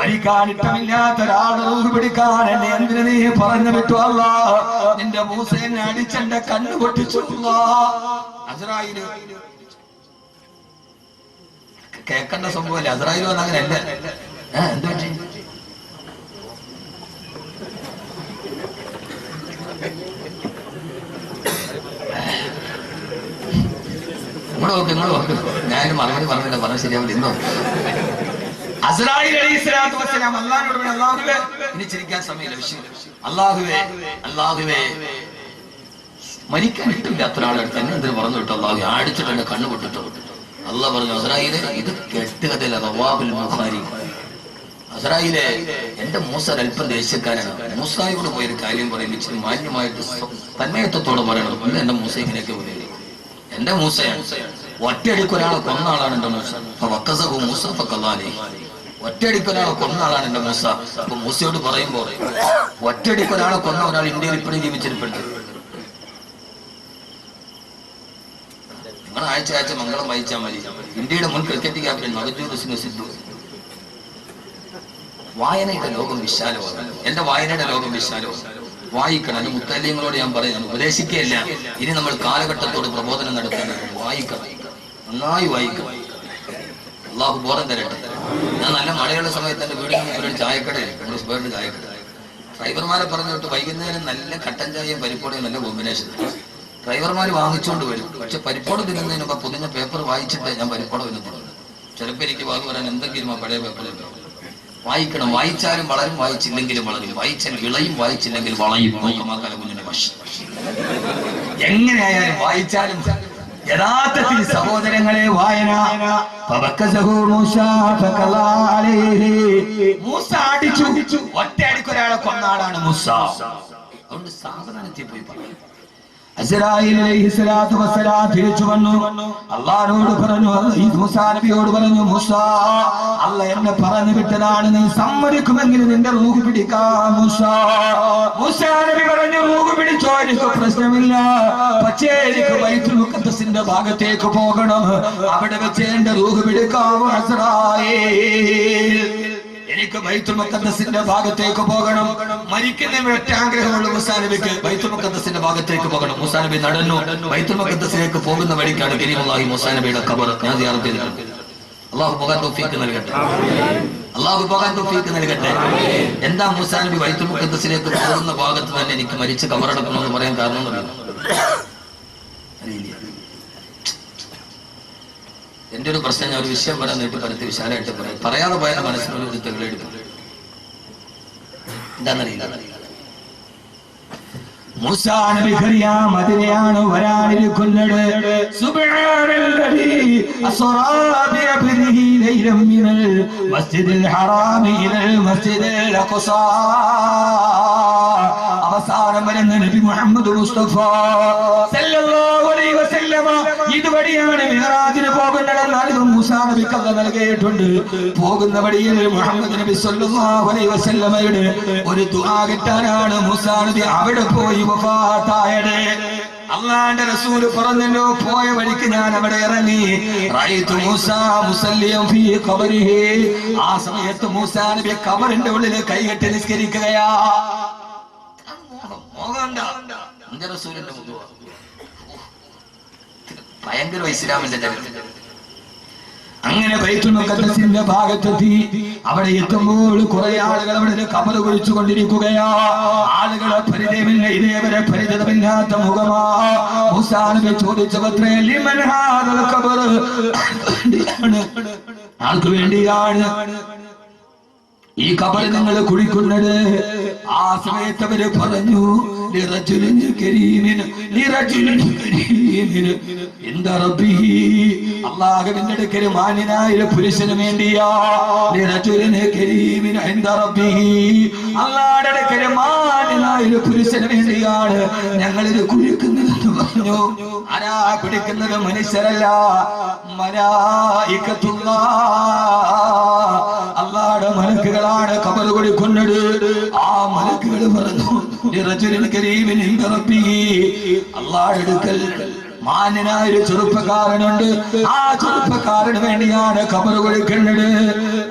മരിക്കാൻ ഇഷ്ടമില്ലാത്ത ഒരാളുടെ റൂഹ് പിടിക്കാൻ എന്നെ എന്തിനു നീ പറഞ്ഞു വിട്ടു അല്ലാഹ്? നിന്റെ മൂസയെ അടിച്ചെന്റെ കണ്ണ് പൊട്ടിച്ചു അല്ലാഹ്. ഇസ്രായേൽ കേൾക്കേണ്ട സംഭവമല്ലേ. ഇസ്രായേൽ വന്ന അങ്ങനെയല്ല. എന്താ പറ്റി? നിങ്ങൾ നോക്ക്. ഞാൻ മറുപടി പറഞ്ഞില്ല, പറഞ്ഞ ശരിയാവില്ല. എന്തോ അസ്രായീൽ അലൈഹിസ്സലാത്തു വസ്സലാം അല്ലാഹുവോട് പറഞ്ഞു, അല്ലാഹുവേ, ഇനി ചിരിക്കാൻ സമയമില്ല, വിഷയം. അല്ലാഹുവേ, മരിക്കാൻ ഇഷ്ടമില്ലാത്ത ഒരാളെടുത്ത് എന്നെ എന്തിനു പറഞ്ഞു വിട്ടു അല്ലാഹു? അടിച്ചിട്ട് എന്നെ കണ്ണു പൊട്ടിട്ടു. അല്ലാഹു പറഞ്ഞു, അസ്രായീലേ, ഇത് കെട്ടുകഥയില്ല. റവാഹുൽ ബുഖാരി. അസ്രായീലേ, എന്റെ മൂസ അല്പം ദേഷ്യക്കാരനാണ്. മൂസായോട് പോയൊരു കാര്യം പറയും, ഇച്ചിരി മാന്യമായിട്ട് തന്മയത്വത്തോടെ പറയണം. അല്ല, എന്റെ മൂസ ഇങ്ങനെയൊക്കെ പറയും. എന്റെ മൂസയാണ്. ഒറ്റയടിക്ക് ഒരാളെ കൊന്ന ആളാണ് എന്റെ മൂസ. ഒറ്റയടിക്ക് ഒരാളെ കൊന്ന ആളാണ് എന്റെ മൂസ. അപ്പൊ മൂസയോട് പറയുമ്പോ, ഒറ്റയടിക്ക് ഒരാളെ കൊന്ന ഒരാൾ ഇന്ത്യയിൽ ഇപ്പോഴും ജീവിച്ചിരിപ്പുണ്ട്. നിങ്ങൾ ആഴ്ച മംഗളം വായിച്ചാൽ മതി. ഇന്ത്യയുടെ മുൻ ക്രിക്കറ്റ് ക്യാപ്റ്റൻ നവജോത് സിംഗ് സിദ്ധു. വായനയുടെ ലോകം വിശാലമാണ്. എന്റെ വായനയുടെ ലോകം വിശാലമാണ്. വായിക്കണം. അത് മുത്തല്യങ്ങളോട് ഞാൻ പറയുന്നത് ഉപദേശിക്കുകയല്ല. ഇനി നമ്മൾ കാലഘട്ടത്തോട് പ്രബോധനം നടത്തുന്നത് വായിക്കണം. നന്നായി വായിക്കും. അള്ളാഹു ബോധം തരട്ടെ. ഞാൻ നല്ല മഴയുള്ള സമയത്ത് എൻ്റെ വീടിന് മുമ്പിൽ ഒരു ചായക്കടയിൽ നമ്മുടെ സ്പേറിന് ചായക്കട ഡ്രൈവർമാരെ പറഞ്ഞിട്ട് വൈകുന്നേരം നല്ല കട്ടൻ ചായയും പരിപ്പോടയും നല്ല കോമ്പിനേഷൻ. ഡ്രൈവർമാർ വാങ്ങിച്ചുകൊണ്ട് വരും. പക്ഷെ പരിപ്പോട തിന്നുന്നതിന് മുമ്പ് പൊതിഞ്ഞ പേപ്പർ വായിച്ചിട്ട് ഞാൻ പരിപ്പോട തിന്നിട്ടുള്ളൂ. ചിലപ്പോൾ എനിക്ക് വാങ്ങി വരാൻ എന്തെങ്കിലും ആ പഴയ പേപ്പറിൽ വായിക്കണം. വായിച്ചാലും വളരും, വായിച്ചില്ലെങ്കിലും വളരും. വായിച്ചാൽ വിളയും, വായിച്ചില്ലെങ്കിൽ വളയും. നോക്കമാക്കാല കുഞ്ഞിന്റെ ഭാഷ എങ്ങനെയായാലും വായിച്ചാലും യഥാർത്ഥത്തിൽ സഹോദരങ്ങളെ വായന. മൂസ അടിച്ചു, ഒറ്റയടിക്ക് ഒരാളെ കൊന്നാളാണ് മൂസ. അതുകൊണ്ട് സാവധാനത്തിൽ പോയി പറഞ്ഞു. അസ്രായീൽ അലൈഹിസ്സലാത്തു വസ്സലാം തിരിച്ചു വന്നു. അല്ലാഹുവോട് പറഞ്ഞു, മൂസാ നബിയോട് പറഞ്ഞു, മൂസ അല്ലാഹ് എന്നെ പറഞ്ഞു വിട്ടതാണ്, നീ സമ്മതിക്കുമെങ്കിൽ നിന്റെ റൂഹ് പിടിക്കാം. മൂസാ നബി പറഞ്ഞു, റൂഹ് പിടിച്ചോ, എനിക്ക് പ്രശ്നമില്ല. പക്ഷേ എനിക്ക് ബൈത്തുൽ മുഖദ്ദസിന്റെ ഭാഗത്തേക്ക് പോകണം. അവിടെ വെച്ച് എന്റെ റൂഹ് പിടിക്കാം. അസ്രായീൽ, എനിക്ക് ബൈത്തുൽ മുഖദ്ദസിന്റെ ഭാഗത്തേക്ക് പോകണം. മരിക്കുന്ന ഒറ്റ ആഗ്രഹമുള്ള മൂസാ നബിക്ക് ബൈത്തുൽ മുഖദ്ദസിന്റെ ഭാഗത്തേക്ക് പോകണം. മൂസാ നബി നടന്നു. ബൈത്തുൽ മുഖദ്ദസിലേക്ക് പോകുന്ന വഴിക്കാണ് കരീമുല്ലാഹി മൂസാ നബിയുടെ ഖബർ. ഞാൻ സിയാറത്ത് ചെയ്തിട്ടുണ്ട്. അല്ലാഹു പോകാൻ തൗഫീഖ് നൽകട്ടെ. അല്ലാഹു പോകാൻ തൗഫീഖ് നൽകട്ടെ. എന്താ മൂസാ നബി ബൈത്തുൽ മുഖദ്ദസിലേക്ക് പോകുന്ന ഭാഗത്ത് തന്നെ എനിക്ക് മരിച്ച് ഖബറടക്കണമെന്ന് പറയാൻ കാരണം അറിയില്ല. എന്റെ ഒരു പ്രശ്നം ഞാൻ ഒരു വിഷയം പറയാൻ നീട്ടി പരത്തി വിശാലമായിട്ട് പറയാം. പറയാതെ പോയാൽ മനസ്സിനൊരു തെളിവെടുക്കും. എന്താണെന്നറിയില്ല. മൂസാ നബിക്കറിയാം അതിനെയാണ് വരാനിരിക്കുന്നത്. സുബ്ഹാനല്ലദീ അസ്റാ ബിഅബ്ദിഹി ലൈലൻ മിനൽ മസ്ജിദിൽ ഹറാമി ഇലൽ മസ്ജിദിൽ അഖ്സാ. അവസാനം വരുന്ന നബി മുഹമ്മദ് മുസ്തഫ സല്ലല്ലാഹു അലൈഹി വസല്ലമ ഇതുവഴിയാണ് മിഅ്റാജിന് പോകുന്നതെന്ന് അറിവ് മൂസാ നബിക്ക് അല്ലാഹു നൽകിയിട്ടുണ്ട്. പോകുന്ന വഴിയിൽ മുഹമ്മദ് നബി സല്ലല്ലാഹു അലൈഹി വസല്ലമയുടെ ഒരു ദുആ കിട്ടാനാണ് മൂസാ നബി അവിടെ പോയി വഫാത്തായത്. അല്ലാഹുവിന്റെ റസൂല് പറഞ്ഞല്ലോ, പോയ വഴിക്ക് ഞാൻ അവിടെ ഇറങ്ങി. റഅയ്തു മൂസാ മുസല്ലിയൻ ഫീ ഖബരിഹി. ആ സമയത്ത് മൂസാ നബി ഖബറിന്റെ ഉള്ളിൽ കൈകെട്ടി നിസ്കരിക്കുകയാ. ഭയങ്കര ഇസ്ലാമിന്റെ ചരിത്രം. അങ്ങനെ ബൈത്തുൽ മുഖദ്ദസിന്റെ ഭാഗത്തെത്തി. അവിടെ എത്തുമ്പോൾ കുറെ ആളുകൾ അവിടെ ഖബർ കുഴിച്ചു കൊണ്ടിരിക്കുകയാ. ആളുകളെ പരിചയമില്ല, ഇതേവരെ പരിചയമില്ലാത്ത മുഖമാ. മൂസാ നബി ചോദിച്ചത്രേ, ലിമൻ ഹാദൽ ഖബർ, ആർക്ക് വേണ്ടിയാണ് ഈ ഖബർ നിങ്ങൾ കുഴിക്കുന്നത്? ആ സമയത്ത് അവര് പറഞ്ഞു, അല്ലാഹുവിന്റെ അടുക്കൽ മാന്യനായ പുരുഷന് വേണ്ടിയാ. അല്ലാഹുവിന്റെ അടുക്കൽ മാന്യനായ പുരുഷന് വേണ്ടിയാണ് ഞങ്ങളിത് കുഴിക്കുന്നതെന്ന് പറഞ്ഞു. ആരാ കുടിക്കുന്നത്? മനുഷ്യരല്ല, മലായികത്തുല്ലാഹ്, അല്ലാഹുവിന്റെ മലക്കുകളാണ് ഖബർ കുഴിക്കുന്നത്. ആ മലക്കുകൾ പറഞ്ഞു, അല്ലാഹുവിന്റെ അടുക്കൽ മാന്യനായ ഒരു ചെറുപ്പക്കാരനുണ്ട്. ആ ചെറുപ്പക്കാരന് വേണ്ടിയാണ് ഖബർ കുഴിക്കുന്നത്.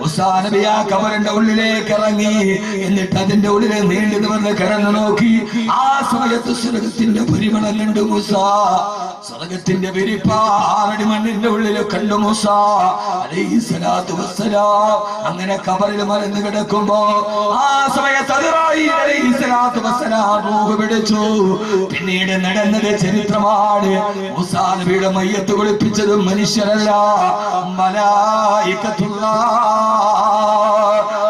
മൂസാ നബി ആ ഖബറിന്റെ ഉള്ളിലേക്ക് ഇറങ്ങി. എന്നിട്ട് അതിന്റെ ഉള്ളിൽ നീണ്ടു നിവർന്ന് കിടന്നു നോക്കി. ആ സമയത്ത് സ്വർഗത്തിന്റെ പരിമളം കണ്ടു മൂസാ. സ്വർഗത്തിന്റെ വിരിപ്പാ 6 അടി മണ്ണിന്റെ ഉള്ളിൽ കണ്ടു മൂസാ അലൈഹിസ്സലാത്തു വസ്സലാം. അങ്ങനെ ഖബറിൽ മലന്ന് കിടക്കുമ്പോ ആ സമയത്ത് അസ്രായീൽ അലൈഹിസ്സലാത്തു വസ്സലാം റൂഹ് പിടിച്ചു. പിന്നീട് നടന്നത് ചരിത്രമാണ്. മൂസാ നബിയുടെ മയ്യത്ത് കുളിപ്പിച്ചത് മനുഷ്യരല്ല, മലായികത്തുല്ലാഹ്.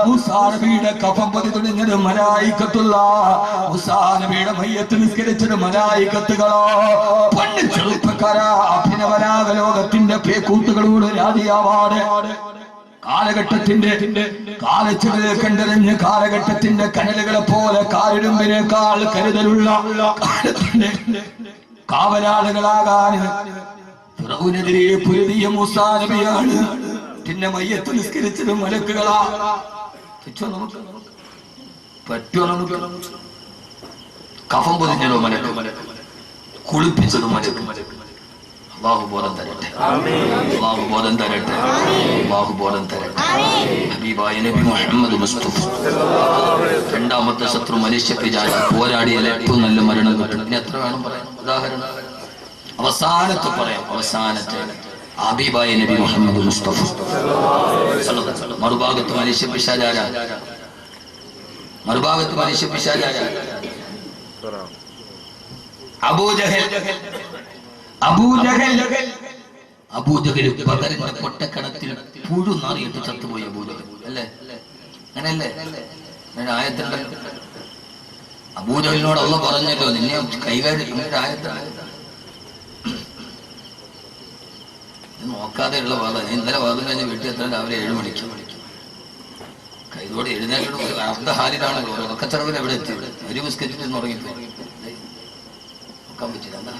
മൂസാ നബിയുടെ കഫം പൊതി തുണിഞ്ഞത് മലായികത്തുല്ലാഹ്. മൂസാ നബിയുടെ മയ്യത്ത് നിസ്കരിച്ചത് മലായികത്തുകളോ. പണ്ട് ചെറുപ്പക്കാരാ, അഭിനവരാഗ ലോകത്തിന്റെ പേക്കൂട്ടുകളോട് രാജിയാവാട്. കാലഘട്ടത്തിന്റെ കാലച്ചുകളിൽ കണ്ടെറിഞ്ഞ് കാലഘട്ടത്തിന്റെ കനലുകളെ പോലെ കാലിടുമ്പിനേക്കാൾ കരുതലുള്ള കാലത്തിന്റെ കാവലാളുകളാകാൻ ഫിറൗനെതിരെ പൊരുതിയ മൂസാ നബിയാണ്. പിന്നെ മയ്യത്ത് നിസ്കരിച്ചത് മലക്കുകളാ. പറ്റുമോ നമുക്ക്? കഫം പൊതിഞ്ഞതോ മലക്ക്, കുളിപ്പിച്ചതും മലക്ക്. അല്ലാഹു ബോധം തരട്ടെ, അല്ലാഹു ബോധം തരട്ടെ, അല്ലാഹു ബോധം തരട്ടെ. ഹബീബായ നബി മുഹമ്മദ് മുസ്തഫ രണ്ടാമത്തെ ശത്രു മനുഷ്യ പിശാച് പോരാടിയാൽ ഏറ്റവും നല്ല മരണം കിട്ടും. ഇനി എത്ര വേണം പറയാം? ഉദാഹരണം അവസാനത്തെ പറയാം. അവസാനത്തെ ഹബീബായ നബി മുഹമ്മദ് മുസ്തഫ. മറുഭാഗത്ത് മനുഷ്യ പിശാചാര, മറുഭാഗത്ത് മനുഷ്യ പിശാചാര അബൂജഹൽ. അബൂജഹൽ ബദറിന്റെ പൊട്ടക്കണത്തിൽ പുഴു നാറിയിട്ട് ചത്തുപോയി അബൂജഹൽ, അല്ലേ? അങ്ങനെയല്ലേ? ആയത്തുണ്ടല്ലോ, അബൂജഹലിനോട് അള്ളാഹ് പറഞ്ഞല്ലോ നിന്നെ കൈകാര്യം. നോക്കാതെ ഉള്ള വാദം. ഇന്നലെ വാദം കഴിഞ്ഞ് വീട്ടിൽ എത്താൻ രാവിലെ 7 മണിക്ക്. കൈതോടെ എഴുന്നേറ്റോട് അർദ്ധ ഹാലിലാണ്. ഉറക്കച്ചടവിൽ എവിടെ എത്തിയത്? ഒരു ബിസ്ക്കറ്റിൽ ഉറങ്ങിപ്പോയി. നോക്കാൻ പറ്റില്ല. എന്താ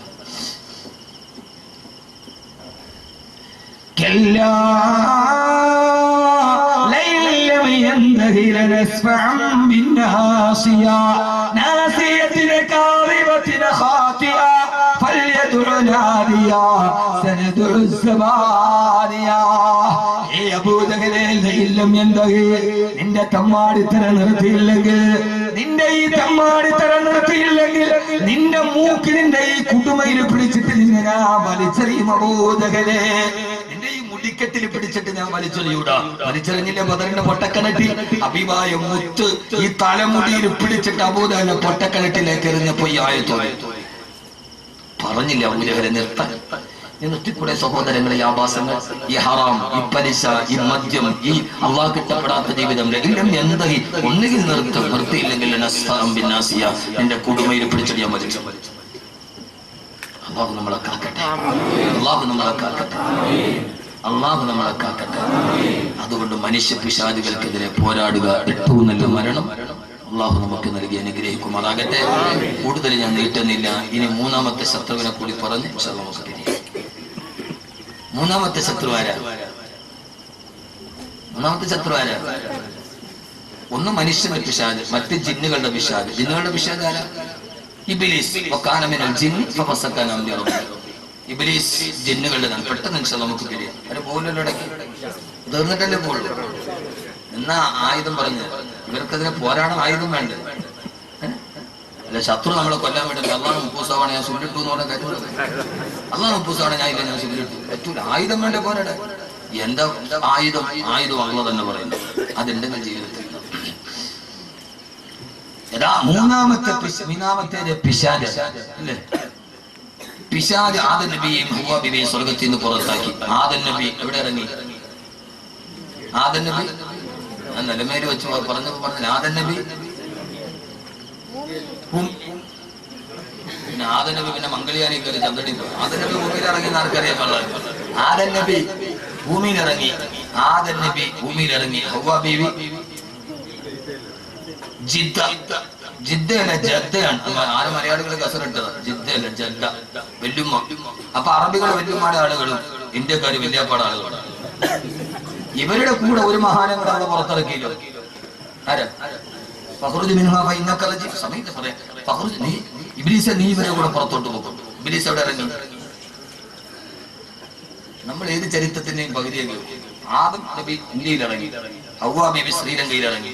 നിന്റെ തമ്മാടിത്തരം നിർത്തിയില്ലെങ്കിൽ, നിന്റെ ഈ തമ്മാടിത്തരം നിർത്തിയില്ലെങ്കിൽ നിന്റെ മൂക്കിനിന്റെ ഈ കുടുമയിൽ പിടിച്ചിട്ട് നിന്നെ ഞാൻ വലിച്ചെറിയും അബൂജഹലേ. നിന്റെ ഈ മുടിക്കെട്ടിൽ പിടിച്ചിട്ട് ഞാൻ വലിച്ചെറിയൂടാ. വലിച്ചെറിഞ്ഞില്ലേ ബദറിന്റെ പൊട്ടക്കിണറ്റിൽ? ഹബീബായ മുത്ത് ഈ തലമുടിയിൽ പിടിച്ചിട്ട് അബൂജഹലിനെ പൊട്ടക്കിണറ്റിലേക്ക് എറിഞ്ഞപ്പോ ഈ ആയത്തോടെ പറഞ്ഞില്ല അബൂജഹലെ നിർത്താൻ. നിർത്തിക്കൂടെ സഹോദരങ്ങളെ? ഈ ആഭാസങ്ങൾ, ഈ ഹറാം, ഈ പലിശ, ഈ മദ്യം, ഈ അള്ളാഹ് കിട്ടപ്പെടാത്ത ജീവിതം എല്ലാം എന്തായി? ഒന്നുകിൽ നിർത്തിയില്ലെങ്കിൽ എന്റെ കുടുമയിൽ പിടിച്ചടിയാൻ വലിച്ചു. അള്ളാഹു നമ്മളെ കാക്കട്ടെ, അള്ളാഹു നമ്മളെ കാക്കട്ടെ, അള്ളാഹു നമ്മളെ കാക്കട്ടെ. അതുകൊണ്ട് മനുഷ്യ പിശാചുകൾക്കെതിരെ പോരാടുക ഏറ്റവും നല്ല മരണം അള്ളാഹു നമുക്ക് നൽകി അനുഗ്രഹിക്കുമാറാകട്ടെ. കൂടുതൽ ഞാൻ നീട്ടുന്നില്ല. ഇനി മൂന്നാമത്തെ ശത്രുവിനെ കൂടി പറഞ്ഞ് നമുക്ക് തിരിയാം. മൂന്നാമത്തെ ശത്രു ആരാ? മൂന്നാമത്തെ ശത്രു ആരാ? ഒന്ന് മനുഷ്യന്റെ പിശാച്, മറ്റ് ജിന്നുകളുടെ പിശാച്. ജിന്നുകളുടെ പിശാച് ആരാ? ഇബ്ലീസ്. ഇബ്ലീസ് ജിന്നുകളുടെ. പെട്ടെന്ന് നമുക്ക് തിരിയാം. ഒരു പോലല്ലോ ഇടയ്ക്ക് തീർന്നിട്ടല്ലേ പോളൂ. എന്നാ ആയുധം പറഞ്ഞ് ഇവർക്കെതിരെ പോരാടം ആയുധം വേണ്ട. അല്ല, ശത്രു നമ്മളെ കൊല്ലാൻ വേണ്ടി അള്ളാഹ് 30 തവണ ഞാൻ സുല്ലിട്ടു എന്ന് പറഞ്ഞാൽ പറ്റൂല. അള്ളാഹ് 30 തവണ ഞാൻ ഇല്ല ഞാൻ സുല്ലിട്ടു പറ്റൂല. ആയുധം വേണ്ട പോരാടാൻ. എന്താ ആയുധം? ആയുധം അള്ളാഹ് തന്നെ പറയുന്നു. അതുണ്ടെങ്കിൽ ജീവിതത്തിൽ മൂന്നാമത്തെ പിശാച് അല്ലേ? പിശാച് ആദം നബിയെയും ഹവ്വാ ബീവിയെയും സ്വർഗത്തിൽ നിന്ന് പുറത്താക്കി. ആദം നബി എവിടെ ഇറങ്ങി? ആദം നബി ഞാൻ നിലമേല് വെച്ച് പറഞ്ഞപ്പോ ആദം നബി പിന്നെ ആദം നബി പിന്നെ മംഗളിയാനി കയറി ചന്ദ്രനി പോയി. ആദം നബി ഭൂമിയിൽ ഇറങ്ങി ആർക്കറിയാൻ പാടില്ല. ആദം നബി ഭൂമിയിൽ ഇറങ്ങി. ആദം നബി ഭൂമിയിൽ ഇറങ്ങി. ഹവ്വാ ബീവി ജിദ്ദയല്ല ജദ്ദയാണ്. ആരും മലയാളികൾ കസറിട്ടത് ജിദ്ദയല്ല ജദ്ദ. വെല്ലുമ്മ. അപ്പൊ അറബികൾ വെല്ലുമ്മാടെ ആളുകളും ഇന്ത്യക്കാര് വല്യാപ്പാട് ആളുകളും. ഇവരുടെ കൂടെ ഒരു മഹാനം കൂടെ അവിടെ പുറത്തിറക്കിയില്ലോ. ആരാ? സമയത്ത് പറയാം. ഇബ്ലീസെ നീ ഇവരെ കൂടെ പുറത്തോട്ട് പോകും. ഇബ്ലീസ് എവിടെ ഇറങ്ങി? നമ്മൾ ഏത് ചരിത്രത്തിന്റെയും പകുതിയൊക്കെ. ആദം നബി ഇന്ത്യയിൽ ഇറങ്ങി, ഹവ്വാ ബീവി ശ്രീലങ്കയിൽ ഇറങ്ങി.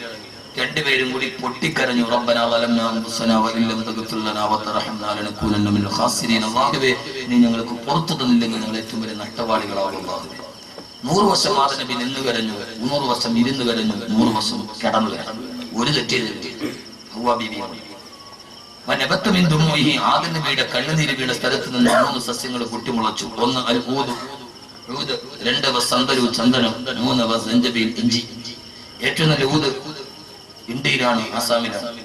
രണ്ടുപേരും കൂടി പൊട്ടിക്കരഞ്ഞു. റബ്ബനാ വലംനാ അൻഫുസനാ വഇല്ലം തഗ്ഫിർ ലനാ വതർഹംനാ ലനകൂനന്ന മിനൽ ഖാസിരീൻ. അല്ലാഹുവേ, നീ ഞങ്ങൾക്ക് പുറത്തു തന്നില്ലെങ്കിൽ ഞങ്ങൾ ഏറ്റവും വലിയ നഷ്ടവാളികളാവും. അല്ലാഹുവേ, 100 വർഷം ആദം നബി നിന്ന് കരഞ്ഞു, 100 വർഷം ഇരുന്ന് കരഞ്ഞു, 100 വർഷം കിടന്നു കരഞ്ഞു. ഒരു തെറ്റിയതില്ല. ഹവ്വാ ബീവി ആദം നബിയുടെ കണ്ണുനീര് വീണ സ്ഥലത്ത് നിന്ന് 3 സസ്യങ്ങൾ പൊട്ടിമുളച്ചു. 1 അൽഊദ്, 2 വസന്തരു ചന്ദനം, 3 വസഞ്ചബീൽ ഇഞ്ചി. ഏറ്റവും നല്ല ഊത് ഇന്ത്യയിലാണ്, ആസാമിലാണ്.